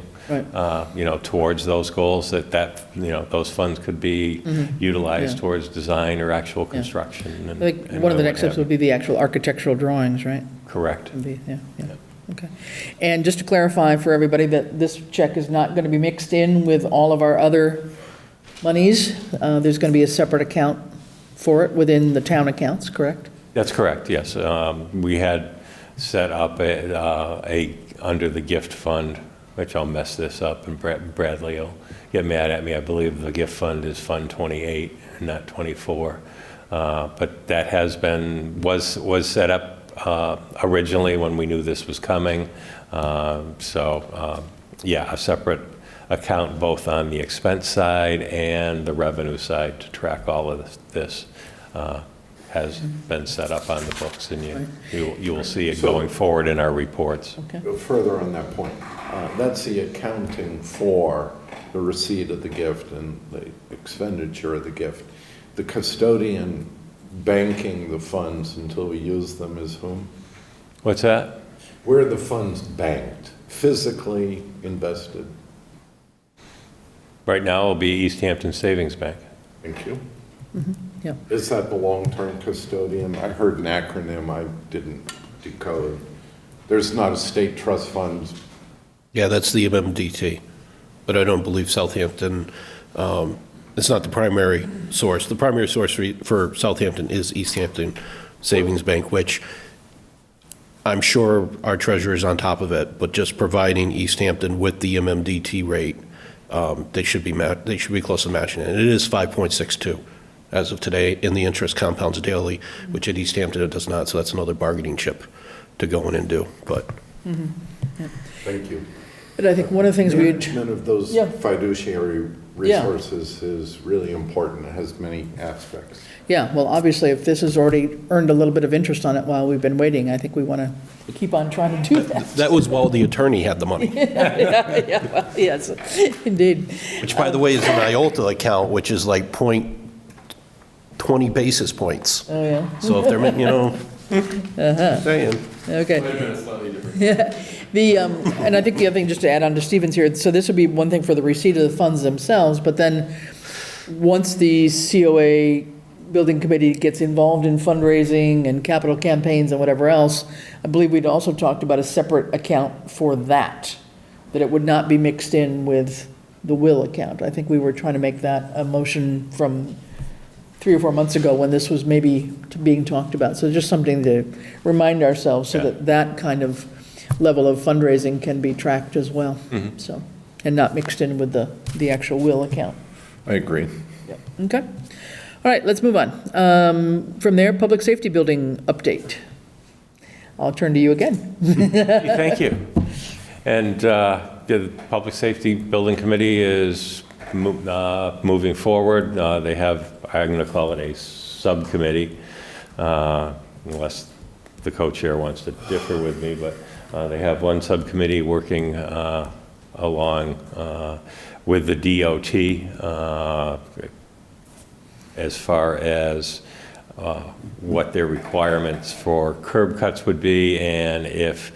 towards those goals, those funds could be utilized towards design or actual construction. I think one of the next steps would be the actual architectural drawings, right? Correct. Yeah. Okay. And just to clarify for everybody that this check is not going to be mixed in with all of our other monies. There's going to be a separate account for it within the town accounts, correct? That's correct, yes. We had set up under the gift fund, which I'll mess this up, and Bradley will get mad at me. I believe the gift fund is Fund 28, not 24. But that was set up originally when we knew this was coming. A separate account both on the expense side and the revenue side to track all of this has been set up on the books, and you will see it going forward in our reports. Okay. Further on that point, that's the accounting for the receipt of the gift and the expenditure of the gift. The custodian banking the funds until we use them is whom? What's that? Where are the funds banked, physically invested? Right now it'll be Easthampton Savings Bank. Thank you. Yeah. Is that the long-term custodian? I heard an acronym I didn't decode. There's not a state trust fund. Yeah, that's the MMDT, but I don't believe Southampton, it's not the primary source. The primary source for Southampton is Easthampton Savings Bank, which I'm sure our treasurer is on top of it, but just providing Easthampton with the MMDT rate, they should be close to matching it. And it is 5.62 as of today, and the interest compounds daily, which at Easthampton it does not, so that's another bargaining chip to go in and do, but. Thank you. But I think one of the things we would. Management of those Yeah. fiduciary Yeah. resources is really important. It has many aspects. Yeah, well, obviously, if this has already earned a little bit of interest on it while we've been waiting, I think we want to keep on trying to do that. That was while the attorney had the money, Yeah, well, yes, indeed. which, by the way, is an IOLTA account, which is like 20 basis points. Oh, yeah. So if they're, saying. Okay. Yeah, and I think the other thing, just to add on to Stephen's here, so this would be one thing for the receipt of the funds themselves, but then once the COA building committee gets involved in fundraising and capital campaigns and whatever else, I believe we'd also talked about a separate account for that it would not be mixed in with the will account. I think we were trying to make that a motion from 3 or 4 months ago when this was maybe being talked about. So just something to remind ourselves so that that kind of level of fundraising can be tracked as well. So, and not mixed in with the actual will account. I agree. Yep. Okay. All right, let's move on. From there, public safety building update. I'll turn to you again. Thank you. And the Public Safety Building Committee is moving forward. They have, I'm going to call it a subcommittee, unless the co-chair wants to differ with me, but they have one subcommittee working along with the DOT as far as what their requirements for curb cuts would be, and if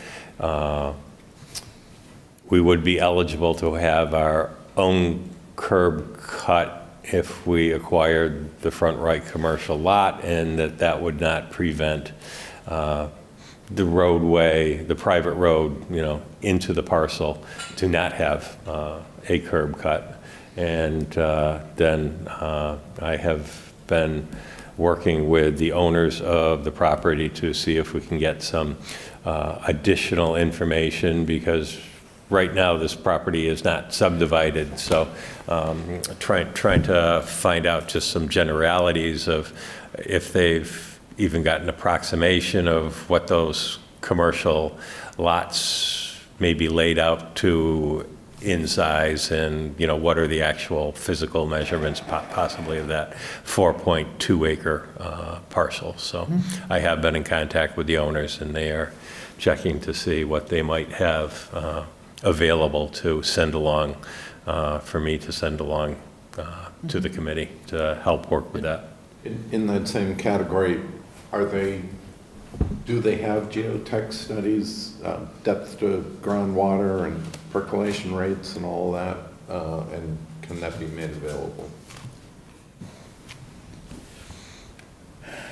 we would be eligible to have our own curb cut if we acquired the front right commercial lot, and that would not prevent the roadway, the private road, into the parcel to not have a curb cut. And then I have been working with the owners of the property to see if we can get some additional information, because right now this property is not subdivided. So trying to find out just some generalities of if they've even got an approximation of what those commercial lots may be laid out to in size, and what are the actual physical measurements possibly of that 4.2 acre parcel. So I have been in contact with the owners, and they are checking to see what they might have available to send along, for me to send along to the committee to help work with that. In that same category, do they have geotech studies, depth to groundwater and percolation rates and all that, and can that be made available?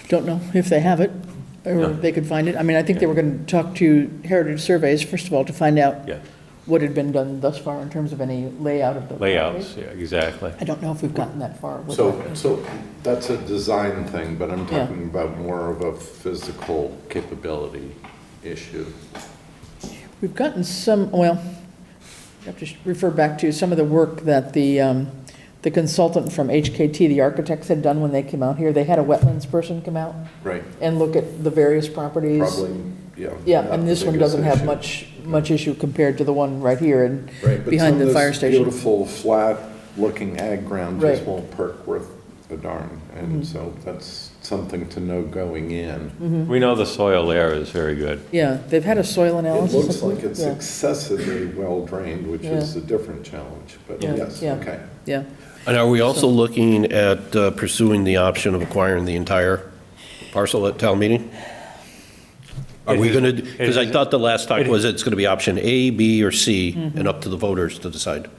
Don't know if they have it, or they could find it. I mean, I think they were going to talk to Heritage Surveys, first of all, to find out what had been done thus far in terms of any layout of the layouts. property. Yeah, exactly. I don't know if we've gotten that far with So that's a design thing, but I'm talking about more of a physical capability issue. We've gotten some, well, I have to refer back to some of the work that the consultant from HKT, the architects, had done when they came out here. They had a wetlands person come out and look at the various properties. Probably, Yeah, and this one doesn't have much issue compared to the one right here and behind the fire station. Beautiful, flat-looking ag ground just won't perk worth a darn, and so that's something to know going in. We know the soil there is very good. Yeah, they've had a soil It analysis. looks like it's excessively well-drained, which is a different challenge, but yes, okay. Yeah. And are we also looking at pursuing the option of acquiring the entire parcel at town meeting? Are we going to, because I thought the last talk was it's going to be option A, B, or C, and up to the voters to decide.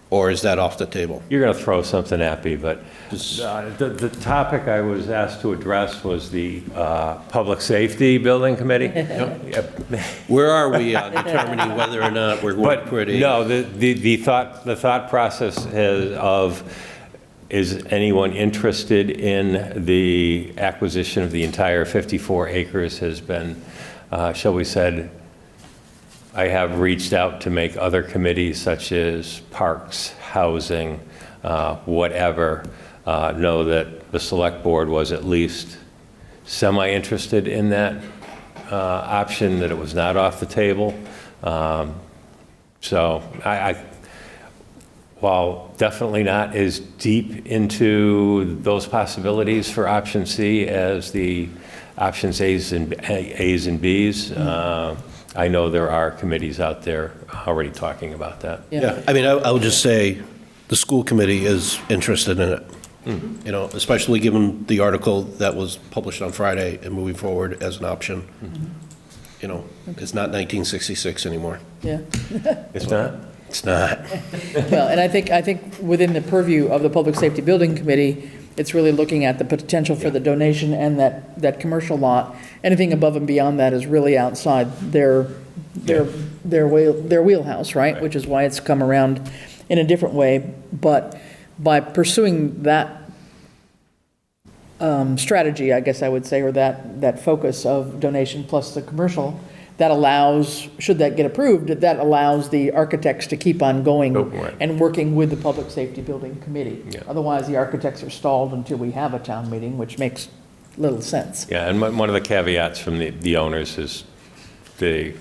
Or is that off the table? You're going to throw something at me, but the topic I was asked to address was the Public Safety Building Committee. Where are we on determining whether or not we're going to put a... No, the thought process is anyone interested in the acquisition of the entire 54 acres has been, shall we say, I have reached out to make other committees such as parks, housing, whatever, know that the select board was at least semi-interested in that option, that it was not off the table. So while definitely not as deep into those possibilities for option C as the options A's and B's, I know there are committees out there already talking about that. Yeah, I mean, I would just say the school committee is interested in it. You know, especially given the article that was published on Friday and moving forward as an option. You know, it's not 1966 anymore. Yeah. It's not? It's not. Well, and I think within the purview of the Public Safety Building Committee, it's really looking at the potential for the donation and that commercial lot. Anything above and beyond that is really outside their wheelhouse, right? Which is why it's come around in a different way. But by pursuing that strategy, I guess I would say, or that focus of donation plus the commercial, that allows, should that get approved, that allows the architects to keep on going and working with the Public Safety Building Committee. Yeah. Otherwise, the architects are stalled until we have a town meeting, which makes little sense. Yeah, and one of the caveats from the owners is they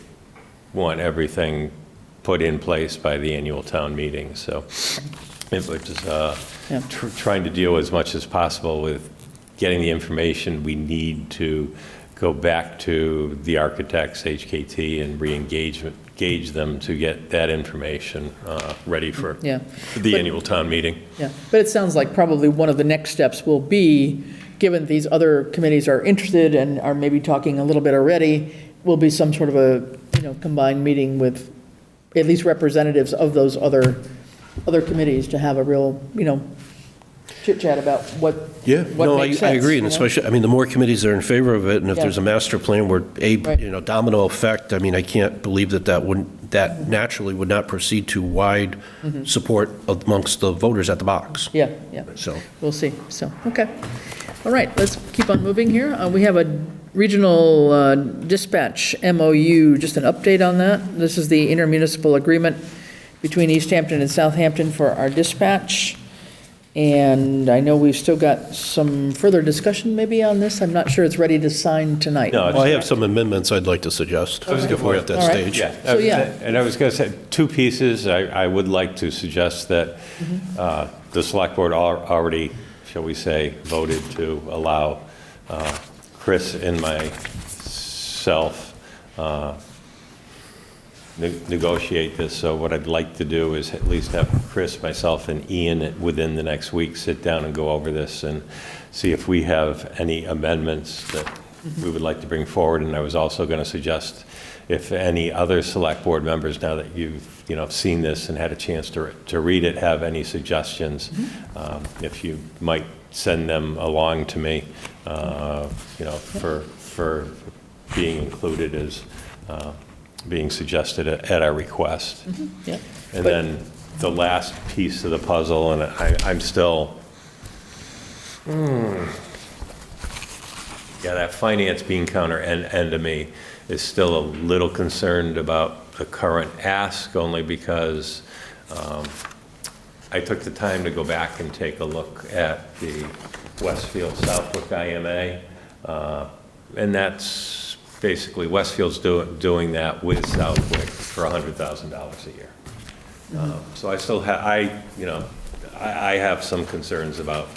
want everything put in place by the annual town meeting. So it was trying to deal as much as possible with getting the information we need to go back to the architects, HKT, and re-engage them to get that information ready for the annual town meeting. Yeah, but it sounds like probably one of the next steps will be, given these other committees are interested and are maybe talking a little bit already, will be some sort of a, combined meeting with at least representatives of those other committees to have a real, chit chat about what makes sense. I agree, and especially, I mean, the more committees that are in favor of it, and if there's a master plan where domino effect, I mean, I can't believe that naturally would not proceed to wide support amongst the voters at the box. Yeah. So we'll see. So, okay. All right, let's keep on moving here. We have a regional dispatch MOU, just an update on that. This is the intermunicipal agreement between Easthampton and Southampton for our dispatch. And I know we've still got some further discussion maybe on this. I'm not sure it's ready to sign tonight. No, I have some amendments I'd like to suggest before we're at that stage. Yeah. So, And I was going to say, two pieces. I would like to suggest that the select board already, shall we say, voted to allow Chris and myself negotiate this. So what I'd like to do is at least have Chris, myself, and Ian within the next week sit down and go over this and see if we have any amendments that we would like to bring forward. And I was also going to suggest if any other select board members, now that you've seen this and had a chance to read it, have any suggestions, if you might send them along to me, for being included as being suggested at our request. Yeah. And then the last piece of the puzzle, and I'm still, that finance bean counter end of me is still a little concerned about the current ask, only because I took the time to go back and take a look at the Westfield Southwick IMA, and that's basically Westfield's doing that with Southwick for $100,000 a year. So I still have, I have some concerns about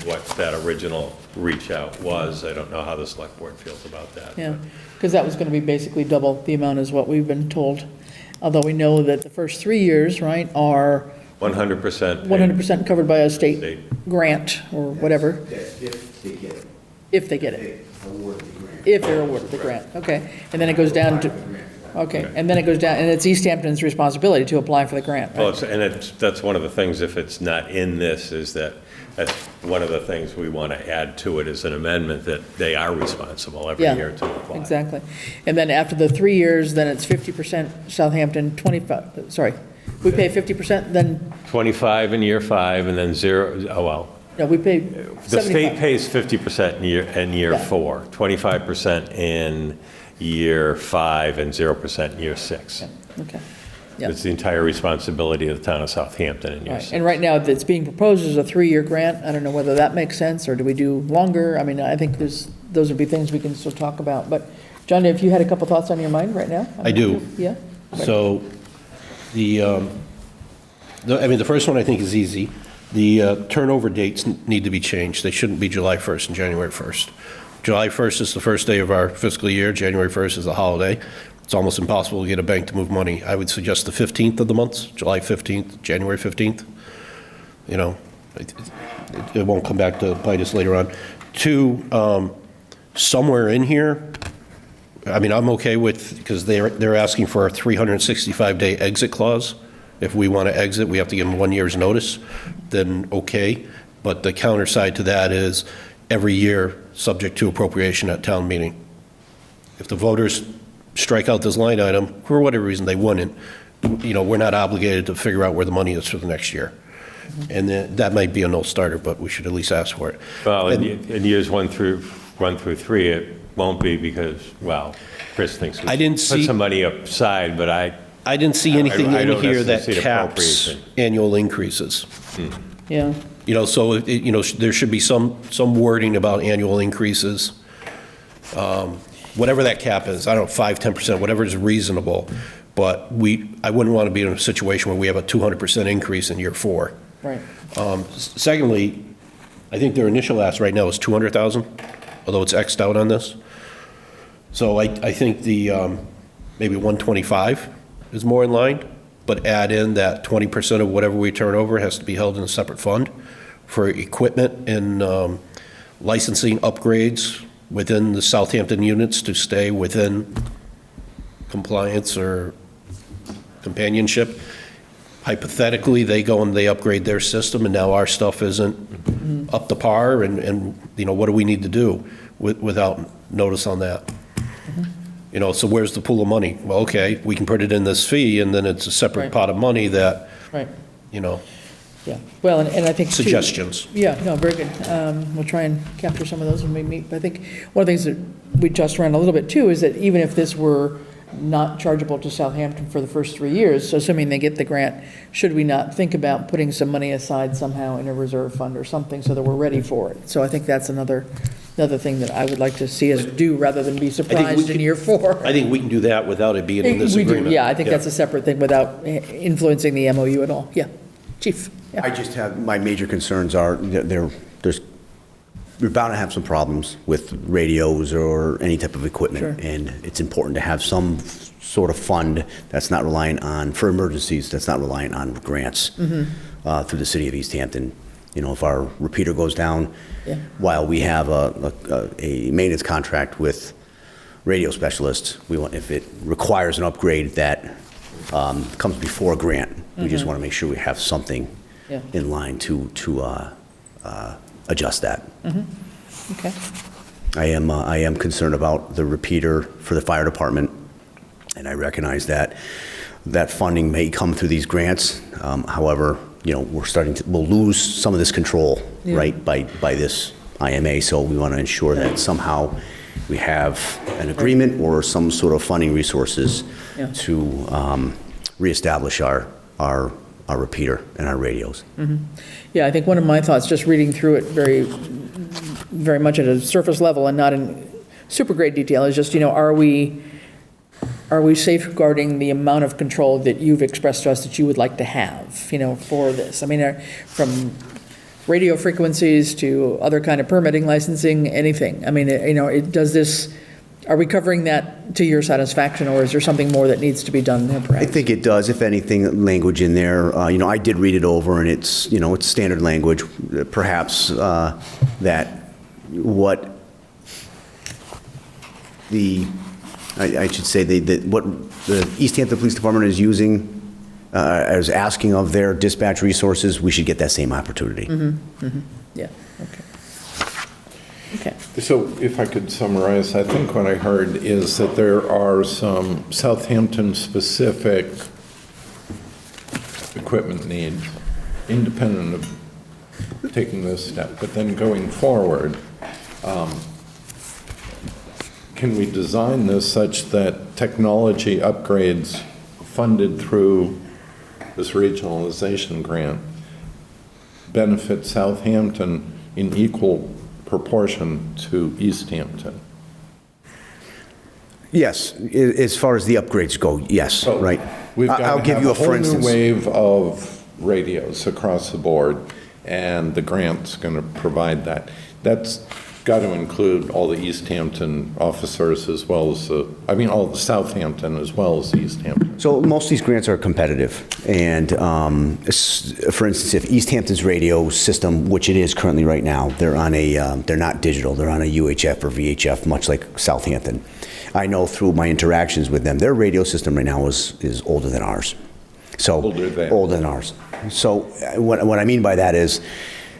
what that original reach out was. I don't know how the select board feels about that. Yeah, because that was going to be basically double the amount is what we've been told. Although we know that the first 3 years, right, are 100% covered by a state grant or whatever. If they get it. If they get it. Award the grant. If they're awarded the grant, okay. And then it goes down to, and then it goes down, and it's Easthampton's responsibility to apply for the grant, right? Well, that's one of the things, if it's not in this, is that's one of the things we want to add to it as an amendment, that they are responsible every year to apply. Exactly. And then after the 3 years, then it's 50% Southampton, 25, sorry, we pay 50%, then, 25 in year 5, and then 0, no, we pay the 75. state pays 50% in year 4, 25% in year 5, and 0% in year 6. Okay. Yeah. It's the entire responsibility of the town of Southampton in year Right. 6. And right now, it's being proposed as a 3-year grant. I don't know whether that makes sense, or do we do longer? I mean, I think those would be things we can still talk about. But, John, if you had a couple thoughts on your mind right now? I do. Yeah? So the first one I think is easy. The turnover dates need to be changed. They shouldn't be July 1st and January 1st. July 1st is the first day of our fiscal year. January 1st is a holiday. It's almost impossible to get a bank to move money. I would suggest the 15th of the month, July 15th, January 15th. You know, it won't come back to bite us later on. 2, somewhere in here, I mean, I'm okay with, because they're asking for a 365-day exit clause. If we want to exit, we have to give them 1 year's notice, then okay. But the counter side to that is every year, subject to appropriation at town meeting. If the voters strike out this line item, for whatever reason they wouldn't, you know, we're not obligated to figure out where the money is for the next year. And then that might be a no starter, but we should at least ask for it. Well, in years 1 through 3, it won't be because, well, Chris thinks we should put some money aside, but I didn't see anything in here that see the caps appropriation. annual increases. Yeah. You know, so, there should be some wording about annual increases. Whatever that cap is, I don't know, 5, 10%, whatever is reasonable. But I wouldn't want to be in a situation where we have a 200% increase in year 4. Right. Secondly, I think their initial ask right now is 200,000, although it's X'd out on this. So I think the maybe 125 is more in line, but add in that 20% of whatever we turn over has to be held in a separate fund for equipment and licensing upgrades within the Southampton units to stay within compliance or companionship. Hypothetically, they go and they upgrade their system, and now our stuff isn't up to par, and you know, what do we need to do without notice on that? You know, so where's the pool of money? Well, okay, we can put it in this fee, and then it's a separate pot of money that, you know. Yeah, well, and I think too- Suggestions. Yeah, no, very good. We'll try and capture some of those when we meet. But I think one of the things that we tossed around a little bit too is that even if this were not chargeable to Southampton for the first 3 years, so assuming they get the grant, should we not think about putting some money aside somehow in a reserve fund or something so that we're ready for it? So I think that's another thing that I would like to see us do rather than be surprised in year 4. I think we can do that without it being in this We do, agreement. yeah, I think that's a separate thing without influencing the MOU at all. Yeah, Chief. Yeah. I just have, my major concerns are, we're bound to have some problems with radios or any type of equipment. Sure. And it's important to have some sort of fund that's not reliant on, for emergencies, that's not reliant on grants through the city of Easthampton. You know, if our repeater goes down, while we have a maintenance contract with radio specialists, if it requires an upgrade that comes before a grant, we just want to make sure we have something in line to adjust that. Okay. I am concerned about the repeater for the fire department, and I recognize that funding may come through these grants. However, you know, we'll lose some of this control, right, by this IMA. So we want to ensure that somehow we have an agreement or some sort of funding resources to reestablish our repeater and our radios. Yeah, I think one of my thoughts, just reading through it very, very much at a surface level and not in super great detail, is just, you know, are we safeguarding the amount of control that you've expressed to us that you would like to have, you know, for this? I mean, from radio frequencies to other kind of permitting, licensing, anything. I mean, you know, are we covering that to your satisfaction, or is there something more that needs to be done there, perhaps? I think it does, if anything, language in there. You know, I did read it over, and it's, you know, it's standard language. Perhaps that what I should say what the Easthampton Police Department is using, is asking of their dispatch resources, we should get that same opportunity. Yeah, okay. Okay. So if I could summarize, I think what I heard is that there are some Southampton-specific equipment needs, independent of taking this step, but then going forward, can we design this such that technology upgrades funded through this regionalization grant benefit Southampton in equal proportion to Easthampton? Yes, as far as the upgrades go, yes, right. We've got I'll to give have you a a for whole new instance. wave of radios across the board, and the grant's going to provide that. That's got to include all the Easthampton officers as well as all the Southampton as well as Easthampton. So most of these grants are competitive, and for instance, if Easthampton's radio system, which it is currently right now, they're on they're not digital, they're on a UHF or VHF, much like Southampton. I know through my interactions with them, their radio system right now is older than ours. So older than ours. So what I mean by that is,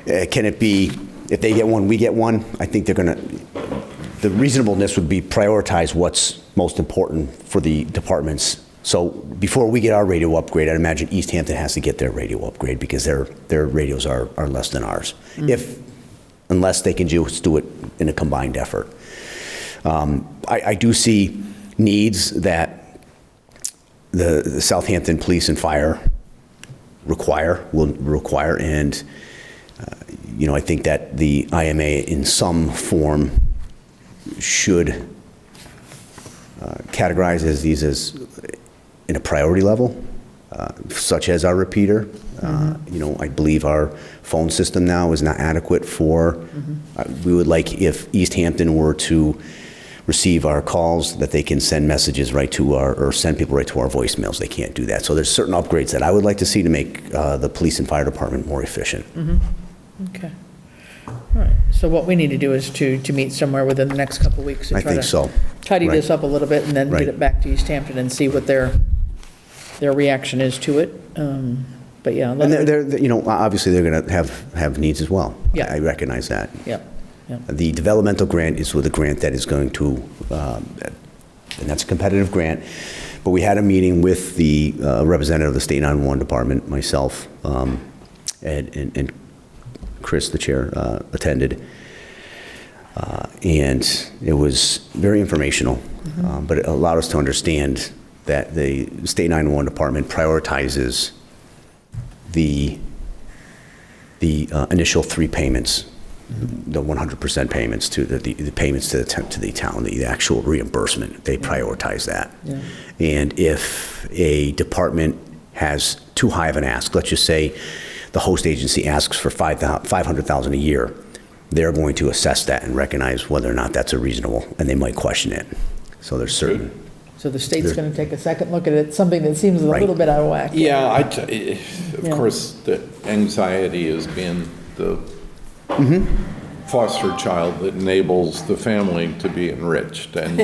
can it be, if they get one, we get one? I think the reasonableness would be prioritize what's most important for the departments. So before we get our radio upgrade, I'd imagine Easthampton has to get their radio upgrade because their radios are less than ours. Unless they can just do it in a combined effort. I do see needs that the Southampton Police and Fire will require, and I think that the IMA in some form should categorize these as in a priority level, such as our repeater. I believe our phone system now is not adequate for. We would like if Easthampton were to receive our calls that they can send messages right to or send people right to our voicemails. They can't do that. So there's certain upgrades that I would like to see to make the police and fire department more efficient. Okay. All right. So what we need to do is to meet somewhere within the next couple of weeks to I try think to so. tidy this up a little bit and then Right. get it back to Easthampton and see what their reaction is to it. But yeah. And they're obviously they're going to have needs as well. Yeah. I recognize that. Yeah. Yeah. The developmental grant is with a grant that is going to, and that's a competitive grant, but we had a meeting with the representative of the State 911 Department, myself, and Chris, the chair, attended, and it was very informational, but it allowed us to understand that the State 911 Department prioritizes the initial 3 payments, the 100% payments to the payments to the town, the actual reimbursement. They prioritize that. Yeah. And if a department has too high of an ask, let's just say the host agency asks for $500,000 a year, they're going to assess that and recognize whether or not that's a reasonable, and they might question it. So there's certain. So the state's going to take a second look at it, something that seems a little bit out of whack. Yeah, of course, the anxiety has been the foster child that enables the family to be enriched, and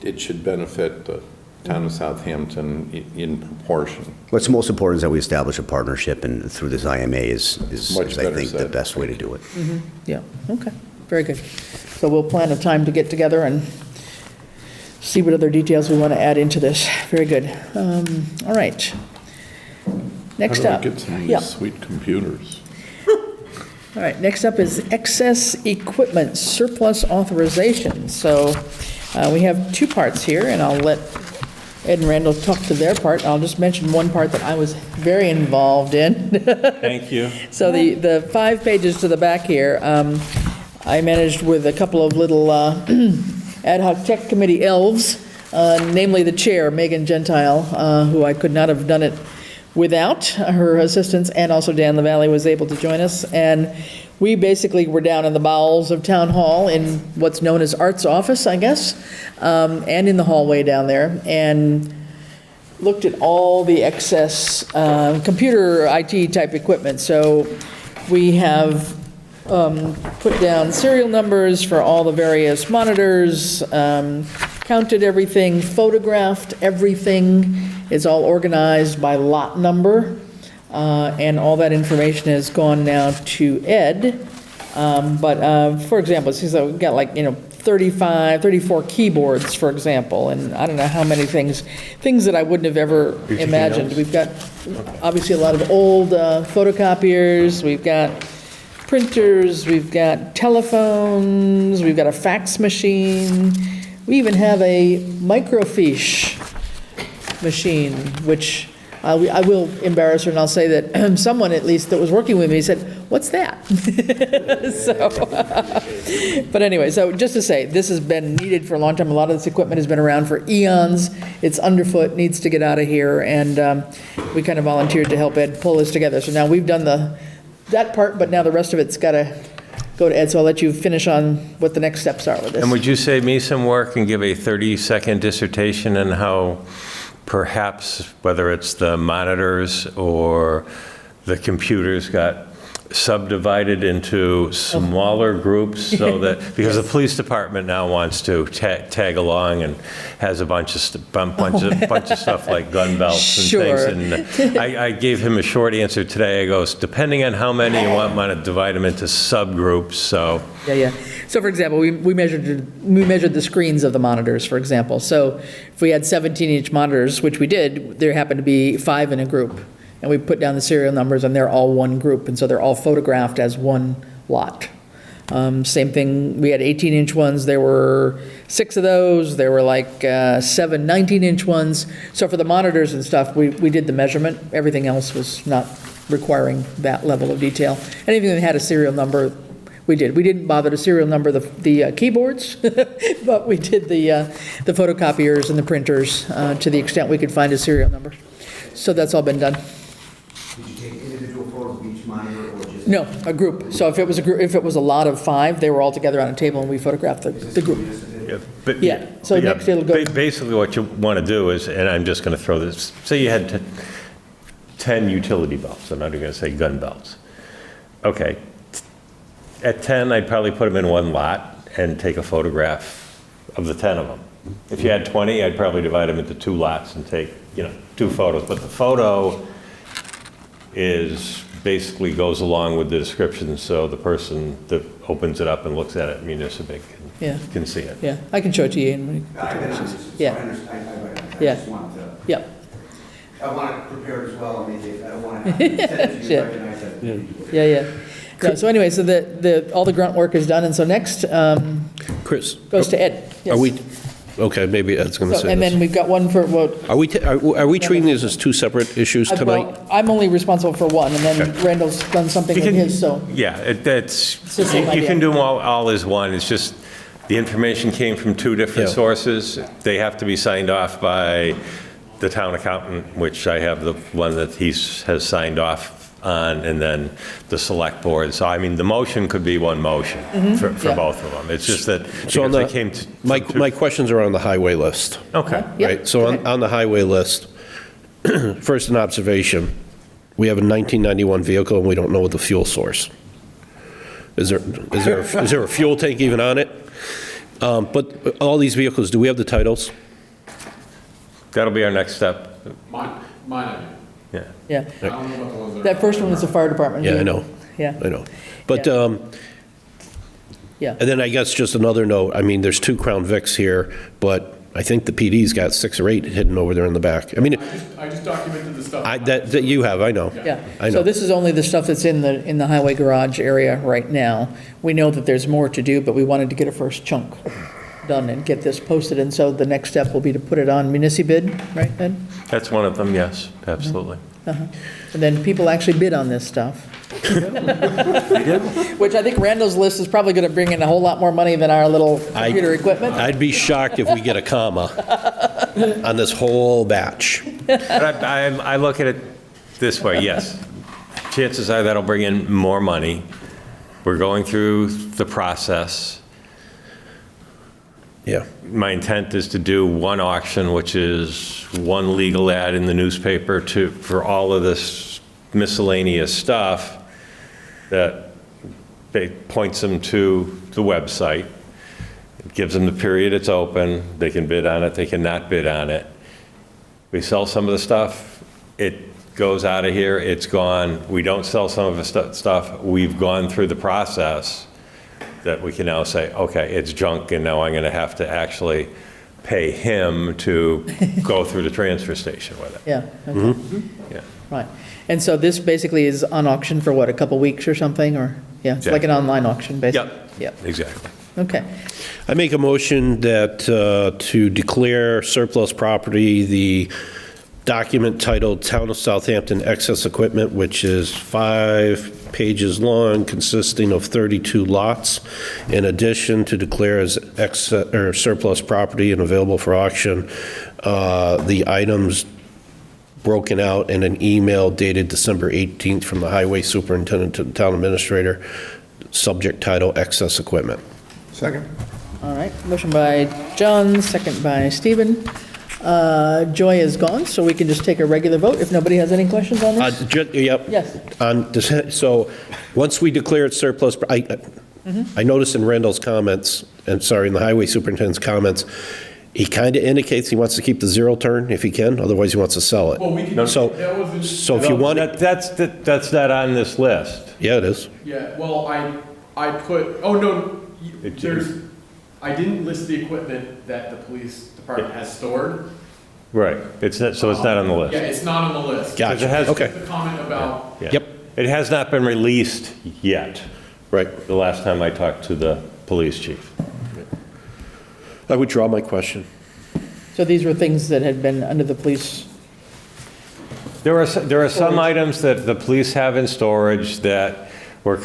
it should benefit the town of Southampton in proportion. What's most important is that we establish a partnership, and through this IMA is Much I better think, the said. best way to do it. Yeah, okay, very good. So we'll plan a time to get together and see what other details we want to add into this. Very good. All right. Next How up. do I get some of Yeah. these sweet computers? All right, next up is excess equipment surplus authorization. So we have 2 parts here, and I'll let Ed and Randall talk to their part. I'll just mention one part that I was very involved in. Thank you. So the 5 pages to the back here, I managed with a couple of little ad hoc tech committee elves, namely the chair, Megan Gentile, who I could not have done it without her assistance, and also Dan LaValle was able to join us. And we basically were down in the bowels of Town Hall in what's known as Art's office, I guess, and in the hallway down there, and looked at all the excess computer IT type equipment. So we have put down serial numbers for all the various monitors, counted everything, photographed everything. It's all organized by lot number, and all that information has gone now to Ed. But for example, it seems like we've got 34 keyboards, for example, and I don't know how many things that I wouldn't have ever imagined. We've got obviously a lot of old photocopiers, we've got printers, we've got telephones, we've got a fax machine, we even have a microfiche machine, which I will embarrass her, and I'll say that someone, at least, that was working with me said, "What's that?" But anyway, so just to say, this has been needed for a long time. A lot of this equipment has been around for eons. It's underfoot, needs to get out of here, and we kind of volunteered to help Ed pull this together. So now we've done that part, but now the rest of it's got to go to Ed, so I'll let you finish on what the next steps are with this. And would you save me some work and give a 30-second dissertation on how perhaps, whether it's the monitors or the computers, got subdivided into smaller groups so that, because the police department now wants to tag along and has a bunch of stuff like gun belts and things. And I gave him a short answer today. I goes, depending on how many you want to divide them into subgroups, so. Yeah. So for example, we measured the screens of the monitors, for example. So if we had 17-inch monitors, which we did, there happened to be 5 in a group. And we put down the serial numbers, and they're all one group, and so they're all photographed as one lot. Same thing, we had 18-inch ones, there were 6 of those, there were like 7 19-inch ones. So for the monitors and stuff, we did the measurement. Everything else was not requiring that level of detail. Anything that had a serial number, we did. We didn't bother to serial number the keyboards, but we did the photocopiers and the printers to the extent we could find a serial number. So that's all been done. Did you take individual photos of each monitor or just? No, a group. So if it was a lot of 5, they were all together on a table and we photographed the group. Yeah, so next it'll go. Basically what you want to do is, and I'm just going to throw this, say you had 10 utility belts. I'm not even going to say gun belts. Okay. At 10, I'd probably put them in one lot and take a photograph of the 10 of them. If you had 20, I'd probably divide them into 2 lots and take, 2 photos. But the photo basically goes along with the description, so the person that opens it up and looks at it, municipal, can see it. Yeah, I can show it to you. Yeah. Yeah. I want it prepared as well, maybe. I don't want to send it to you, recognize that. Yeah, so anyway, so all the grunt work is done, and so next Chris. goes to Ed. Yes. Are we, okay, maybe Ed's going to say And this. then we've got one for, well. Are we treating these as 2 separate issues tonight? Well, I'm only responsible for one, and then Randall's done something with his, so. Yeah, It's the same you idea. can do them all as one. It's just the information came from 2 different sources. They have to be signed off by the town accountant, which I have the one that he has signed off on, and then the select board. So, I mean, the motion could be one motion for both of them. It's just that So they came to... my questions are on the highway list. Okay. Right, so on the highway list, first an observation, we have a 1991 vehicle and we don't know what the fuel source. Is there a fuel tank even on it? But all these vehicles, do we have the titles? That'll be our next step. Mine. Yeah. That first one was the fire department. Yeah, I know. Yeah. I know. But, yeah. And then I guess just another note, I mean, there's 2 Crown Vics here, but I think the PD's got 6 or 8 hidden over there in the back. I mean, I just documented the stuff. that you have, I know. Yeah. I know. So this is only the stuff that's in the highway garage area right now. We know that there's more to do, but we wanted to get a first chunk done and get this posted, and so the next step will be to put it on municipal, right, Ed? That's one of them, yes, absolutely. And then people actually bid on this stuff. Which I think Randall's list is probably going to bring in a whole lot more money than our little computer equipment. I'd be shocked if we get a comma on this whole batch. But I look at it this way, yes. Chances are that'll bring in more money. We're going through the process. Yeah. My intent is to do one auction, which is one legal ad in the newspaper for all of this miscellaneous stuff that points them to the website. It gives them the period it's open. They can bid on it. They cannot bid on it. We sell some of the stuff. It goes out of here. It's gone. We don't sell some of the stuff. We've gone through the process that we can now say, okay, it's junk, and now I'm going to have to actually pay him to go through the transfer station with it. Yeah. Okay. Yeah. Right. And so this basically is on auction for what, a couple weeks or something, or, yeah, it's like an online auction, basically. Yep, exactly. Okay. I make a motion that to declare surplus property the document titled Town of Southampton Excess Equipment, which is 5 pages long, consisting of 32 lots. In addition, to declare as surplus property and available for auction, the items broken out in an email dated December 18th from the highway superintendent to the town administrator, subject title Excess Equipment. Second. All right, motion by John, second by Stephen. Joy is gone, so we can just take a regular vote if nobody has any questions on this? Yep. Yes. So, once we declare it surplus, I noticed in Randall's comments, and sorry, in the highway superintendent's comments, he kind of indicates he wants to keep the zero turn if he can, otherwise he wants to sell it. Well, we can, So if you want... That's not on this list. Yeah, it is. Yeah, well, I put, oh, no, I didn't list the equipment that the police department has stored. Right, so it's not on the list. Yeah, it's not on the list. Gotcha. It has, Okay. The comment about, yeah. Yep. It has not been released yet. Right. The last time I talked to the police chief. I withdraw my question. So these were things that had been under the police? There are some items that the police have in storage that were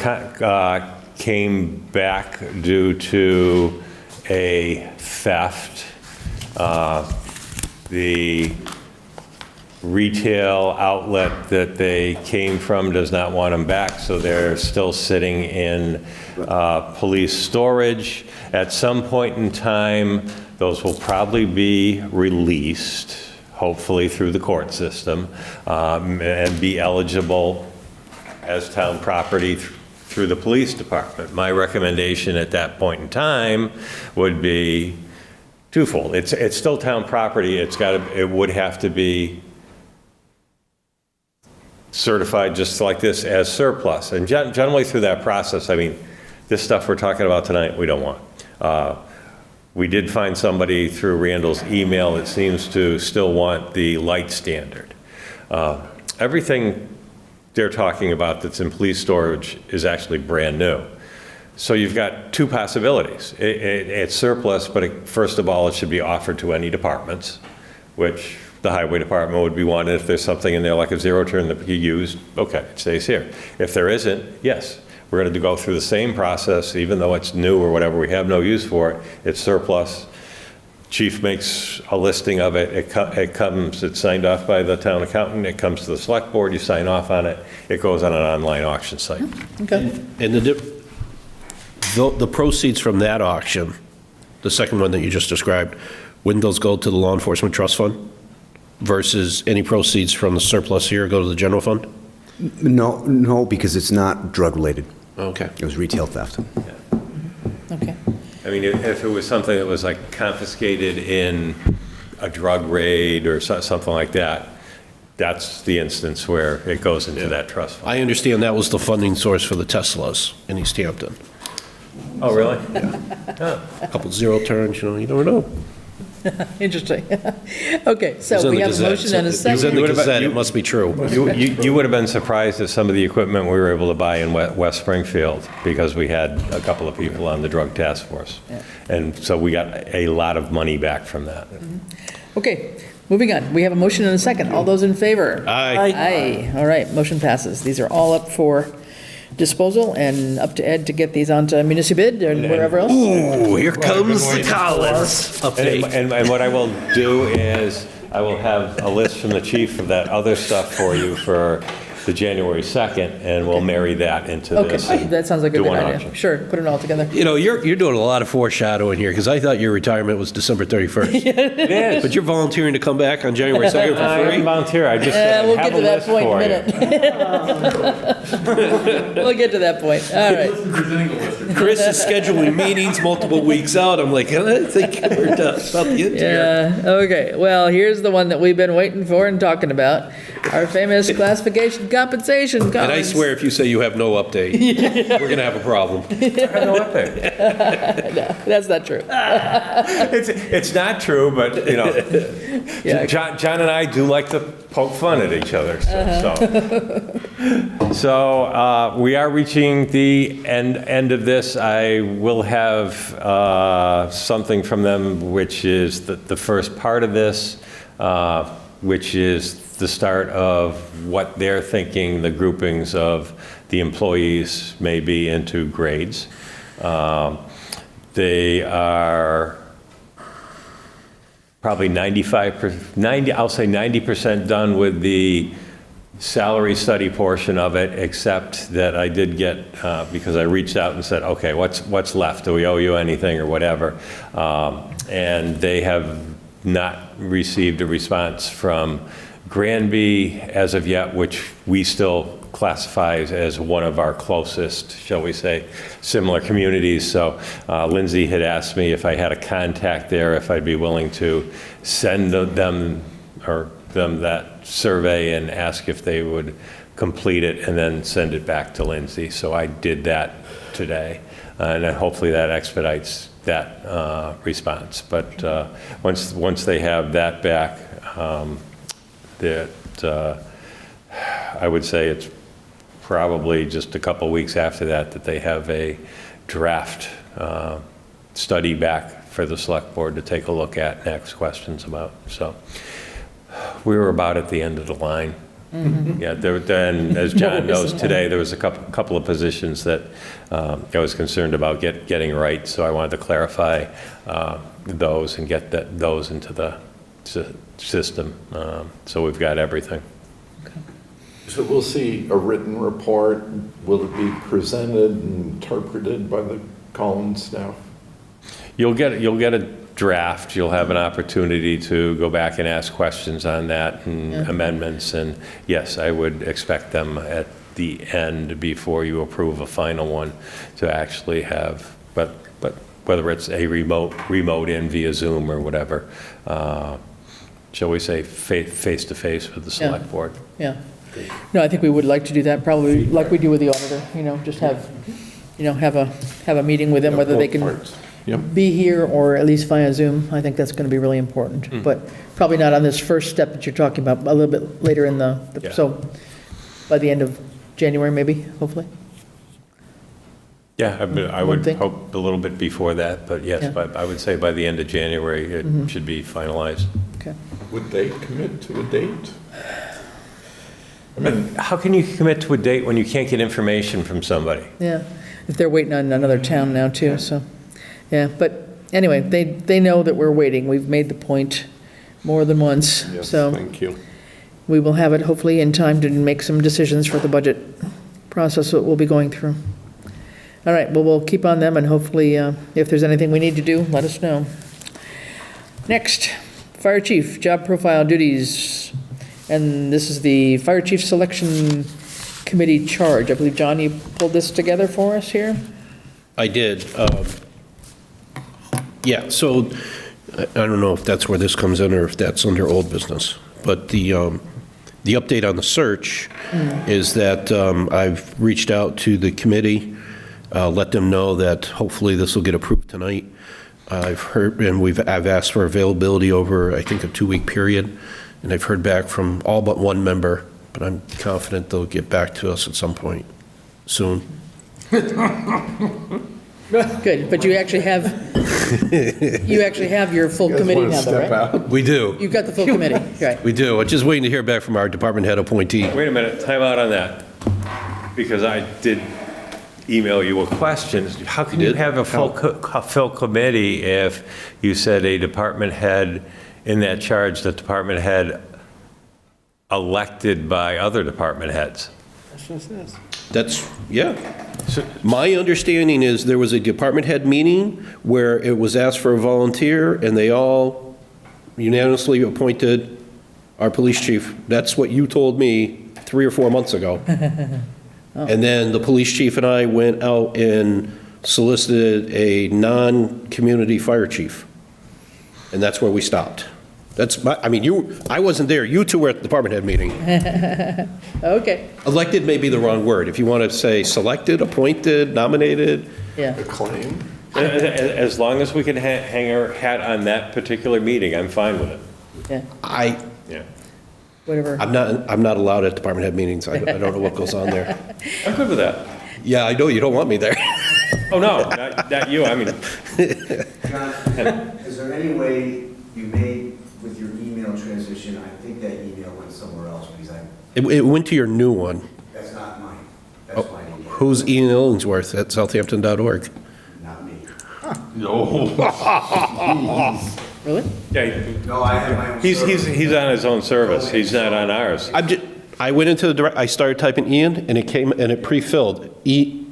came back due to a theft. The retail outlet that they came from does not want them back, so they're still sitting in police storage. At some point in time, those will probably be released, hopefully through the court system, and be eligible as town property through the police department. My recommendation at that point in time would be twofold. It's still town property. It would have to be certified just like this as surplus. And generally through that process, I mean, this stuff we're talking about tonight, we don't want. We did find somebody through Randall's email that seems to still want the light standard. Everything they're talking about that's in police storage is actually brand new. So you've got two possibilities. It's surplus, but first of all, it should be offered to any departments, which the highway department would be wanting. If there's something in there like a zero turn that you use, okay, it stays here. If there isn't, yes, we're going to go through the same process, even though it's new or whatever, we have no use for it, it's surplus. Chief makes a listing of it, it's signed off by the town accountant, it comes to the select board, you sign off on it, it goes on an online auction site. Okay. And the proceeds from that auction, the second one that you just described, wouldn't those go to the law enforcement trust fund versus any proceeds from the surplus here go to the general fund? No, because it's not drug related. Okay. It was retail theft. Okay. I mean, if it was something that was like confiscated in a drug raid or something like that, that's the instance where it goes into that trust fund. I understand that was the funding source for the Teslas in Easthampton. Oh, really? Yeah. A couple zero turns, you never know. Interesting. Okay, so we have a motion and a second. It must be true. You would have been surprised at some of the equipment we were able to buy in West Springfield because we had a couple of people on the drug task force. Yeah. And so we got a lot of money back from that. Okay, moving on. We have a motion and a second. All those in favor? Aye. Aye. All right, motion passes. These are all up for disposal and up to Ed to get these onto Municipid and wherever else. Ooh, here comes the Collins update. And what I will do is I will have a list from the chief of that other stuff for you for the January 2nd, and we'll marry that into this. Okay, that sounds like a Do good one idea. auction. Sure, put it all together. You're doing a lot of foreshadowing here, because I thought your retirement was December 31st. It is. But you're volunteering to come back on January 2nd for I free? didn't volunteer, I just said We'll have get a to that list point in for a you. minute. We'll get to that point. All right. Chris is scheduling meetings multiple weeks out. I'm like, I think we're done about the end here. Yeah, okay. Well, here's the one that we've been waiting for and talking about. Our famous classification compensation. And I swear, if you say you have no update, we're going to have a problem. I have no update. No, that's not true. It's not true, but, Yeah. John and I do like to poke fun at each other. So we are reaching the end of this. I will have something from them, which is the first part of this. which is the start of what they're thinking the groupings of the employees may be into grades. They are probably 90% done with the salary study portion of it, except that I did get, because I reached out and said, okay, what's left? Do we owe you anything or whatever? And they have not received a response from Granby as of yet, which we still classify as one of our closest, shall we say, similar communities. So Lindsay had asked me if I had a contact there, if I'd be willing to send them that survey and ask if they would complete it and then send it back to Lindsay. So I did that today, and then hopefully that expedites that response. But once they have that back, I would say it's probably just a couple weeks after that that they have a draft study back for the select board to take a look at and ask questions about. So we were about at the end of the line. Mm-hmm. Yeah, then as John knows today, there was a couple of positions that I was concerned about getting right, so I wanted to clarify those and get those into the system. So we've got everything. So we'll see a written report. Will it be presented and interpreted by the Collins staff? You'll get a draft. You'll have an opportunity to go back and ask questions on that and amendments. And yes, I would expect them at the end before you approve a final one to actually have, but whether it's a remote in via Zoom or whatever, shall we say face to face with the select board. Yeah. No, I think we would like to do that, probably like we do with the auditor, just have a meeting with them, whether they can be here or at least via Zoom. I think that's going to be really important, but probably not on this first step that you're talking about, a little bit later in so by the end of January, maybe, hopefully. Yeah, I would hope a little bit before that, but yes, I would say by the end of January, it should be finalized. Okay. Would they commit to a date? I mean, how can you commit to a date when you can't get information from somebody? Yeah, if they're waiting on another town now too, so, yeah, but anyway, they know that we're waiting. We've made the point more than once, Yes, so. thank you. We will have it hopefully in time to make some decisions for the budget process that we'll be going through. All right, well, we'll keep on them, and hopefully, if there's anything we need to do, let us know. Next, Fire Chief, job profile duties. And this is the Fire Chief Selection Committee charge. I believe, John, you pulled this together for us here? I did. Yeah, so I don't know if that's where this comes in or if that's under old business. But the update on the search is that I've reached out to the committee, let them know that hopefully this will get approved tonight. I've heard, and I've asked for availability over, I think, a 2-week period. And I've heard back from all but one member, but I'm confident they'll get back to us at some point soon. Good, but you actually have your full committee now, though, right? We do. You've got the full committee, right? We do. I'm just waiting to hear back from our department head appointee. Wait a minute, time out on that, because I did email you a question. How can you have a full committee if you said a department head in that charge, the department head elected by other department heads? That's, yeah. My understanding is there was a department head meeting where it was asked for a volunteer, and they all unanimously appointed our police chief. That's what you told me 3 or 4 months ago. And then the police chief and I went out and solicited a non-community fire chief. And that's where we stopped. I wasn't there. You two were at the department head meeting. Okay. Elected may be the wrong word. If you want to say selected, appointed, nominated. Yeah. Acclaim. As long as we can hang our hat on that particular meeting, I'm fine with it. Yeah. Yeah. Whatever. I'm not allowed at department head meetings. I don't know what goes on there. I'm good with that. Yeah, I know you don't want me there. Oh, no, not you. I mean. John, is there any way you made with your email transition, I think that somewhere else because It went to your new one. that's not mine. That's my email. Who's Ian Illingsworth at southampton.org? Not me. Really? Yeah, No, I have my own. he's server. on his own service. He's not on ours. I went into the direct, I started typing Ian, and it came, and it pre-filled.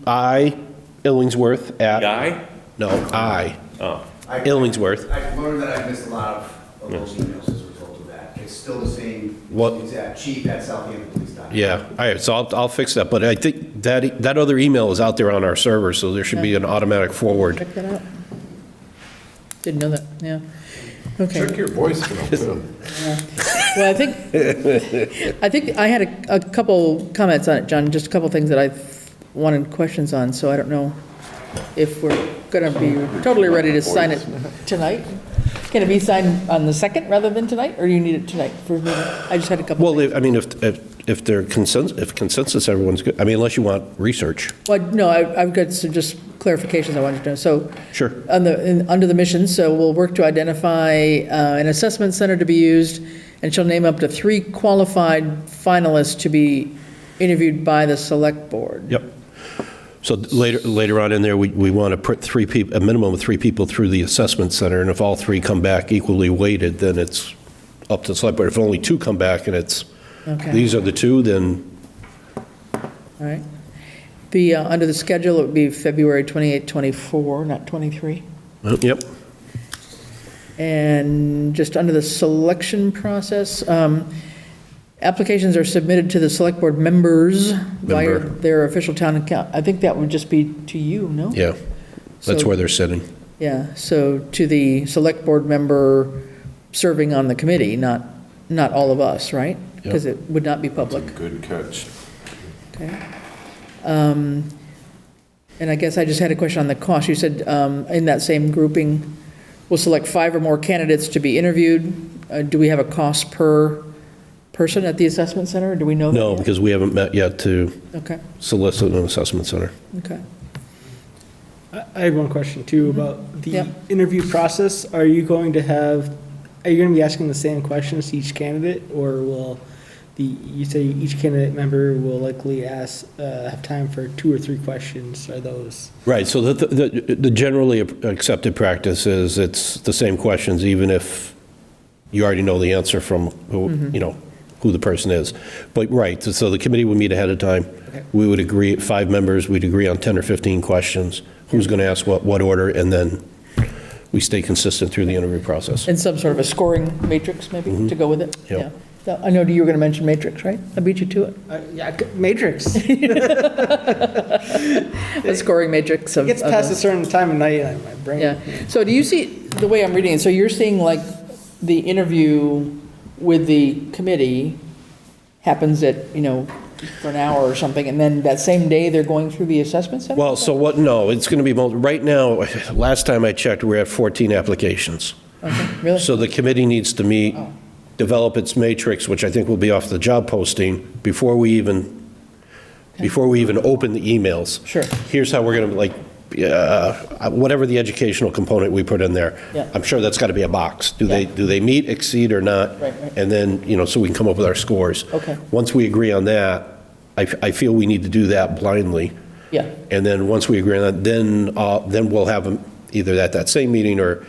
I, Illingsworth at. Guy? No, I. Oh. Illingsworth. I've learned that I've missed a lot of those emails as a result of that. It's still the same. What? It's at chief@southamptonpolice.com. Yeah, all right, so I'll fix that, but I think that other email is out there on our server, so there should be an automatic forward. Check that out. Didn't know that, yeah. Okay. Check your voicemail, too. Well, I think I had a couple comments on it, John, just a couple things that I wanted questions on, so I don't know if we're going to be totally ready to sign it tonight. Can it be signed on the 2nd rather than tonight, or do you need it tonight for me? I just had a couple. Well, I mean, if they're consensus, everyone's good. I mean, unless you want research. Well, no, I've got some just clarifications I wanted to know. So, Sure. Under the mission, so we'll work to identify an assessment center to be used, and shall name up to 3 qualified finalists to be interviewed by the select board. Yep. So later on in there, we want to put 3 people, a minimum of 3 people through the assessment center, and if all 3 come back equally weighted, then it's up to the select board. If only 2 come back and it's, Okay. these are the 2, then. All right. Under the schedule, it would be February 28, 24, not 23. Yep. And just under the selection process, applications are submitted to the select board members via their official town account. I think that would just be to you, no? Yeah, that's So- where they're sitting. Yeah, so to the select board member serving on the committee, not all of us, right? Because it would not be public. Good catch. Okay. And I guess I just had a question on the cost. You said in that same grouping, we'll select 5 or more candidates to be interviewed. Do we have a cost per person at the assessment center? Do we know that? No, yet? because we haven't met yet to Okay, solicit an assessment center. okay. I had one question too about the Yep. interview process. Are you going to be asking the same questions to each candidate, or will you say each candidate member will likely have time for 2 or 3 questions? Are those? Right, so the generally accepted practice is it's the same questions, even if you already know the answer from who the person is. But, right, so the committee would meet ahead of time. Okay. We would agree, 5 members, we'd agree on 10 or 15 questions. Who's going to ask what order, and then we stay consistent through the interview process. And some sort of a scoring matrix maybe to go with it? Yep. Yeah. So I know you were going to mention matrix, right? I beat you to it. Yeah, matrix. A scoring matrix of. It gets of past the- a certain time of night, and my brain. Yeah. So do you see, the way I'm reading it, so you're seeing like the interview with the committee happens at, for an hour or something, and then that same day they're going through the assessment center? Well, so no, it's going to be, right now, last time I checked, we're at 14 applications. Okay, really? So the committee needs to meet, develop its matrix, which I think will be off the job posting, before we even open the emails. Sure. Here's how we're going to, whatever the educational component we put in there, Yeah. I'm sure that's got to be a box. Do they meet, exceed, or not? Right. And then, so we can come up with our scores. Okay. Once we agree on that, I feel we need to do that blindly. Yeah, And then once we agree on that, then we'll have them either at that same meeting or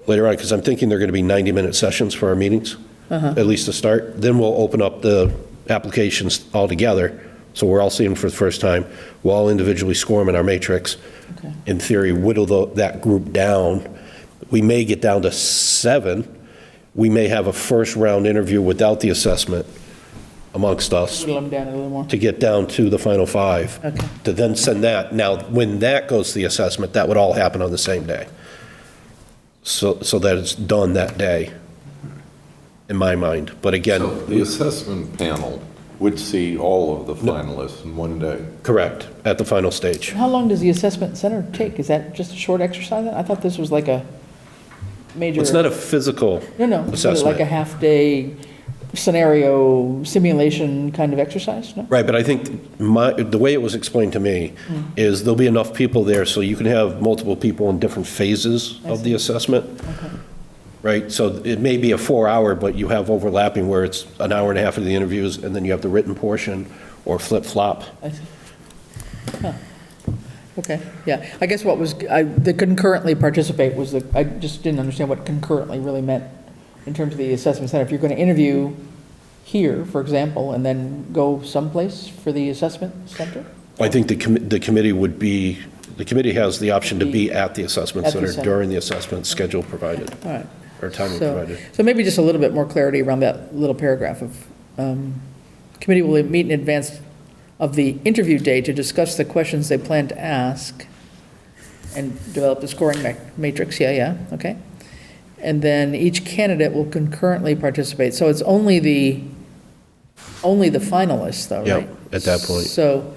later on, because I'm thinking they're going to be 90-minute sessions for our meetings, at least to start. Then we'll open up the applications all together, so we're all seeing them for the first time. We'll all individually score them in our matrix. Okay. In theory, whittle that group down. We may get down to 7. We may have a first-round interview without the assessment amongst us whittle them down a little more. to get down to the final 5. Okay. To then send that. Now, when that goes to the assessment, that would all happen on the same day. So that it's done that day, in my mind. But again. So the assessment panel would see all of the finalists in one day? Correct, at the final stage. How long does the assessment center take? Is that just a short exercise? I thought this was like a major. It's not a physical No, assessment. like a half-day scenario simulation kind of exercise, no? Right, but I think the way it was explained to me is there'll be enough people there so you can have multiple people in different phases of the assessment. right? So it may be a 4-hour, but you have overlapping where it's an hour and a half of the interviews, and then you have the written portion, or flip-flop. I see. Huh. Okay, yeah. I guess what was, the concurrently participate was I just didn't understand what concurrently really meant in terms of the assessment center. If you're going to interview here, for example, and then go someplace for the assessment center? I think the committee would be, the committee has the option to be at the assessment At the center center. during the assessment schedule provided, All right. or timing So- provided. So maybe just a little bit more clarity around that little paragraph of, committee will meet in advance of the interview day to discuss the questions they plan to ask and develop the scoring matrix. Yeah, okay. And then each candidate will concurrently participate. So it's only the finalists though, right? Yeah, at that point. So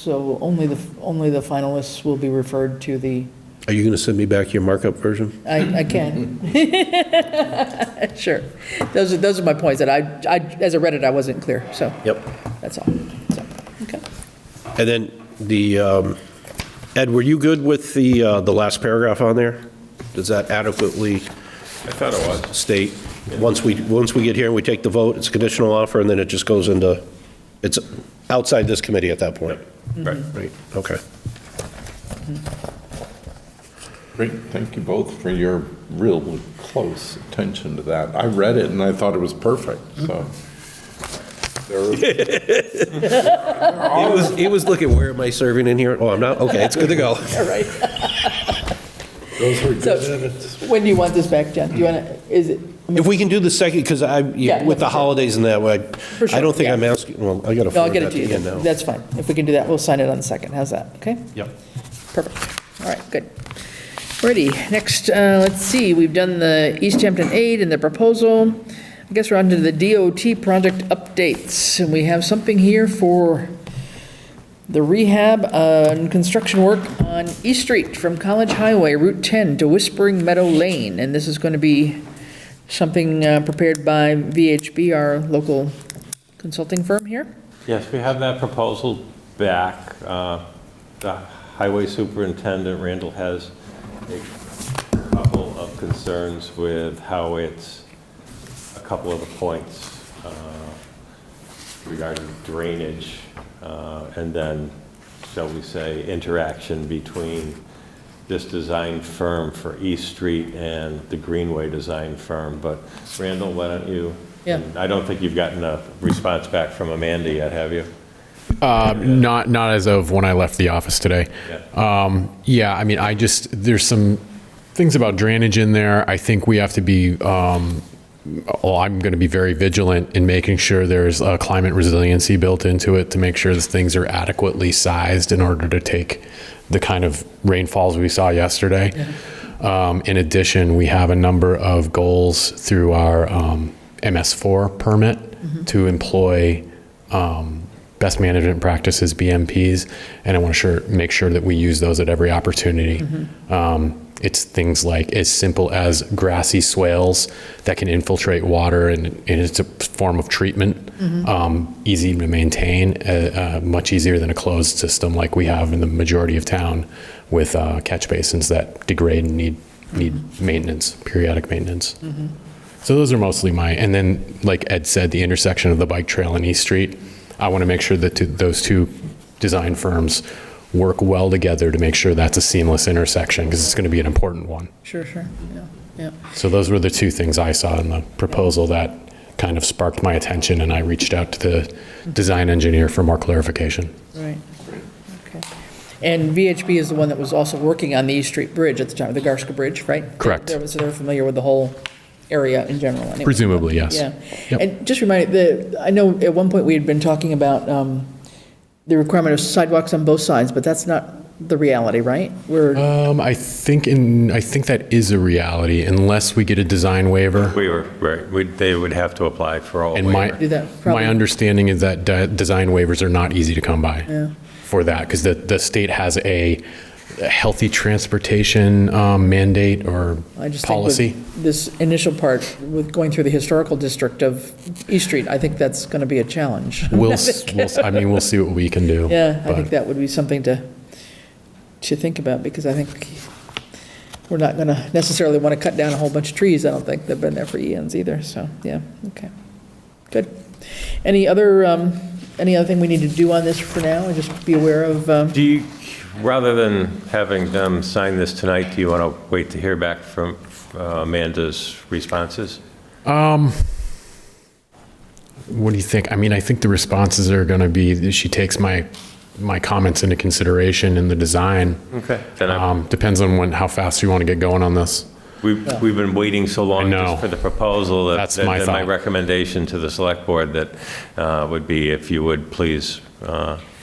only the finalists will be referred to the, Are you going to send me back your markup version? I can. Sure. Those are my points that I, as I read it, I wasn't clear, so. Yep. That's all. So, okay. And then Ed, were you good with the last paragraph on there? Does that adequately? I thought it was. State, once we get here and we take the vote, it's a conditional offer, and then it just goes into, it's outside this committee at that point? Right. Right, okay. Great, thank you both for your real close attention to that. I read it and I thought it was perfect, so. He was looking, where am I serving in here? Oh, I'm not, okay, it's good to go. All right. Those were good So, edits. when do you want this back, Jen? Do you want to, is it? If we can do the second, because with the holidays and that, For sure, I don't think yeah. I'm asking, well, I got to No, I'll forward get that it to to you. Ian now. That's fine. If we can do that, we'll sign it on the second. How's that? Okay? Yep. Perfect. All right, good. Ready. Next, let's see, we've done the Easthampton aid and the proposal. I guess we're on to the DOT project updates, and we have something here for the rehab and construction work on East Street from College Highway, Route 10 to Whispering Meadow Lane. And this is going to be something prepared by VHB, our local consulting firm here. Yes, we have that proposal back. The highway superintendent, Randall, has a couple of concerns with how it's, a couple of the points regarding drainage, and then, shall we say, interaction between this design firm for East Street and the Greenway design firm. But Randall, why don't you? Yeah. I don't think you've gotten a response back from Amanda yet, have you? Not as of when I left the office today. Yeah, I mean, there's some things about drainage in there. I think we have to be, I'm going to be very vigilant in making sure there's a climate resiliency built into it to make sure that things are adequately sized in order to take the kind of rainfalls we saw yesterday. In addition, we have a number of goals through our MS4 permit to employ best management practices, BMPs, and I want to make sure that we use those at every opportunity. It's things like as simple as grassy swales that can infiltrate water, and it's a form of treatment, easy to maintain, much easier than a closed system like we have in the majority of town with catch basins that degrade and need maintenance, periodic maintenance. So those are mostly and then like Ed said, the intersection of the bike trail and East Street, I want to make sure that those two design firms work well together to make sure that's a seamless intersection, because it's going to be an important one. Sure, yeah. So those were the two things I saw in the proposal that kind of sparked my attention, and I reached out to the design engineer for more clarification. Right, okay. And VHB is the one that was also working on the East Street Bridge at the time, the Garska Bridge, right? Correct. So they're familiar with the whole area in general, anyway. Presumably, yes. Yeah. Yep. And just remind me, I know at one point we had been talking about the requirement of sidewalks on both sides, but that's not the reality, right? I think that is a reality unless we get a design waiver. Right. They would have to apply for a And waiver. my understanding is that design waivers are not easy to come by for that, because the state has a healthy transportation mandate or I just policy. think with this initial part, with going through the historical district of East Street, I think that's going to be a challenge. We'll see what we can do. Yeah, I but- think that would be something to think about, because I think we're not going to necessarily want to cut down a whole bunch of trees, I don't think. They've been there for eons either, so, yeah, okay. Good. Any other thing we need to do on this for now, or just be aware of? Do you, rather than having them sign this tonight, do you want to wait to hear back from Amanda's responses? What do you think? I mean, I think the responses are going to be, she takes my comments into consideration in the design. Okay. Then depends on how fast you want to get going on this. We've been waiting so long just for the proposal that That's my my thought. recommendation to the select board that would be if you would please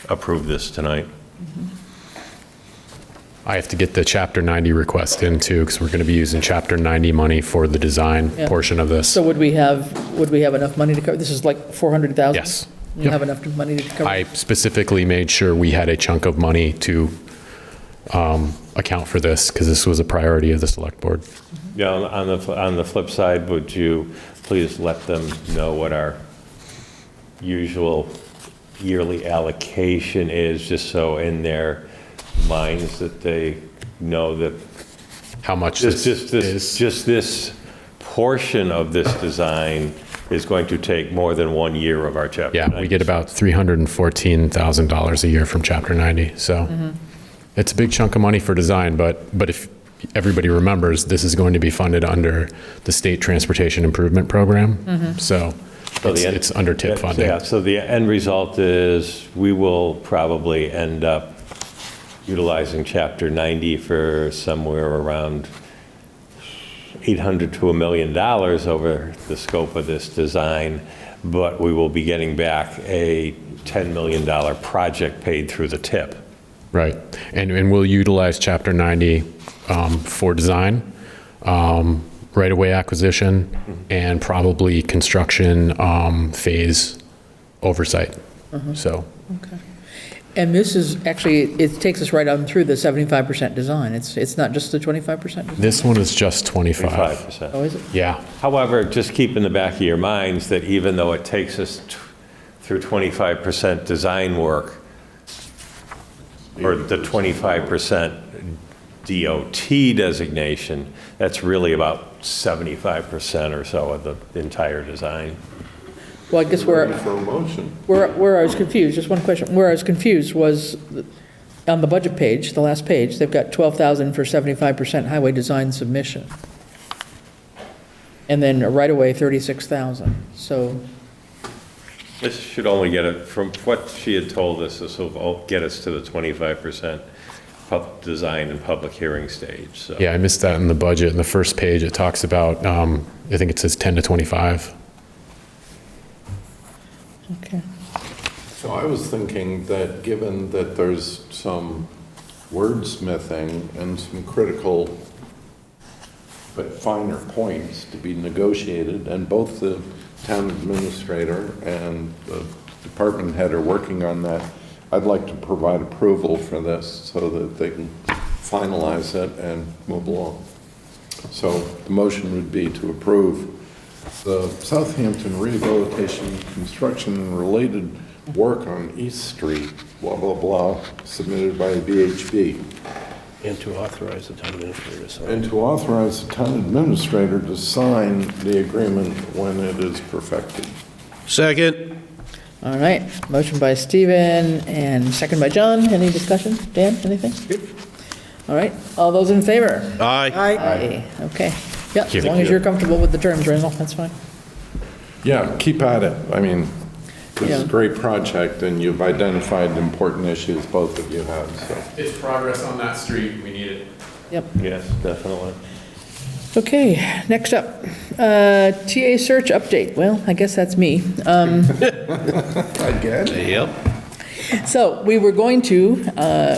approve this tonight. I have to get the Chapter 90 request in too, because we're going to be using Chapter 90 money for the design Yeah. portion of this. So would we have enough money to cover? This is like 400,000? Yes. You have enough money to cover? I specifically made sure we had a chunk of money to account for this, because this was a priority of the select board. Yeah, on the flip side, would you please let them know what our usual yearly allocation is, just so in their minds that they know that how much just this portion of this design is going to take more than 1 year of our Chapter 90. Yeah, we get about $314,000 a year from Chapter 90, so it's a big chunk of money for design, but if everybody remembers, this is going to be funded under the State Transportation Improvement Program, so it's under TIP funding. Yeah, so the end result is we will probably end up utilizing Chapter 90 for somewhere around $800 to $1 million over the scope of this design, but we will be getting back a $10 million project paid through the TIP. Right, and we'll utilize Chapter 90 for design, right-of-way acquisition, and probably construction phase oversight, so. Okay. And this is actually, it takes us right on through the 75% design. It's not just the 25% design? This one is just 25. 25%. Oh, is it? Yeah. However, just keep in the back of your minds that even though it takes us through 25% design work, or the 25% DOT designation, that's really about 75% or so of the entire design. Well, I guess Ready for a motion. where I was confused, just one question, where I was confused was on the budget page, the last page, they've got 12,000 for 75% highway design submission. And then right away, 36,000, so, This should only get it, from what she had told us, this will get us to the 25% design and public hearing stage, so. Yeah, I missed that in the budget. In the first page, it talks about, I think it says 10 to 25. okay. So I was thinking that given that there's some wordsmithing and some critical but finer points to be negotiated, and both the town administrator and the department head are working on that, I'd like to provide approval for this so that they can finalize it and move along. So the motion would be to approve the Southampton rehabilitation, construction, and related work on East Street, blah, blah, blah, submitted by VHB. And to authorize the town administrator to sign. And to authorize the town administrator to sign the agreement when it is perfected. Second. All right, motion by Stephen and second by John. Any discussion? Dan, anything? All right, all those in favor? Aye. Aye. Okay, yeah, Thank as long as you're comfortable with the terms, Randall, that's fine. Yeah, keep at it. I mean, this is Yeah. a great project, and you've identified important issues, both of you have, so. It's progress on that street. We need it. Yep. Yes, definitely. Okay, next up, TA search update. Well, I guess that's me. Again? Yep. So we were going to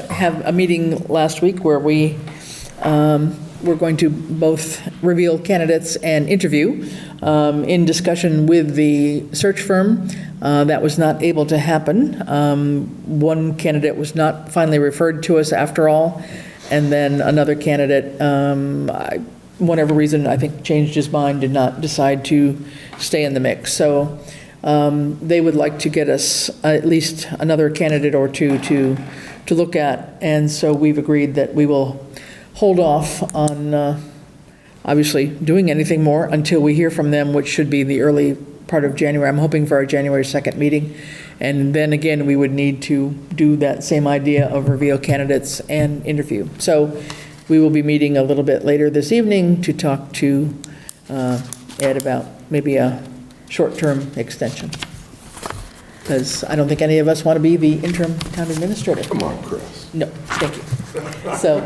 have a meeting last week where we were going to both reveal candidates and interview in discussion with the search firm. That was not able to happen. One candidate was not finally referred to us after all, and then another candidate, whatever reason, I think changed his mind, did not decide to stay in the mix. So they would like to get us at least another candidate or two to look at, and so we've agreed that we will hold off on obviously doing anything more until we hear from them, which should be the early part of January. I'm hoping for our January 2nd meeting. And then again, we would need to do that same idea of reveal candidates and interview. So we will be meeting a little bit later this evening to talk to Ed about maybe a short-term extension. Because I don't think any of us want to be the interim town administrator. Come on, Chris. No, thank you. So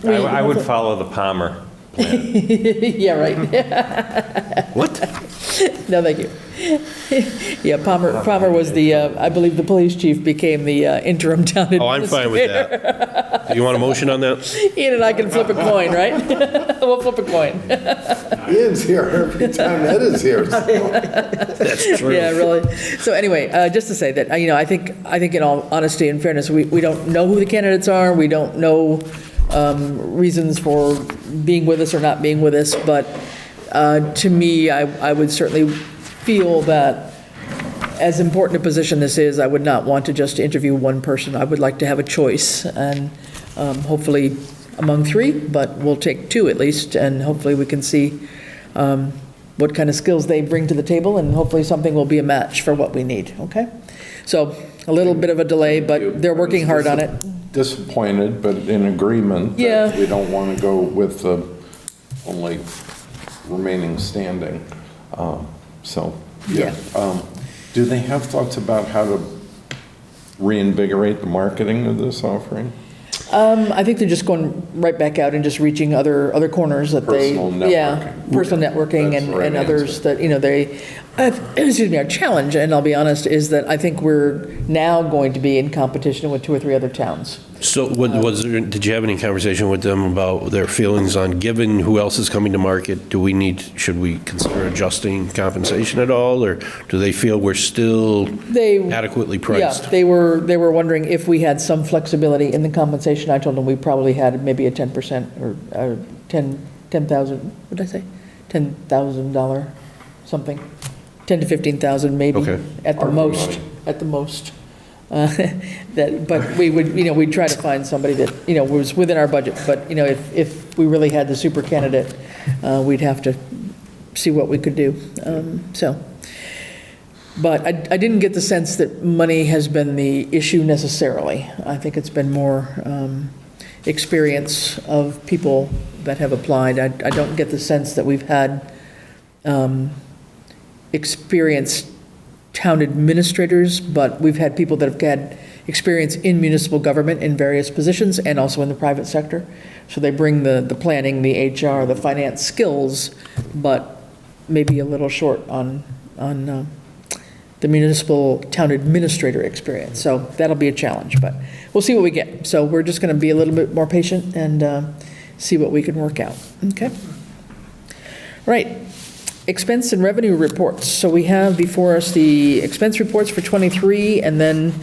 I would follow the Palmer. Yeah, right. What? No, thank you. Yeah, Palmer was the, I believe the police chief became the interim town administrator. Oh, I'm fine with that. You want a motion on that? Ian and I can flip a coin, right? We'll flip a coin. Ian's here every time Ed is here. That's true. Yeah, really. So anyway, just to say that, I think in all honesty and fairness, we don't know who the candidates are. We don't know reasons for being with us or not being with us. But to me, I would certainly feel that as important a position this is, I would not want to just interview one person. I would like to have a choice, and hopefully among three, but we'll take two at least, and hopefully we can see what kind of skills they bring to the table, and hopefully something will be a match for what we need, okay? So a little bit of a delay, but they're working hard on it. Disappointed, but in agreement Yeah. that we don't want to go with the only remaining standing. So, yeah. Do they have thoughts about how to reinvigorate the marketing of this offering? I think they're just going right back out and just reaching other corners that Personal they, networking. yeah, personal networking That's and, the right and others answer. that, they, excuse me, our challenge, and I'll be honest, is that I think we're now going to be in competition with 2 or 3 other towns. So did you have any conversation with them about their feelings on, given who else is coming to market, should we consider adjusting compensation at all, or do they feel we're still adequately priced? Yeah, they were wondering if we had some flexibility in the compensation. I told them we probably had maybe a 10% or 10,000, what did I say? $10,000 something, 10 to 15,000 maybe, Okay. at the most. But we would, we'd try to find somebody that, was within our budget. But, if we really had the super candidate, we'd have to see what we could do. But I didn't get the sense that money has been the issue necessarily. I think it's been more experience of people that have applied. I don't get the sense that we've had experienced town administrators, but we've had people that have had experience in municipal government in various positions and also in the private sector. So they bring the planning, the HR, the finance skills, but maybe a little short on the municipal town administrator experience. So that'll be a challenge, but we'll see what we get. So we're just going to be a little bit more patient and see what we can work out. Okay? Right. Expense and revenue reports. So we have before us the expense reports for '23, and then,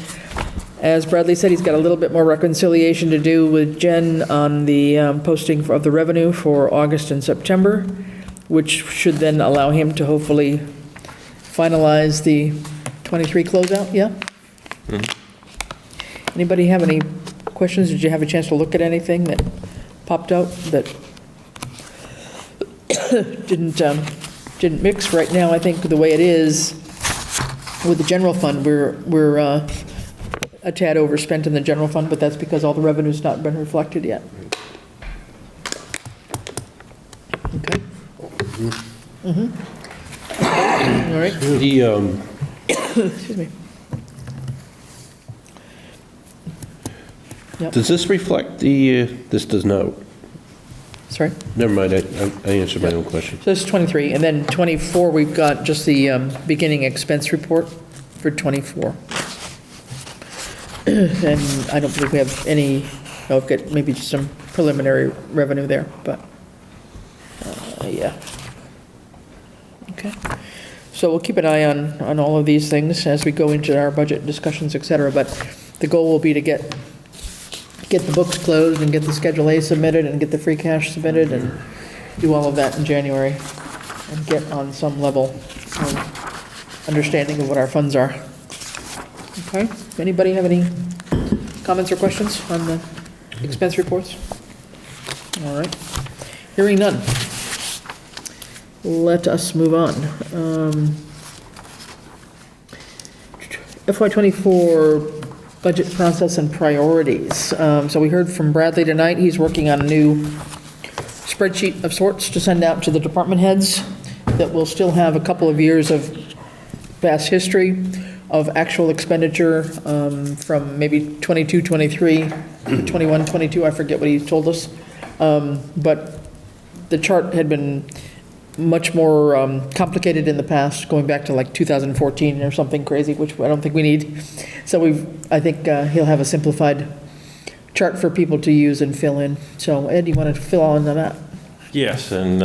as Bradley said, he's got a little bit more reconciliation to do with Jen on the posting of the revenue for August and September, which should then allow him to hopefully finalize the '23 closeout, yeah? Anybody have any questions? Did you have a chance to look at anything that popped out that didn't mix? Right now, I think the way it is with the general fund, we're a tad overspent in the general fund, but that's because all the revenue's not been reflected yet. Okay. All right. Excuse me. Yep. Does this reflect this does not? Sorry? Never mind, I answered my own question. So this is 23, and then 24, we've got just the beginning expense report for 24. And I don't believe we have any, we've got maybe just some preliminary revenue there, but, yeah. Okay. So we'll keep an eye on all of these things as we go into our budget discussions, et cetera, but the goal will be to get the books closed and get the Schedule A submitted and get the free cash submitted and do all of that in January and get on some level of understanding of what our funds are. Okay? Anybody have any comments or questions on the expense reports? All right. Hearing none. Let us move on. FY24 budget process and priorities. So we heard from Bradley tonight. He's working on a new spreadsheet of sorts to send out to the department heads that will still have a couple of years of past history of actual expenditure from maybe 22, 23, 21, 22, I forget what he told us. But the chart had been much more complicated in the past, going back to like 2014 or something crazy, which I don't think we need. So I think he'll have a simplified chart for people to use and fill in. So Ed, you want to fill on that? Yes, and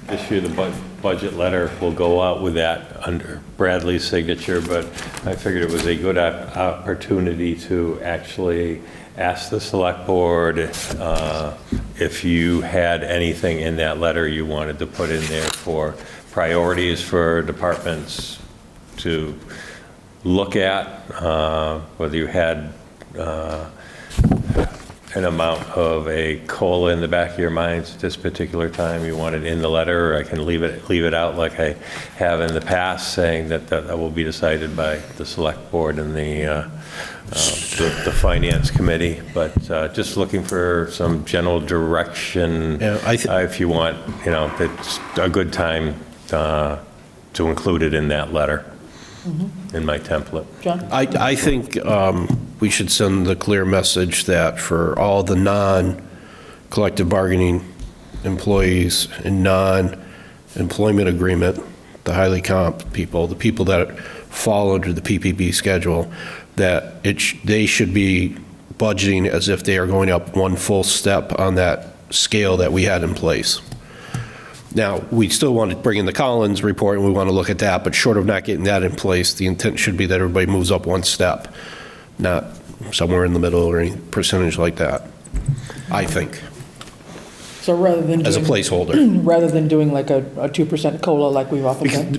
this year the budget letter will go out with that under Bradley's signature, but I figured it was a good opportunity to actually ask the select board if you had anything in that letter you wanted to put in there for priorities for departments to look at, whether you had an amount of a COLA in the back of your minds at this particular time you wanted in the letter, or I can leave it out like I have in the past, saying that will be decided by the select board and the finance committee. But just looking for some general direction. Yeah, if you want, it's a good time to include it in that letter. In my template. John? I think we should send the clear message that for all the non-collective bargaining employees and non-employment agreement, the highly comp people, the people that fall under the PPP schedule, that they should be budgeting as if they are going up one full step on that scale that we had in place. Now, we still want to bring in the Collins report, and we want to look at that, but short of not getting that in place, the intent should be that everybody moves up one step, not somewhere in the middle or any percentage like that, I think. So rather than as a placeholder. Rather than doing like a 2% COLA like we've often done?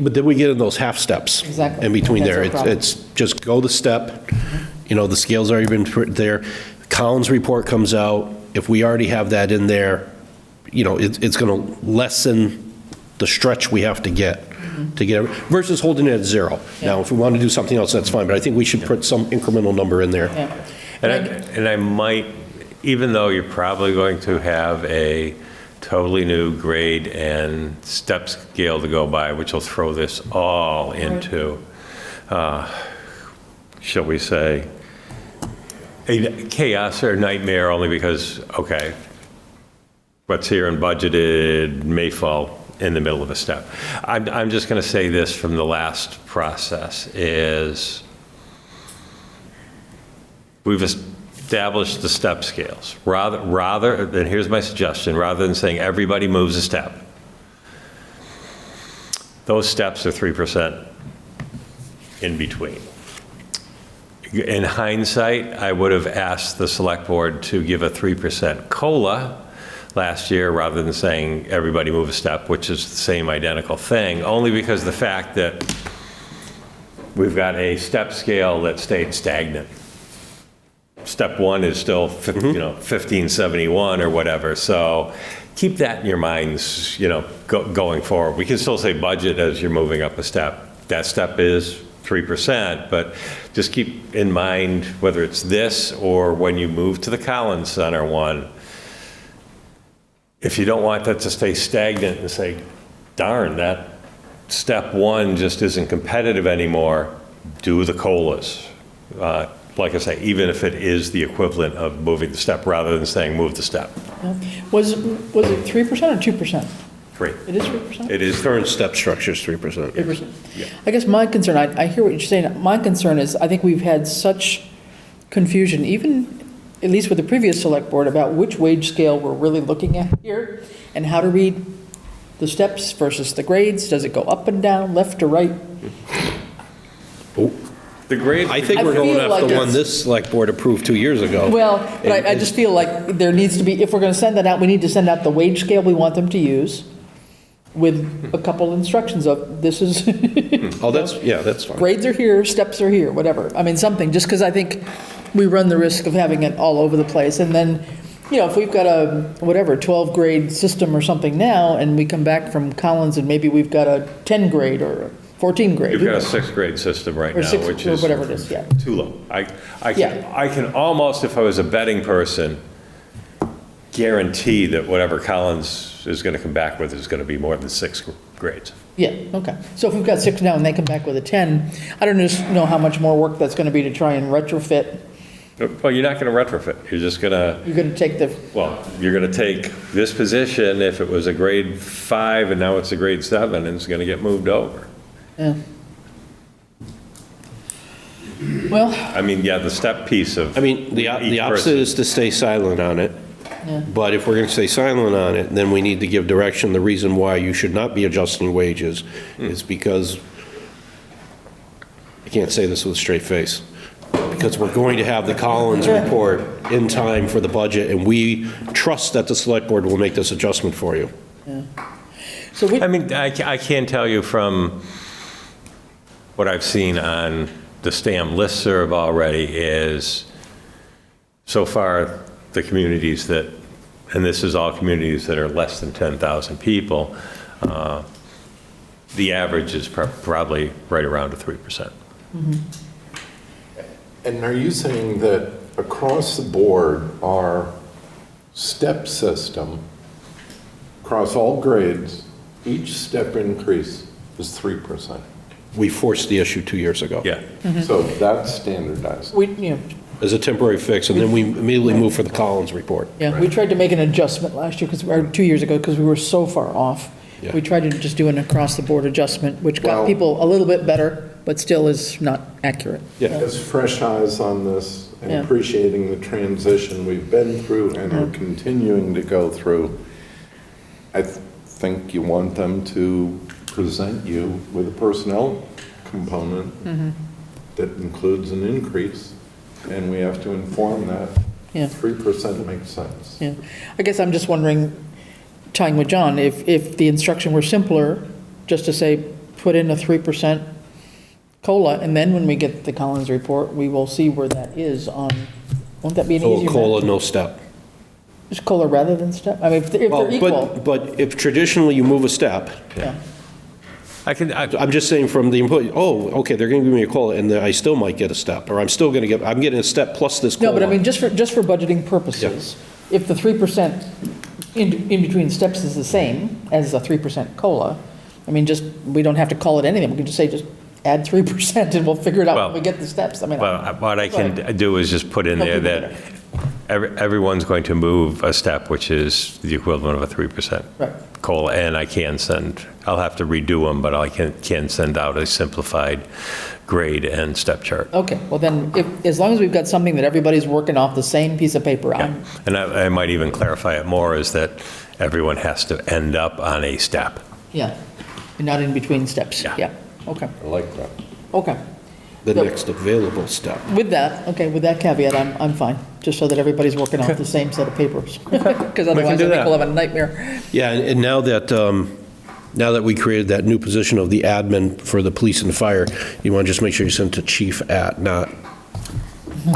But then we get in those half steps. Exactly. In between there. That's our problem. It's just go the step. The scale's already been put there. Collins report comes out. If we already have that in there, it's going to lessen the stretch we have to get versus holding it at zero. Yeah. Now, if we want to do something else, that's fine, but I think we should put some incremental number in there. Yeah. And I might, even though you're probably going to have a totally new grade and step scale to go by, which will throw this all into, shall we say, a chaos or nightmare, only because, okay, what's here and budgeted may fall in the middle of a step. I'm just going to say this from the last process is we've established the step scales. Rather, and here's my suggestion, rather than saying everybody moves a step, those steps are 3% in between. In hindsight, I would have asked the select board to give a 3% COLA last year rather than saying everybody move a step, which is the same identical thing, only because the fact that we've got a step scale that stayed stagnant. Step one is still 1571 or whatever, so keep that in your minds, going forward. We can still say budget as you're moving up a step. That step is 3%, but just keep in mind whether it's this or when you move to the Collins Center one, if you don't want that to stay stagnant and say, darn, that step one just isn't competitive anymore, do the COLAs. Like I say, even if it is the equivalent of moving the step rather than saying move the step. Yeah. Was it 3% or 2%? 3. It is 3%? It is. Current step structure is 3%. 3%. Yeah. I guess my concern, I hear what you're saying. My concern is I think we've had such confusion, even at least with the previous select board, about which wage scale we're really looking at here and how to read the steps versus the grades. Does it go up and down, left to right? The grade. I think we're going off the one this select board approved 2 years ago. Well, but I just feel like there needs to be, if we're going to send that out, we need to send out the wage scale we want them to use with a couple instructions of this is. Oh, that's fine. Grades are here, steps are here, whatever. I mean, something, just because I think we run the risk of having it all over the place. And then if we've got a, whatever, 12 grade system or something now, and we come back from Collins and maybe we've got a 10 grade or a 14 grade. You've got a 6th grade system right Or now, sixth, which or is whatever it is, yeah. too low. I Yeah. can almost, if I was a betting person, guarantee that whatever Collins is going to come back with is going to be more than 6 grades. Yeah, okay. So if we've got 6 now and they come back with a 10, I don't just know how much more work that's going to be to try and retrofit. Well, you're not going to retrofit. You're just going to, You're going to take the, well, you're going to take this position, if it was a grade 5 and now it's a grade 7, and it's going to get moved over. yeah. Well, I mean, yeah, the step piece of. I mean, the each opposite person. is to stay silent on it. yeah. But if we're going to stay silent on it, then we need to give direction. The reason why you should not be adjusting wages is because, I can't say this with a straight face, because we're going to have the Collins report in time for the budget, and we trust that the select board will make this adjustment for you. So we, I mean, I can tell you from what I've seen on the STAM listserv already is, so far, the communities that, and this is all communities that are less than 10,000 people, the average is probably right around a 3%. And are you saying that across the board, our step system, across all grades, each step increase is 3%? We forced the issue 2 years ago. Yeah. So that's standardized. we, As a temporary fix, and then we immediately moved for the Collins report. yeah, we tried to make an adjustment last year, or 2 years ago, because we were so far off. Yeah. We tried to just do an across-the-board adjustment, which got Well- people a little bit better, but still is not accurate. As fresh eyes on this and Yeah. appreciating the transition we've been through and are continuing to go through, I think you want them to present you with a personnel component that includes an increase, and we have to inform that. Yeah. 3% makes sense. Yeah, I guess I'm just wondering, tying with John, if the instruction were simpler, just to say, put in a 3% COLA, and then when we get the Collins report, we will see where that is on, won't that be an So easier? COLA, math? no step. Just COLA rather than step? I mean, if they're Well, equal, But if traditionally you move a step, yeah. I'm just saying from the employee, oh, okay, they're going to give me a COLA, and then I still might get a step, or I'm still going to get, I'm getting a step plus this COLA. No, but I mean, just for budgeting purposes, if the 3% in between steps is the same as a 3% COLA, I mean, just, we don't have to call it anything, we can just say, just add 3% and we'll figure it out when we get the steps. I mean, Well, what I can do is just put in there that everyone's going to move a step, which is the equivalent of a 3% Right. COLA, and I can send, I'll have to redo them, but I can send out a simplified grade and step chart. Okay, well then, as long as we've got something that everybody's working off the same piece of paper, I'm, And I might even clarify it more, is that everyone has to end up on a step. yeah, and not in between steps. Yeah. Okay, I like that. okay. The Yep. next available step. With that, okay, with that caveat, I'm fine, just so that everybody's working off the same set of papers. Because otherwise, I do think that. we'll have a nightmare. Yeah, and now that we created that new position of the admin for the police and fire, you want to just make sure you send to chief at, not,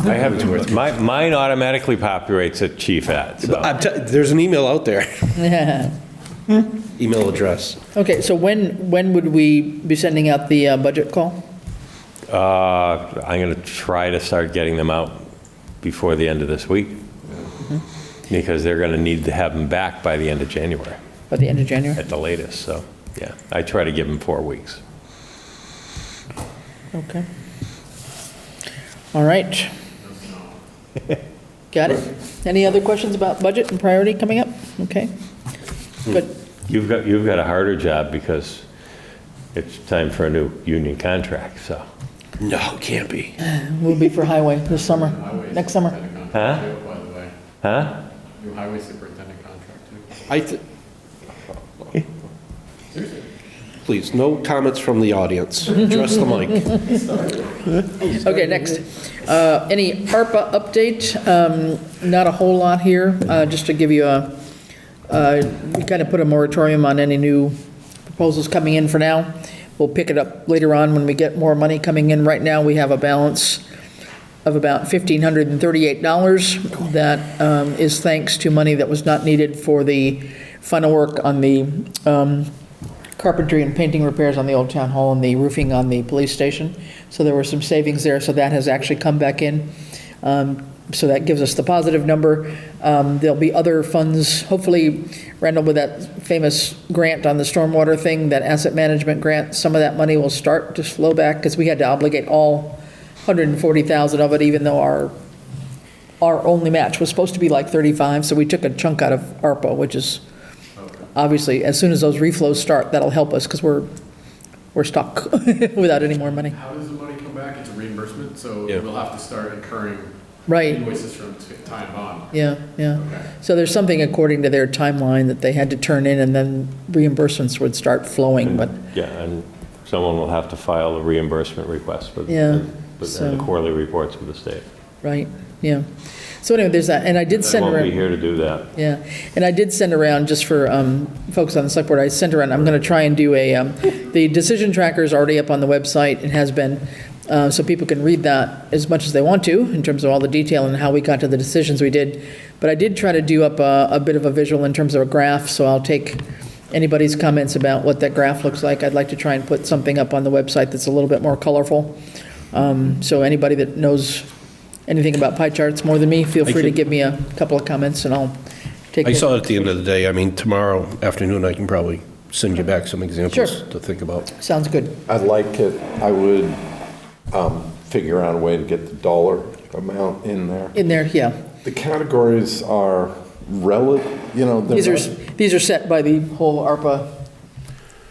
I have two or three. Mine automatically populates at chief at, so. There's an email out there, Yeah. email address. Okay, so when would we be sending out the budget call? I'm going to try to start getting them out before the end of this week, because they're going to need to have them back by the end of January, By the end of January? at the latest, so, yeah. I try to give them 4 weeks. Okay. All right. Got it. Any other questions about budget and priority coming up? Okay. Good. You've got a harder job because it's time for a new union contract, so. No, can't be. We'll be for highway this summer, next summer. Huh? By the way, Huh? new highway superintendent contract too. Please, no comments from the audience. Address the mic. Okay, next. Any ARPA update? Not a whole lot here, just to give you we kind of put a moratorium on any new proposals coming in for now. We'll pick it up later on when we get more money coming in. Right now, we have a balance of about $1,538. That is thanks to money that was not needed for the final work on the carpentry and painting repairs on the old town hall and the roofing on the police station. So there were some savings there, so that has actually come back in. So that gives us the positive number. There'll be other funds, hopefully, Randall, with that famous grant on the stormwater thing, that asset management grant, some of that money will start to flow back, because we had to obligate all 140,000 of it, even though our only match was supposed to be like 35, so we took a chunk out of ARPA, which is obviously, as soon as those reflows start, that'll help us, because we're stuck without any more money. How does the money come back? It's a reimbursement, so we'll have to start incurring invoices from time bond. Yeah. Okay. So there's something according to their timeline that they had to turn in, and then reimbursements would start flowing, but. Yeah, and someone will have to file a reimbursement request with Yeah, the quarterly reports with the state. Right, yeah. So anyway, there's that, and I did send I around. won't be here to do that. Yeah, and I did send around, just for folks on the select board, I sent around, I'm going to try and do the decision tracker is already up on the website, it has been, so people can read that as much as they want to, in terms of all the detail and how we got to the decisions we did. But I did try to do up a bit of a visual in terms of a graph, so I'll take anybody's comments about what that graph looks like. I'd like to try and put something up on the website that's a little bit more colorful. So anybody that knows anything about pie charts more than me, feel free to give me a couple of comments, and I'll take it. I saw it at the end of the day. I mean, tomorrow afternoon, I can probably send you back some examples to think about. Sounds good. I'd like it, I would figure out a way to get the dollar amount in there. In there, yeah. The categories are relative, These are set by the whole ARPA.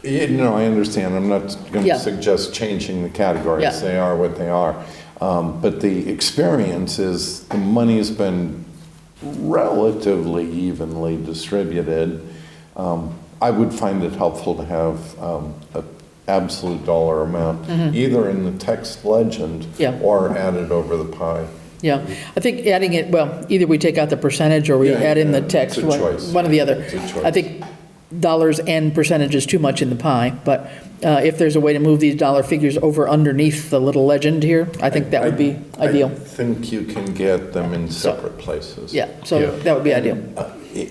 I understand. I'm not going to suggest changing the categories. Yeah. They are what they are. But the experience is the money's been relatively evenly distributed. I would find it helpful to have an absolute dollar amount, either in the text legend or added over the pie. Yeah, I think adding it, well, either we take out the percentage or we add in the text, It's a choice. one or the other. It's a choice. I think dollars and percentage is too much in the pie, but if there's a way to move these dollar figures over underneath the little legend here, I think that would be ideal. I think you can get them in separate places. Yeah, so that would be ideal.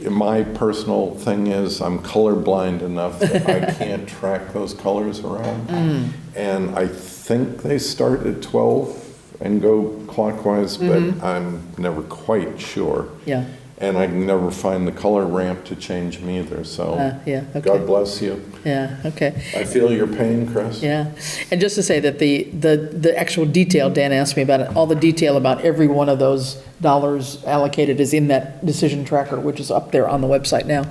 My personal thing is I'm colorblind enough that I can't track those colors around. And I think they start at 12 and go clockwise, but I'm never quite sure. Yeah. And I can never find the color ramp to change them either, so okay. God bless you. Yeah, okay. I feel your pain, Chris. Yeah, and just to say that the actual detail, Dan asked me about it, all the detail about every one of those dollars allocated is in that decision tracker, which is up there on the website now,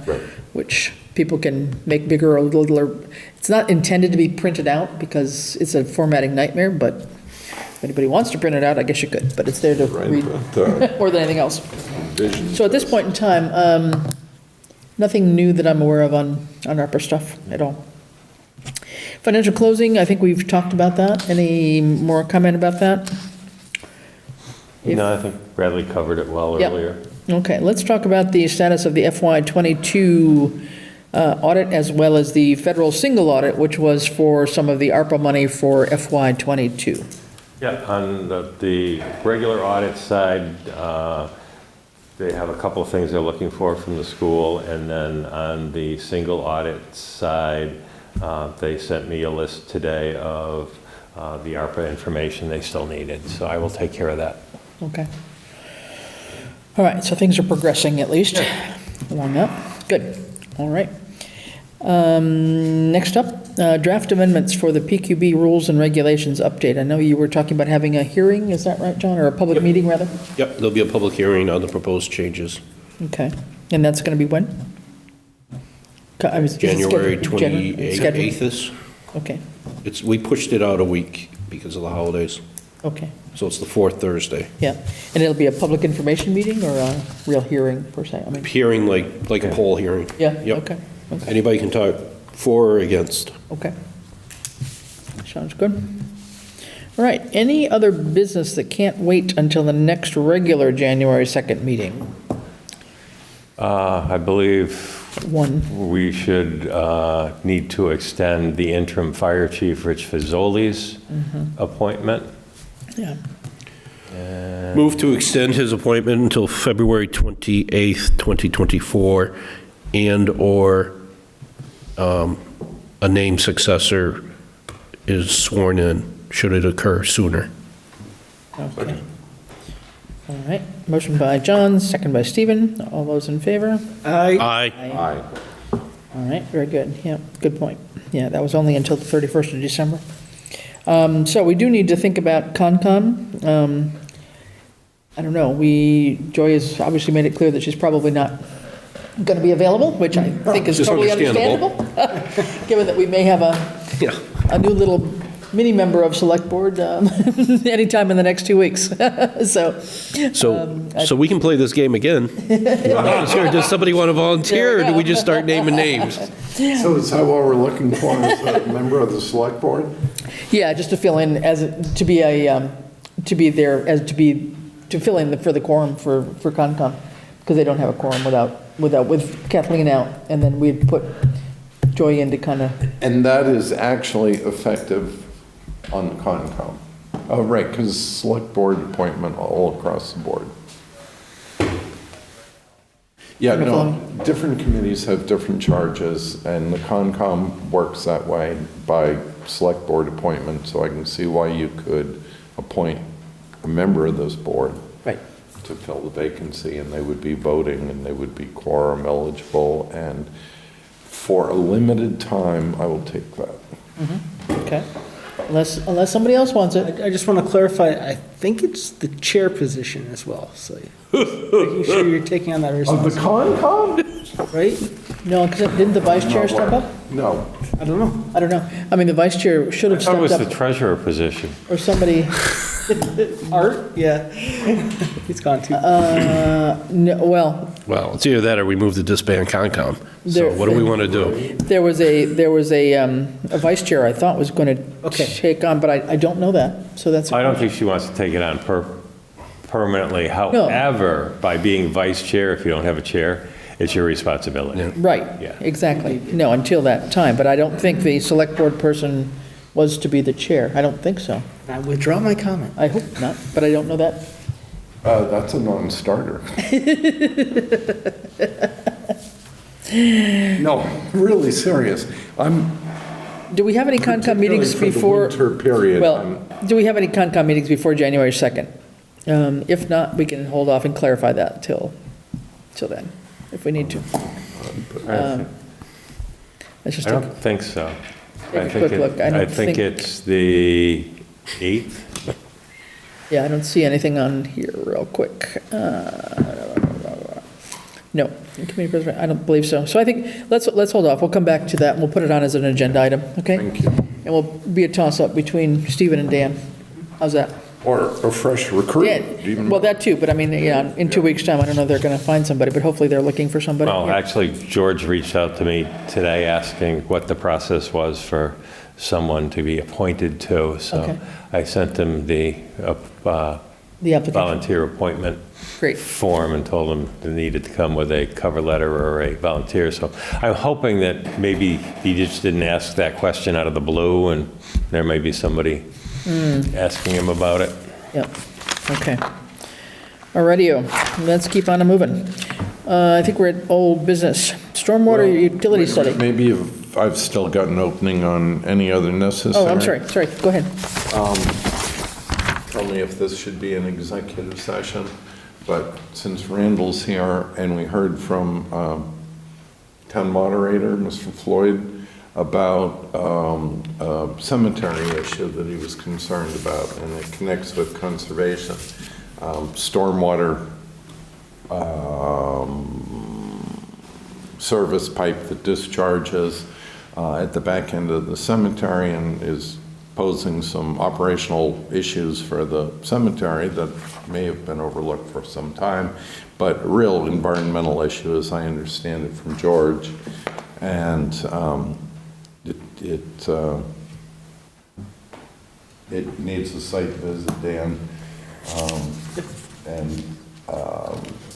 which people can make bigger or littler. It's not intended to be printed out because it's a formatting nightmare, but if anybody wants to print it out, I guess you could, but it's there to read more than anything else. So at this point in time, nothing new that I'm aware of on ARPA stuff at all. Financial closing, I think we've talked about that. Any more comment about that? No, I think Bradley covered it well earlier. Okay, let's talk about the status of the FY22 audit, as well as the federal single audit, which was for some of the ARPA money for FY22. Yeah, on the regular audit side, they have a couple of things they're looking for from the school, and then on the single audit side, they sent me a list today of the ARPA information they still needed, so I will take care of that. Okay. All right, so things are progressing at least along that. Good. All right. Next up, draft amendments for the PQB rules and regulations update. I know you were talking about having a hearing, is that right, John, or a public meeting, rather? Yep, there'll be a public hearing on the proposed changes. Okay, and that's going to be when? January 28th. Okay. We pushed it out a week because of the holidays. Okay. So it's the fourth Thursday. Yeah, and it'll be a public information meeting or a real hearing, per se? I mean, Hearing like a poll hearing. Yeah, Yep. okay. Anybody can talk for or against. Okay. Sounds good. All right, any other business that can't wait until the next regular January 2nd meeting? I believe we should need to extend the interim fire chief, Rich Fazoli's appointment. Yeah. Move to extend his appointment until February 28th, 2024, and/or a named successor is sworn in, should it occur sooner. Okay. All right, motion by John, second by Stephen. All those in favor? Aye. Aye. All right, very good. Yeah, good point. Yeah, that was only until the 31st of December. So we do need to think about Concom. I don't know, Joy has obviously made it clear that she's probably not going to be available, which I think is Just totally understandable. understandable, given that we may have a new little mini member of Select Board anytime in the next 2 weeks. So we can play this game again. Sure, does somebody want to volunteer, or do we just start naming names? So is that what we're looking for as a member of the select board? Yeah, just to fill in to fill in for the quorum for Concom, because they don't have a quorum with Kathleen out, and then we'd put Joy in to kind of. And that is actually effective on the Concom. Oh, right, because select board appointment all across the board. Yeah, no, different committees have different charges, and the Concom works that way by select board appointment, so I can see why you could appoint a member of this board. Right. To fill the vacancy, and they would be voting, and they would be quorum eligible, and for a limited time, I will take that. Okay. Unless somebody else wants it. I just want to clarify, I think it's the chair position as well, so making sure you're taking on that Of the responsibility. Concom? Right? No, because didn't the vice chair step up? No. I don't know. I don't know. I mean, the vice chair should have That stepped was up. the treasurer position. Or somebody, Art? Yeah. He's gone too. no, well, Well, it's either that or we move to disband Concom. So what do we want to do? there was a vice chair I thought was going to take on, but I don't know that, so that's. I don't think she wants to take it on permanently. However, by being vice chair, if you don't have a chair, it's your responsibility. Right, Yeah. exactly. No, until that time, but I don't think the select board person was to be the chair. I don't think so. I withdraw my comment. I hope not, but I don't know that. That's a non-starter. No, really serious. Do we have any Concom meetings Particularly before? for the winter period. Well, do we have any Concom meetings before January 2nd? If not, we can hold off and clarify that till then, if we need to. Let's just I take don't think so. take a quick look. I think it's the 8th. Yeah, I don't see anything on here real quick. No, committee president, I don't believe so. So I think, let's hold off. We'll come back to that, and we'll put it on as an agenda item, okay? Thank you. And we'll be a toss-up between Stephen and Dan. How's that? Or a fresh recruit. Yeah, well, that too, but I mean, yeah, in 2 weeks' time, I don't know if they're going to find somebody, but hopefully they're looking for somebody. Well, Yeah. actually, George reached out to me today asking what the process was for someone to be appointed to. So Okay. I sent him the application. volunteer appointment Great. form and told him it needed to come with a cover letter or a volunteer. So I'm hoping that maybe he just didn't ask that question out of the blue, and there may be somebody asking him about it. Yep, okay. Alrighty-o, let's keep on moving. I think we're at old business. Stormwater utility study. Maybe if I've still got an opening on any other necessary. Oh, I'm sorry, go ahead. Tell me if this should be an executive session, but since Randall's here and we heard from town moderator, Mr. Floyd, about a cemetery issue that he was concerned about, and it connects with conservation. Stormwater service pipe that discharges at the back end of the cemetery and is posing some operational issues for the cemetery that may have been overlooked for some time, but a real environmental issue, as I understand it from George. And it needs a site visit, Dan.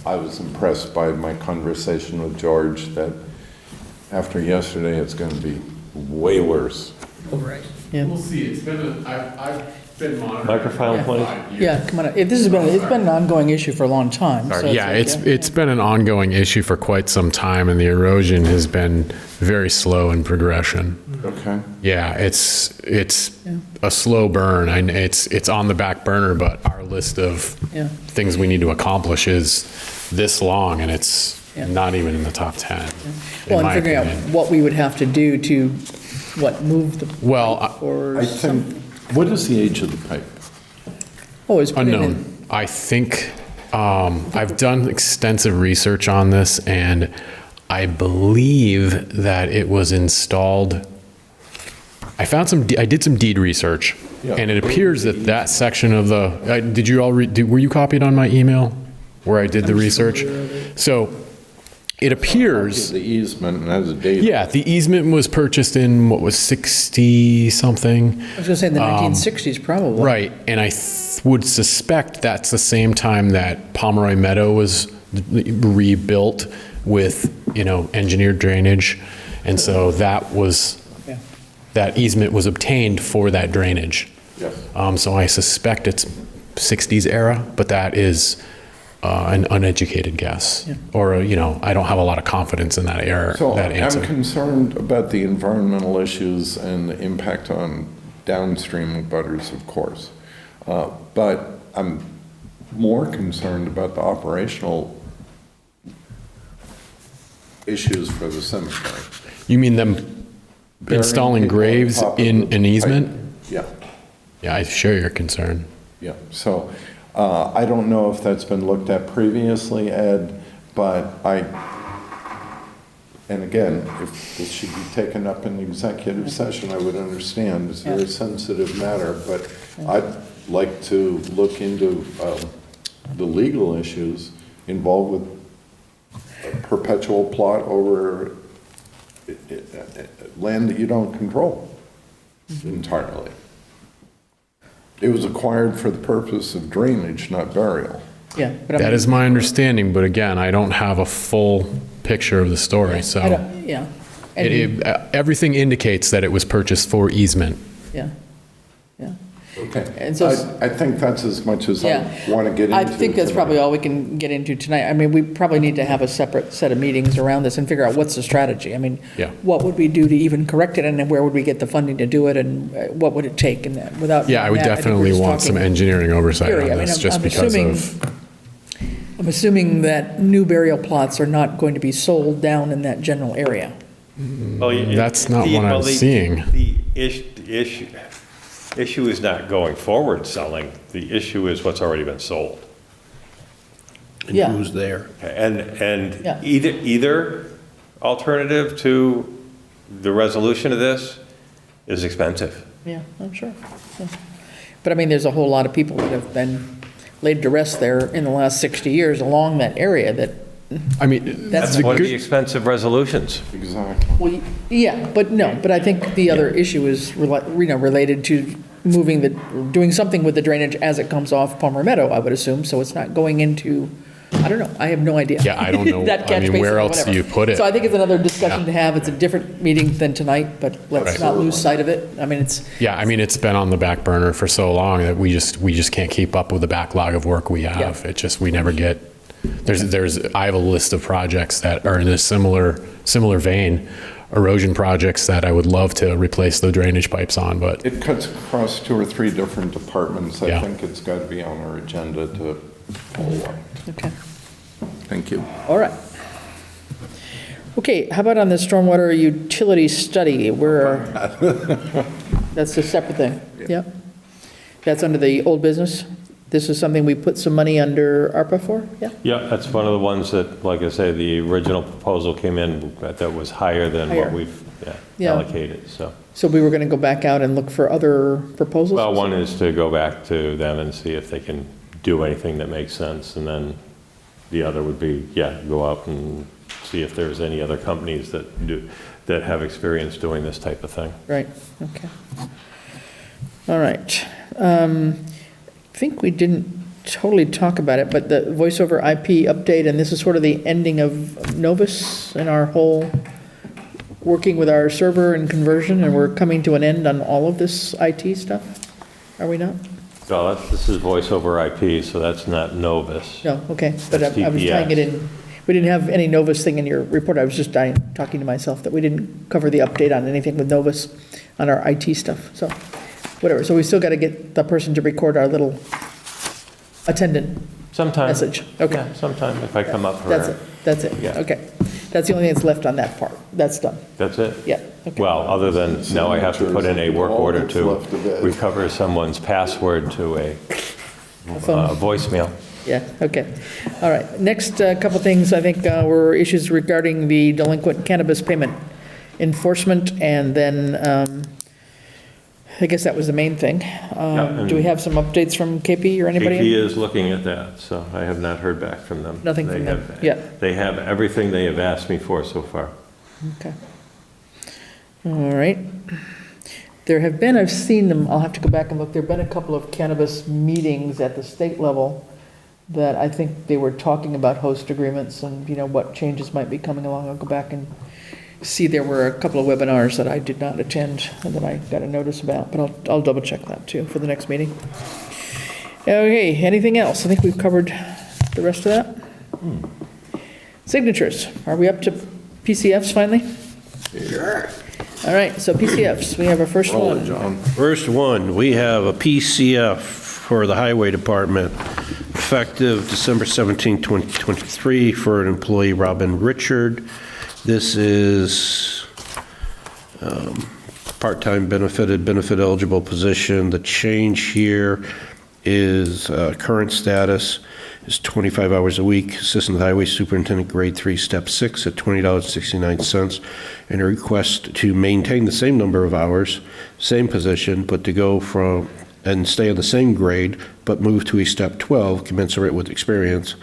I was impressed by my conversation with George that after yesterday, it's going to be way worse. Right. Yeah. We'll see. It's been Microphone, please. Yeah, come on. This has been, it's been an ongoing issue for a long time. so Yeah, like, it's been an ongoing issue for quite some time, and the erosion has been very slow in progression. Okay. Yeah, it's a slow burn. It's on the back burner, but our list of Yeah. things we need to accomplish is this long, and it's Yeah. not even in the top 10. in Well, my and figuring out opinion. what we would have to do to, move the Well, pipe or I think, what is the age of the pipe? Oh, it's put in. Unknown. I think I've done extensive research on this, and I believe that it was installed. I did some deed research, Yeah. and it appears that that section of the. Did you all read? Were you copied on my email where I did the research? So it appears. The easement and has a date. Yeah, the easement was purchased in what was 60 something. I was going to say in the 1960s, probably. Right, and I would suspect that's the same time that Pomeroy Meadow was rebuilt with, engineered drainage. And so that easement was obtained for that drainage. Yes. So I suspect it's 60s era, but that is an uneducated guess. Yeah. Or, I don't have a lot of confidence in that era, So that answer. I'm concerned about the environmental issues and the impact on downstream butters, of course. But I'm more concerned about the operational issues for the cemetery. You mean them Burying installing people on graves top of in the an easement? pipe. Yeah, Yeah, I share your concern. yeah. So I don't know if that's been looked at previously, Ed, but and again, if this should be taken up in executive session, I would understand. It's a very sensitive matter, but I'd like to look into the legal issues involved with a perpetual plot over land that you don't control entirely. It was acquired for the purpose of drainage, not burial. Yeah. But That is my understanding, but again, I don't have a full picture of the story, so. Yeah. And- Everything indicates that it was purchased for easement. Yeah. Yeah. Okay. And so- I think that's as much as Yeah. I want to get into. I think that's tonight. probably all we can get into tonight. I mean, we probably need to have a separate set of meetings around this and figure out what's the strategy. I mean, Yeah. what would we do to even correct it, and then where would we get the funding to do it, and what would it take, and that, without. Yeah, I would doing that, think we're definitely just want some talking engineering oversight theory. I on mean, this, just I'm because assuming- of, I'm assuming that new burial plots are not going to be sold down in that general area. That's not what I'm seeing. The issue is not going forward selling. The issue is what's already been sold. And Yeah. who's there? And Yeah. either alternative to the resolution of this is expensive. Yeah, I'm sure. Yeah. But I mean, there's a whole lot of people that have been laid to rest there in the last 60 years along that area that, I mean, That's the One of the good- expensive resolutions. Exactly. well, yeah, but I think the other issue is, related to doing something with the drainage as it comes off Palmer Meadow, I would assume, so it's not going into, I don't know, I have no idea. Yeah, I don't know. That I catch mean, basin where or else do whatever. you put it? So I think it's another discussion Yeah. to have. It's a different meeting than tonight, but let's Right. not lose sight of it. I mean, Yeah, I mean, it's been on the back burner for so long that we just can't keep up with the backlog of work we have. Yeah. It just, we never get, I have a list of projects that are in a similar vein, erosion projects that I would love to replace the drainage pipes on, but It cuts across 2 or 3 different departments. I Yeah. think it's got to be on our agenda to follow up. okay, Thank you. all right. Okay, how about on the stormwater utility study? That's a separate thing. Yep. That's under the old business? This is something we put some money under ARPA for? Yeah? Yeah, that's one of the ones that, like I say, the original proposal came in that was higher than Higher. what we've Yeah. allocated, so. So we were going to go back out and look for other proposals? Well, one is to go back to them and see if they can do anything that makes sense, and then the other would be, go out and see if there's any other companies that have experience doing this type of thing. Right, okay. All right. I think we didn't totally talk about it, but the voice over IP update, and this is sort of the ending of Novus and our whole working with our server and conversion, and we're coming to an end on all of this IT stuff? Are we not? Well, this is voice over IP, so that's not Novus. No, okay, but That's I was tying it TPS. in. We didn't have any Novus thing in your report. I was just talking to myself that we didn't cover the update on anything with Novus on our IT stuff, so, whatever. So we still got to get the person to record our little attendant Sometime. message. Okay. Yeah, sometime if I come up for. That's it, Yeah. okay. That's the only thing that's left on that part. That's done. That's it? Yeah, okay. Well, other than now I have to put in a work order to recover someone's password to a phone. voicemail. Yeah, okay. All right. Next couple things, I think, were issues regarding the delinquent cannabis payment enforcement, and then I guess that was the main thing. and Do we have some updates from KP or anybody? KP is looking at that, so I have not heard back from them. Nothing They from them have- yet. They have everything they have asked me for so far. Okay. All right. There have been, I've seen them, I'll have to go back and look, there have been a couple of cannabis meetings at the state level that I think they were talking about host agreements and, what changes might be coming along. I'll go back and see. There were a couple of webinars that I did not attend and that I got a notice about, but I'll double check that too for the next meeting. Okay, anything else? I think we've covered the rest of that. Signatures. Are we up to PCFs finally? Sure. All right, so PCFs, we have our first one. First one, we have a PCF for the Highway Department, effective December 17, 2023, for an employee, Robin Richard. This is part-time benefit eligible position. The change here is current status is 25 hours a week, Assistant Highway Superintendent, Grade 3, Step 6, at $20.69, and a request to maintain the same number of hours, same position, but to go from and stay on the same grade, but move to a Step 12, commensurate with experience,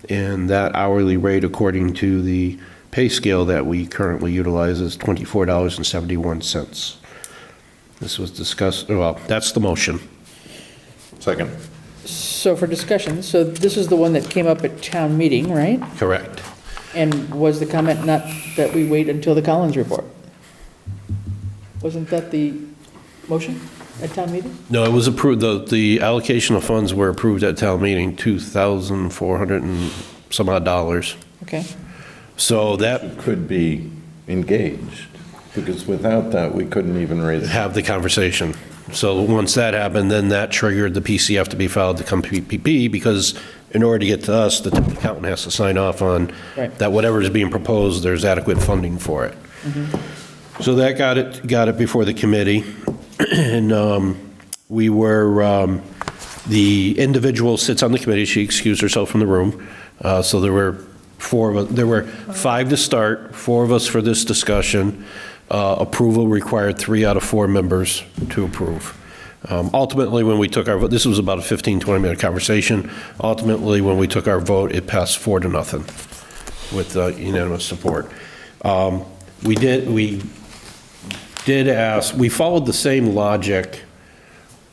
and that hourly rate, according to the pay scale that we currently utilize, is $24.71. This was discussed, well, that's the motion. Second. So for discussion, so this is the one that came up at town meeting, right? Correct. And was the comment not that we wait until the Collins report? Wasn't that the motion at town meeting? No, it was approved, the allocation of funds were approved at town meeting, $2,400 and some odd dollars. Okay. So that could be engaged, because without that, we couldn't even raise. Have the conversation. So once that happened, then that triggered the PCF to be filed to come PPP, because in order to get to us, the town accountant has to sign off on Right. that whatever is being proposed, there's adequate funding for it. So that got it before the committee, and we were, the individual sits on the committee, she excused herself from the room, so there were there were 5 to start, 4 of us for this discussion. Approval required 3 out of 4 members to approve. Ultimately, when we took our vote, this was about a 15, 20-minute conversation. Ultimately, when we took our vote, it passed 4-0 with unanimous support. We did ask, we followed the same logic,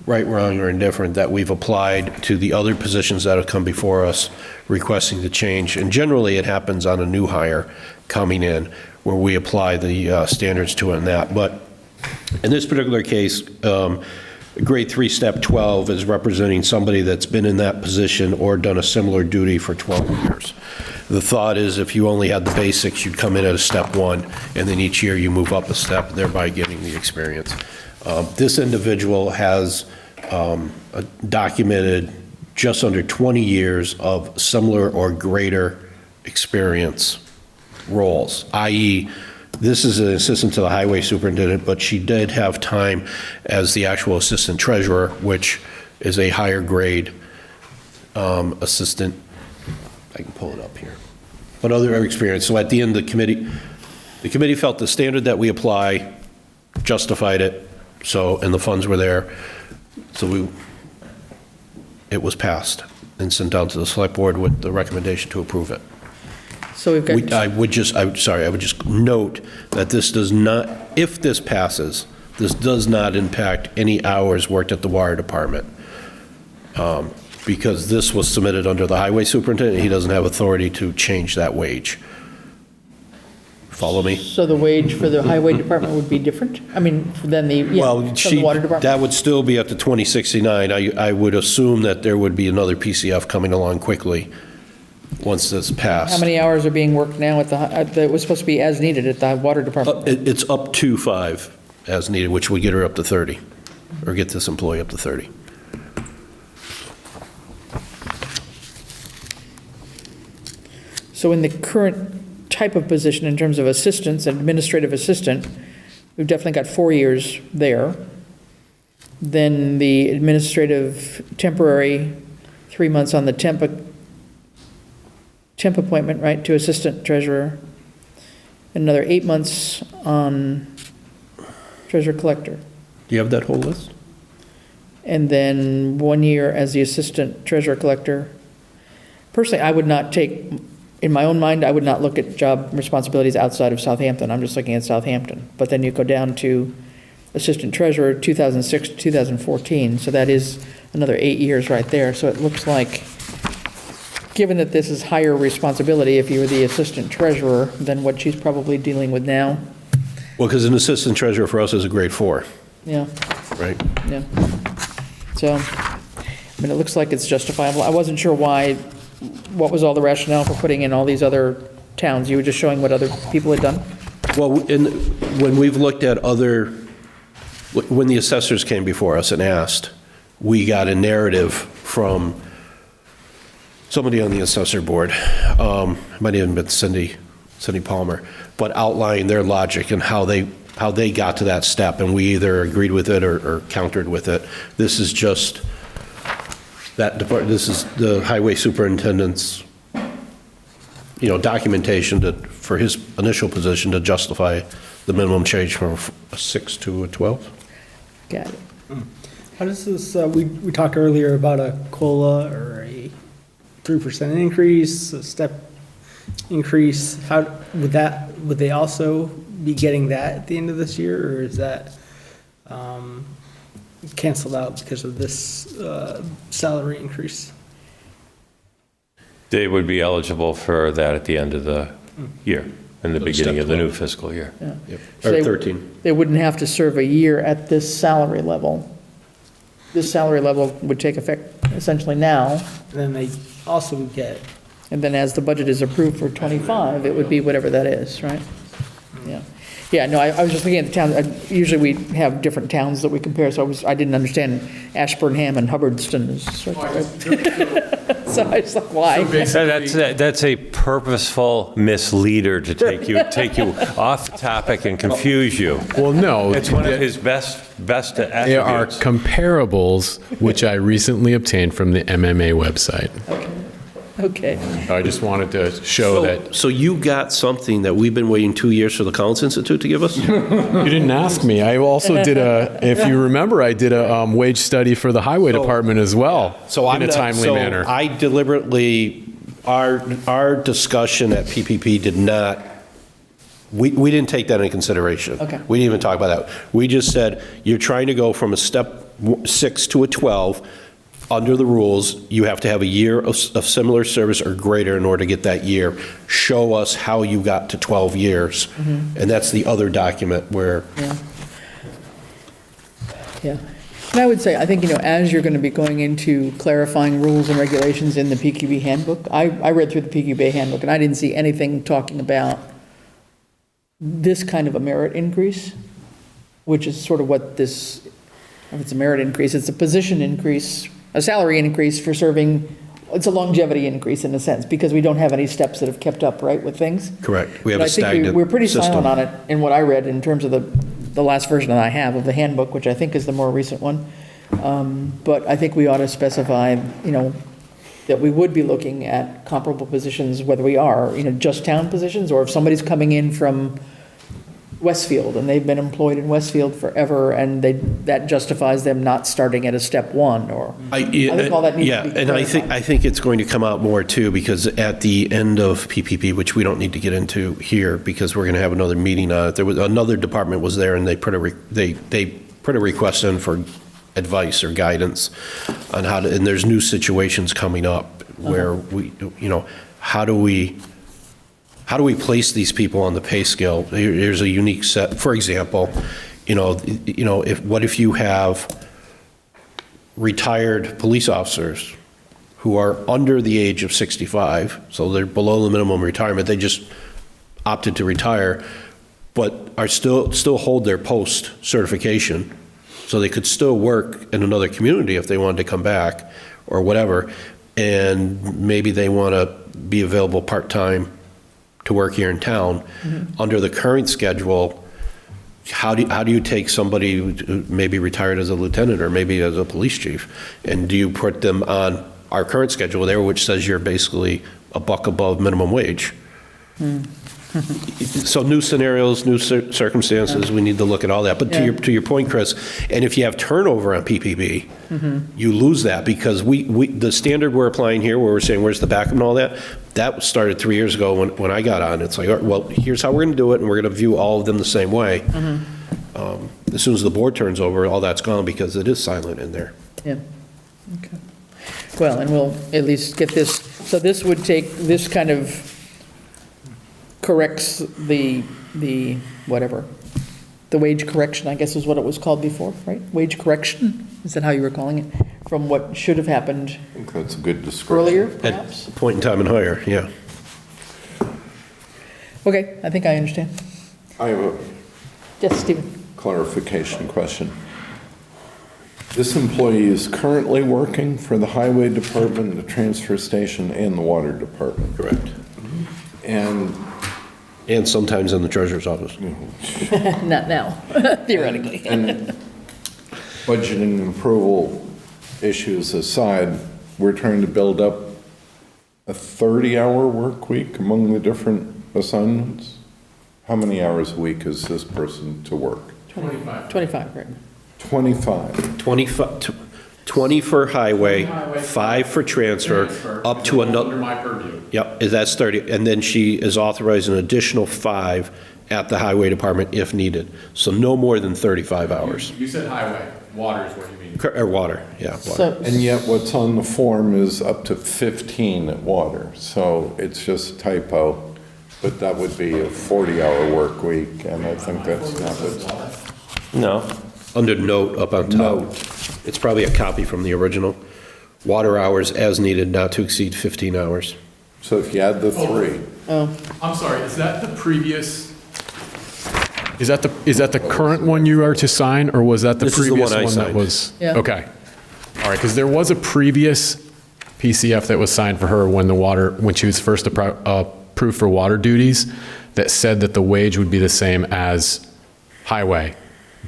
right, wrong, or indifferent, that we've applied to the other positions that have come before us requesting the change. And generally, it happens on a new hire coming in, where we apply the standards to it and that. But in this particular case, Grade 3, Step 12 is representing somebody that's been in that position or done a similar duty for 12 years. The thought is if you only had the basics, you'd come in at a Step 1, and then each year you move up a step, thereby getting the experience. This individual has documented just under 20 years of similar or greater experience roles, i.e., this is an assistant to the highway superintendent, but she did have time as the actual assistant treasurer, which is a higher grade assistant. I can pull it up here. But other experience. So at the end, the committee felt the standard that we apply justified it. So, and the funds were there. So it was passed and sent down to the select board with the recommendation to approve it. So we've got. I would just note that this does not, if this passes, this does not impact any hours worked at the wire department. Because this was submitted under the highway superintendent, he doesn't have authority to change that wage Follow me? So the wage for the highway department would be different? I mean, than the, yeah, Well, from the water department? that would still be up to 2069. I would assume that there would be another PCF coming along quickly once this passed. How many hours are being worked now that was supposed to be as needed at the water department? It's up to 5 as needed, which would get her up to 30, or get this employee up to 30. So in the current type of position, in terms of assistants, administrative assistant, we've definitely got 4 years there. Then the administrative temporary, 3 months on the temp appointment, right, to assistant treasurer. Another 8 months on treasurer collector. Do you have that whole list? And then 1 year as the assistant treasurer collector. Personally, I would not take, in my own mind, I would not look at job responsibilities outside of Southampton. I'm just looking at Southampton. But then you go down to assistant treasurer, 2006 to 2014. So that is another 8 years right there. So it looks like, given that this is higher responsibility, if you were the assistant treasurer, than what she's probably dealing with now. Well, because an assistant treasurer for us is a grade 4, Yeah, right? yeah. So, I mean, it looks like it's justifiable. I wasn't sure what was all the rationale for putting in all these other towns? You were just showing what other people had done? Well, when we've looked at when the assessors came before us and asked, we got a narrative from somebody on the assessor board, might have been Cindy Palmer, but outlining their logic and how they got to that step, and we either agreed with it or countered with it. This is just this is the highway superintendent's, documentation for his initial position to justify the minimum change from a 6 to a 12. Got it. How does this, we talked earlier about a COLA or a 3% increase, a step increase. How would they also be getting that at the end of this year, or is that canceled out because of this salary increase? They would be eligible for that at the end of the year, in the beginning of the new fiscal year. Yeah. Yep. So Or 13. They wouldn't have to serve a year at this salary level. This salary level would take effect essentially now. Then they also would get. And then as the budget is approved for '25, it would be whatever that is, right? Yeah. Yeah, no, I was just looking at the towns. Usually we have different towns that we compare, so I didn't understand Ashburnham and Hubbardston. So I was like, why? So that's a purposeful misleader to take you off topic and confuse you. Well, no. It's one of his best attributes. There are comparables, which I recently obtained from the MMA website. Okay. I just wanted to show that. So you got something that we've been waiting 2 years for the Collins Institute to give us? You didn't ask me. I also did if you remember, I did a wage study for the highway department as well, in a timely manner. I deliberately, our discussion at PPP did not, we didn't take that into consideration. Okay. We didn't even talk about that. We just said, you're trying to go from a step 6 to a 12. Under the rules, you have to have a year of similar service or greater in order to get that year. Show us how you got to 12 years. Mm-hmm. And that's the other document where. Yeah. And I would say, I think, as you're going to be going into clarifying rules and regulations in the PQB handbook, I read through the PQB handbook and I didn't see anything talking about this kind of a merit increase, which is sort of what this, if it's a merit increase, it's a position increase, a salary increase for serving. It's a longevity increase in a sense, because we don't have any steps that have kept up, right, with things. Correct. We have But a stagnant I think we're pretty system. silent on it in what I read in terms of the last version that I have of the handbook, which I think is the more recent one. But I think we ought to specify, that we would be looking at comparable positions, whether we are, just town positions, or if somebody's coming in from Westfield and they've been employed in Westfield forever, and that justifies them not starting at a step 1, or I think all that needs to be and I think it's going to come out more too, because at the end of PPP, which we don't need to get into here because we're going to have another meeting on it, there was another department was there and they put a request in for advice or guidance on how to, and there's new situations coming up where we, how do how do we place these people on the pay scale? Here's a unique set, for example, what if you have retired police officers who are under the age of 65, so they're below the minimum retirement, they just opted to retire, but are still hold their post certification, so they could still work in another community if they wanted to come back or whatever, and maybe they want to be available part-time to work here in town. Under the current schedule, how do you take somebody who maybe retired as a lieutenant or maybe as a police chief, and do you put them on our current schedule there, which says you're basically $1 above minimum wage? So new scenarios, new circumstances, we need to look at all that. But to your point, Chris, and if you have turnover on PPB, you lose that, because the standard we're applying here, where we're saying where's the backup and all that, that started 3 years ago when I got on. It's like, all right, well, here's how we're going to do it, and we're going to view all of them the same way. As soon as the board turns over, all that's gone, because it is silent in there. Yeah, okay. Well, and we'll at least get this, so this would take, this kind of corrects the whatever, the wage correction, I guess is what it was called before, right? Wage correction, is that how you were calling it? From what should have happened I think that's a good description. earlier, perhaps? At point in time and higher, yeah. Okay, I think I understand. I have a Yes, Stephen. clarification question. This employee is currently working for the highway department, the transfer station, and the water department. Correct. And sometimes in the treasurer's office. Not now, theoretically. And budgeting and approval issues aside, we're trying to build up a 30-hour work week among the different assignments. How many hours a week is this person to work? 25, right? 25. 20 for highway, 5 for transfer, up to another. Under my purview. Yep, that's 30. And then she is authorized an additional 5 at the highway department if needed. So no more than 35 hours. You said highway, water is what you mean. Or water, yeah. Water. So, And yet what's on the form is up to 15 at water. So it's just a typo, but that would be a 40-hour work week, and I think that's not what. No. Under note up on top. Note. It's probably a copy from the original. Water hours as needed, not to exceed 15 hours. So if you add the 3. I'm sorry, is that the previous? Is that the current one you are to sign, or was that the This is the previous one I one that signed. was? Yeah. Okay. All right, because there was a previous PCF that was signed for her when she was first approved for water duties, that said that the wage would be the same as highway.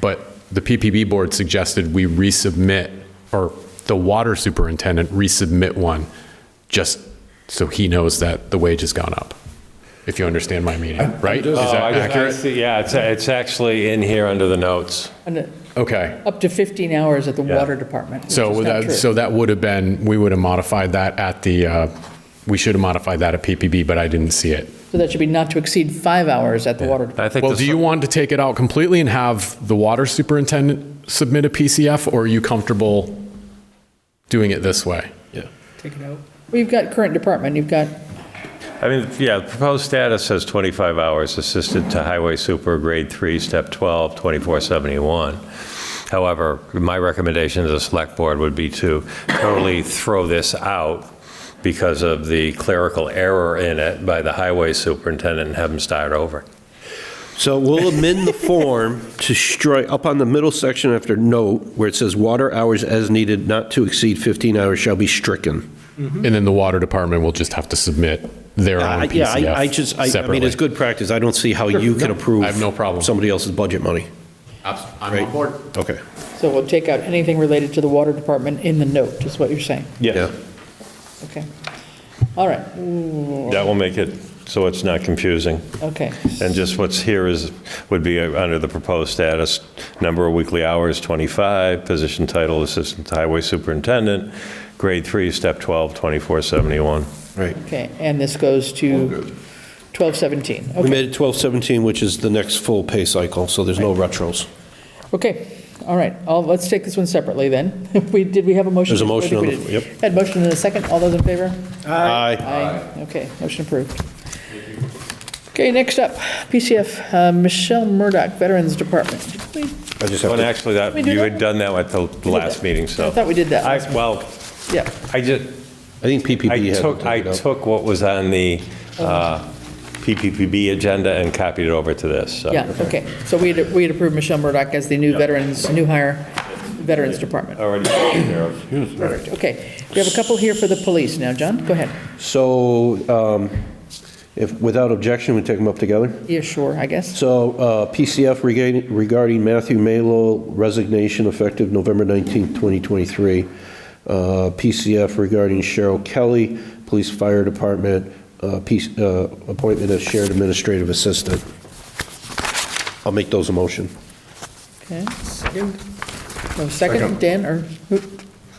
But the PPB board suggested we resubmit, or the water superintendent resubmit one, just so he knows that the wage has gone up, if you understand my meaning, right? Is that accurate? Yeah, it's actually in here under the notes. and Okay. up to 15 hours at the water department, which is not true. That would have been, we would have modified that at the, we should have modified that at PPB, but I didn't see it. So that should be not to exceed 5 hours at the water department. I think Well, do you want to take it out completely and have the water superintendent submit a PCF, or are you comfortable doing it this way? Yeah. Take it out. Well, you've got current department, you've got, I mean, yeah, the proposed status says 25 hours, assisted to highway super, grade 3, step 12, 2471. However, my recommendation to the select board would be to totally throw this out because of the clerical error in it by the highway superintendent and have him start over. So we'll amend the form to strike, up on the middle section after note, where it says water hours as needed not to exceed 15 hours shall be stricken. And then the water department will just have to submit their own PCF Yeah, I mean, separately. it's good practice. I don't see how you can approve. I have no problem. Somebody else's budget money. I'm Right. on board. Okay. so we'll take out anything related to the water department in the note, is what you're saying. Yeah. Okay. All right, That will make it so it's not confusing. okay. And just what's here would be under the proposed status, number of weekly hours, 25, position title, assistant highway superintendent, grade 3, step 12, 2471. Right. Okay, and this goes to 1217. We Okay, made it 1217, which is the next full pay cycle, so there's no retros. okay, all right. Let's take this one separately then. Did we have a motion? There's a motion on We the, did. yep. Had motion in a second. All those in favor? Aye. Aye. Okay, motion approved. Okay, next up, PCF, Michelle Murdoch, Veterans Department. Did we- I just have Well, to, actually, that, we do you that? had done that at the last meeting, I so. thought we did that. Well, Yeah, I just, I think PPP I has took, I took what was on the PPPB agenda and copied it over to this, so. yeah, okay. So we had approved Michelle Murdoch as the new veterans, new hire, Veterans Department. Already taken care of. Perfect, okay. We have a couple here for the police now. John, go ahead. So, if, without objection, we take them up together? Yeah, sure, I guess. So, PCF regarding Matthew Malo resignation effective November 19th, 2023. PCF regarding Cheryl Kelly, Police Fire Department, appointment as Shared Administrative Assistant. I'll make those a motion. Okay, second. No, second, Dan, or who?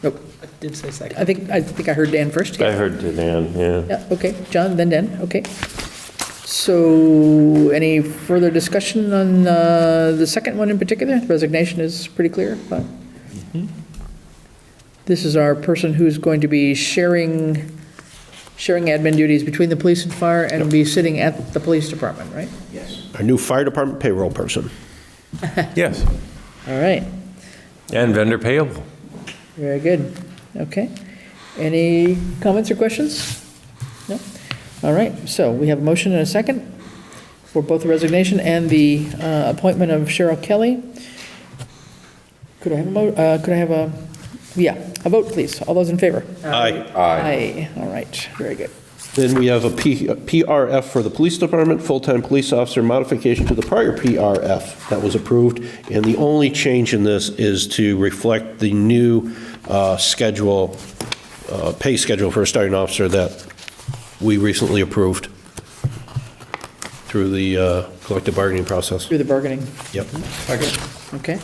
Nope. I did say second. I think I heard Dan first. I Yeah, heard Dan, yeah. yeah, okay. John, then Dan, okay. So any further discussion on the second one in particular? The resignation is pretty clear, but this is our person who's going to be sharing admin duties between the police and fire and be sitting at the police department, right? Yes. Our new fire department payroll person. Yes, All right, and vendor payable. very good. Okay. Any comments or questions? No? All right, so we have a motion and a second for both the resignation and the appointment of Cheryl Kelly. Could I have a vote, please? All those in favor? Aye. Aye. All right, very good. Then we have a PRF for the police department, full-time police officer modification to the prior PRF that was approved. And the only change in this is to reflect the new schedule, pay schedule for a starting officer that we recently approved through the collective bargaining process. Through the bargaining. Yep. Okay.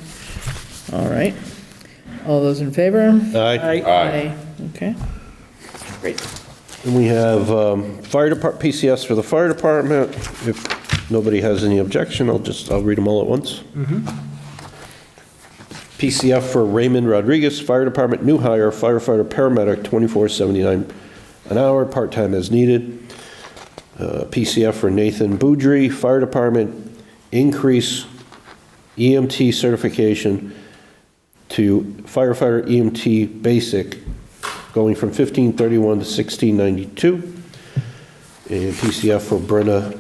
All right. All those in favor? Aye. Aye. Okay. Great. And we have fire department, PCS for the fire department. If nobody has any objection, I'll read them all at once. PCF for Raymond Rodriguez, fire department, new hire, firefighter, paramedic, $24.79 an hour, part-time as needed. PCF for Nathan Boudry, fire department, increase EMT certification to firefighter EMT basic, going from 1531 to 1692. And PCF for Brenna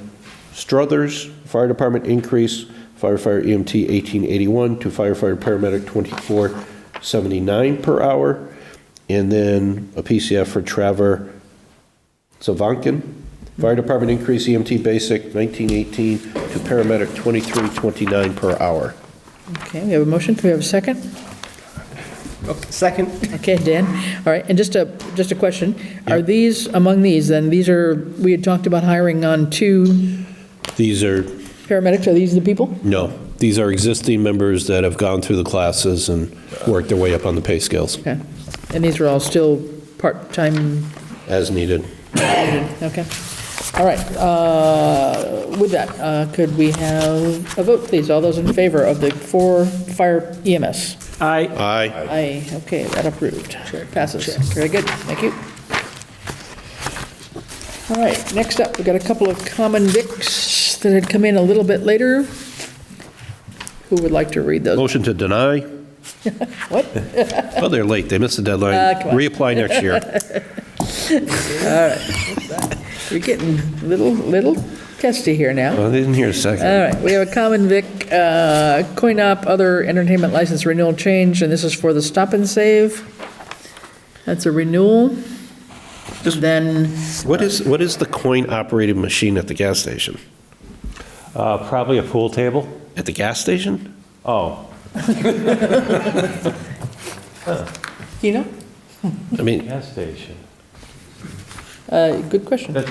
Struthers, fire department increase, firefighter EMT 1881 to firefighter paramedic 2479 per hour. And then a PCF for Trevor Savankin, fire department increase EMT basic 1918 to paramedic 2329 per hour. Okay, we have a motion. Do we have a second? Second. Okay, Dan. All right, and just a question. Are these, among these, then, these are, we had talked about hiring on 2 These are, paramedics. Are these the people? no, these are existing members that have gone through the classes and worked their way up on the pay scales Okay. And these are all still part-time? as needed. Okay. All right. With that, could we have a vote, please? All those in favor of the 4 fire EMS? Aye. Aye. Aye. Okay, that approved. Passes. Very good. Thank you. All right, next up, we've got a couple of common vics that had come in a little bit later. Who would like to read those? Motion to deny. What? Oh, they're late. They missed the deadline. Come on. Reapply next year. All right. You're getting a little testy here now. Well, I didn't hear a second. All right, we have a common vic, coin-op, other entertainment license renewal change, and this is for the Stop and Save. That's a renewal. Then, What is the coin-operated machine at the gas station? Probably a pool table. At the gas station? Oh, you know, I mean, gas station. good question.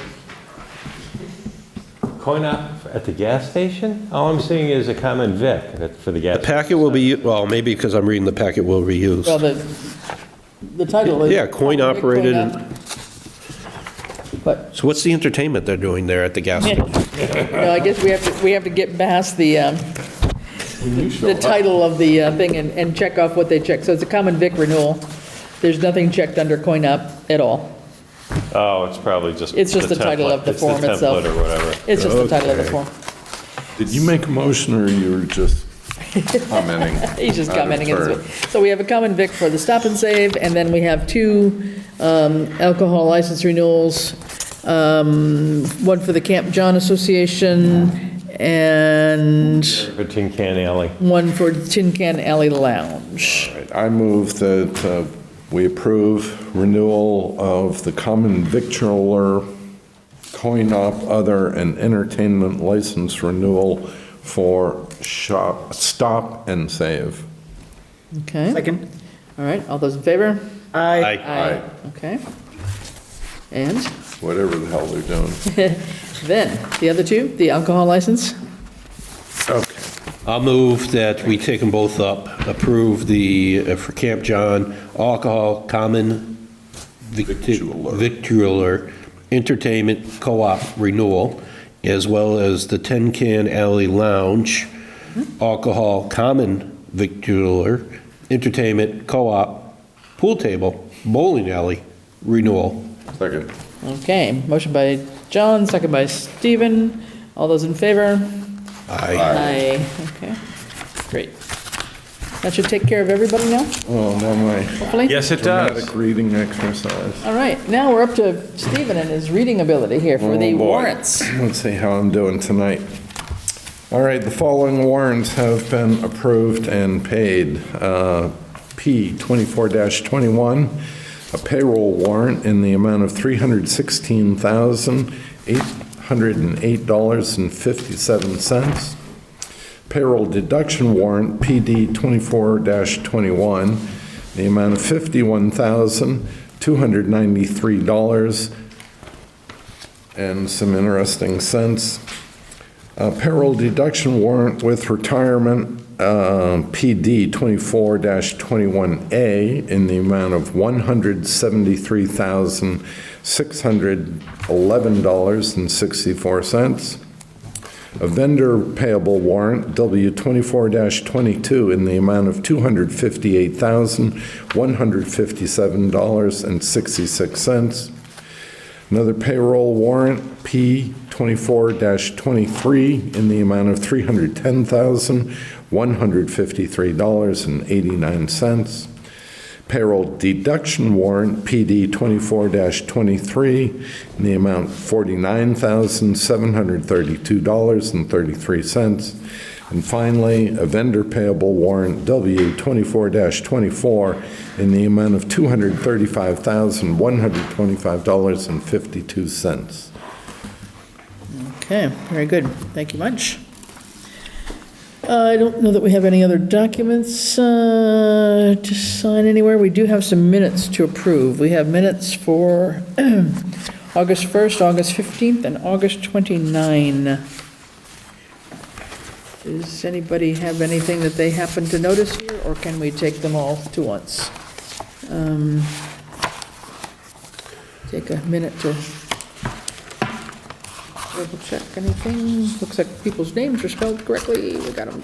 Coin op at the gas station? All I'm seeing is a common vic for the gas. the packet will be, well, maybe because I'm reading the packet will be used. Well, the title is. Yeah, coin-operated. But, So what's the entertainment they're doing there at the gas station? no, I guess we have to get past the title of the thing and check off what they check. So it's a common vic renewal. There's nothing checked under coin-op at all. Oh, it's probably just. It's just the title of the template. form It's itself. the template or whatever. It's just the title of the Okay. form. Did you make a motion, or you were just commenting? He's just out of commenting. turn? So we have a common vic for the Stop and Save, and then we have two alcohol license renewals, one for the Camp John Association, and For Tin Can Alley. one for Tin Can Alley Lounge. I move that we approve renewal of the common victualler, coin-op, other, and entertainment license renewal for Stop and Save. Okay. Second. All right, all those in favor? Aye. Aye. Okay. And Whatever the hell they're doing. then, the other two, the alcohol license? Okay. I'll move that we take them both up, approve the, for Camp John, alcohol, common victualler, entertainment co-op renewal, as well as the Tin Can Alley Lounge, alcohol, common victualler, entertainment co-op, pool table, bowling alley renewal. Second. Okay, motion by John, second by Stephen. All those in favor? Aye. Okay, great. That should take care of everybody now, Oh, now my hopefully? Yes, it does. dramatic reading exercise. All right, now we're up to Stephen and his reading ability here for the Oh, boy. warrants. Let's see how I'm doing tonight. All right, the following warrants have been approved and paid. P 24-21, a payroll warrant in the amount of $316,808.57. Payroll deduction warrant, PD 24-21, the amount of $51,293 and some interesting cents. Payroll deduction warrant with retirement, PD 24-21A, in the amount of $173,611.64. A vendor payable warrant, W 24-22, in the amount of $258,157.66. Another payroll warrant, P 24-23, in the amount of $310,153.89. Payroll deduction warrant, PD 24-23, in the amount $49,732.33. And finally, a vendor payable warrant, W 24-24, in the amount of $235,125.52. Okay, very good. Thank you much. I don't know that we have any other documents to sign anywhere. We do have some minutes to approve. We have minutes for August 1st, August 15th, and August 29. Does anybody have anything that they happen to notice here, or can we take them all to once? Take a minute to double check anything. Looks like people's names are spelled correctly. We got them.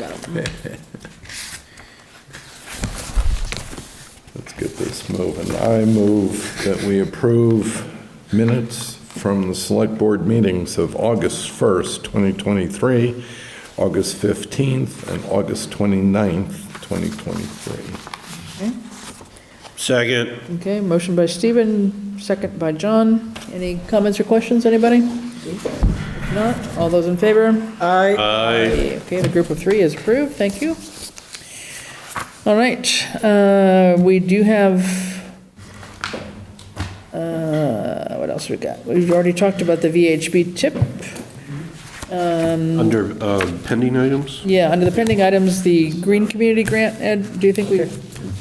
Let's get this moving. I move that we approve minutes from the Select Board meetings of August 1st, 2023, August 15th, and August 29th, 2023. Okay. Second. Okay, motion by Stephen, second by John. Any comments or questions, anybody? If not, all those in favor? Aye. Aye. Okay, the group of three is approved, thank you. All right, we do have, what else we got? We've already talked about the VHB tip. Under pending items? Yeah, under the pending items, the Green Community Grant, Ed, do you think we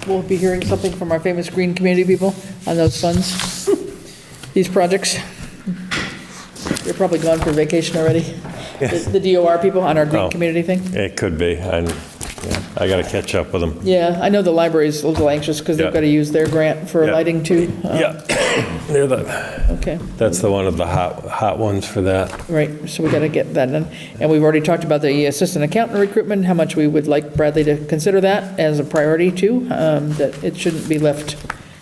will be hearing something from our famous Green Community people on those funds? These projects? You're probably gone for vacation already. The DOR people on our Green Community thing? It could be. I got to catch up with them. Yeah, I know the library's a little anxious because they've got to use their grant for lighting too. They're Okay. That's the one of the hot ones for that. Right, so we got to get that done. And we've already talked about the assistant accountant recruitment, how much we would like Bradley to consider that as a priority too, that it shouldn't be left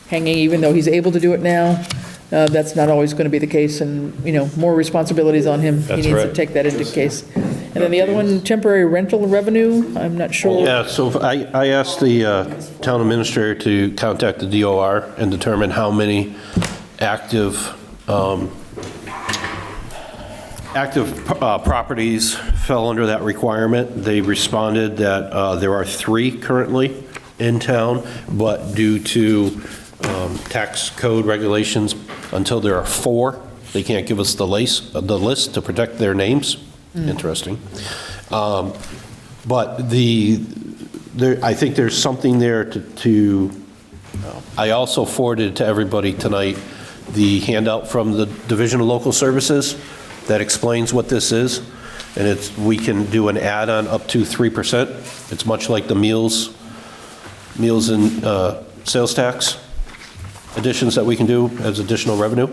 hanging even though he's able to do it now. that's not always going to be the case, and, more responsibilities on him. He That's needs to right. take that into case. And then the other one, temporary rental revenue, I'm not sure. Yeah, so I asked the town administrator to contact the DOR and determine how many active properties fell under that requirement. They responded that there are 3 currently in town, but due to tax code regulations, until there are 4, they can't give us the list to protect their names. Interesting. But I think there's something there I also forwarded to everybody tonight the handout from the Division of Local Services that explains what this is. And we can do an add-on up to 3%. It's much like the meals and sales tax additions that we can do as additional revenue.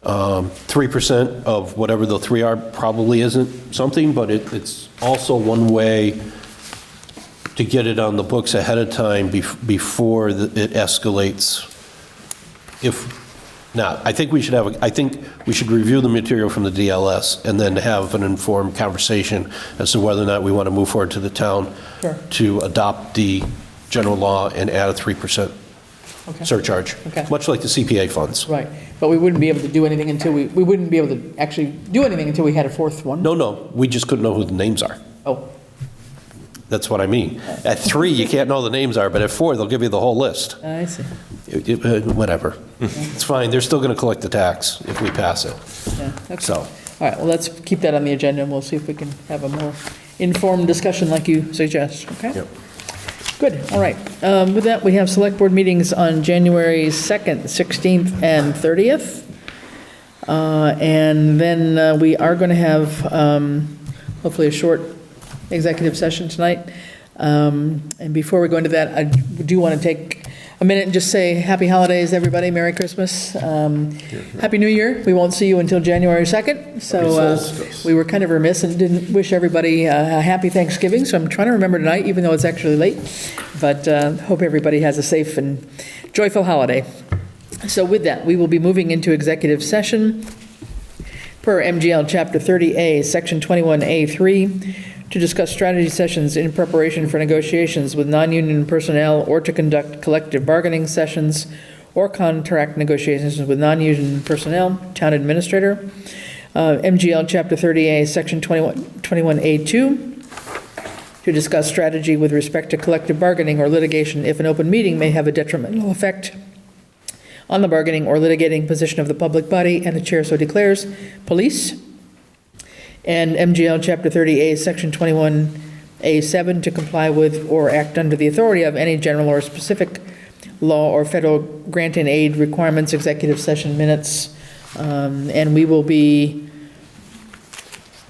3% of whatever the 3 are probably isn't something, but it's also one way to get it on the books ahead of time before it escalates. I think we should review the material from the DLS and then have an informed conversation as to whether or not we want to move forward to the town to adopt the general law and add a 3% surcharge, much like the CPA funds. Right, but we wouldn't be able to do anything until we wouldn't be able to actually do anything until we had a 4th one. No, we just couldn't know who the names are. Oh. That's what I mean. At 3, you can't know the names are, but at 4, they'll give you the whole list. I see. Whatever. It's fine, they're still going to collect the tax if we pass it. Yeah, okay. So. All right, well, let's keep that on the agenda, and we'll see if we can have a more informed discussion like you suggest, okay? Yep. Good, all right. With that, we have select board meetings on January 2nd, 16th, and 30th. And then we are going to have hopefully a short executive session tonight. And before we go into that, I do want to take a minute and just say happy holidays, everybody. Merry Christmas. Happy New Year. We won't see you until January 2nd. So we were kind of remiss and didn't wish everybody a happy Thanksgiving. So I'm trying to remember tonight, even though it's actually late. But hope everybody has a safe and joyful holiday. So with that, we will be moving into executive session per MGL Chapter 30A, Section 21A3, to discuss strategy sessions in preparation for negotiations with non-union personnel or to conduct collective bargaining sessions or contract negotiations with non-union personnel, town administrator. MGL Chapter 30A, Section 21A2, to discuss strategy with respect to collective bargaining or litigation if an open meeting may have a detrimental effect on the bargaining or litigating position of the public body, and the chair so declares. Police. And MGL Chapter 30A, Section 21A7, to comply with or act under the authority of any general or specific law or federal grant and aid requirements, executive session minutes. And we will be,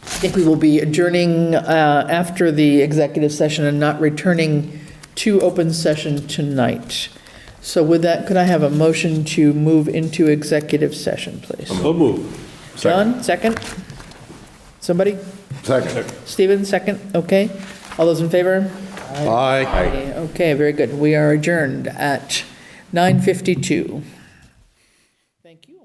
I think we will be adjourning after the executive session and not returning to open session tonight. So with that, could I have a motion to move into executive session, please? So move. John, second? Somebody? Second. Stephen, second? Okay. All those in favor? Aye. Okay, very good. We are adjourned at 9:52. Thank you.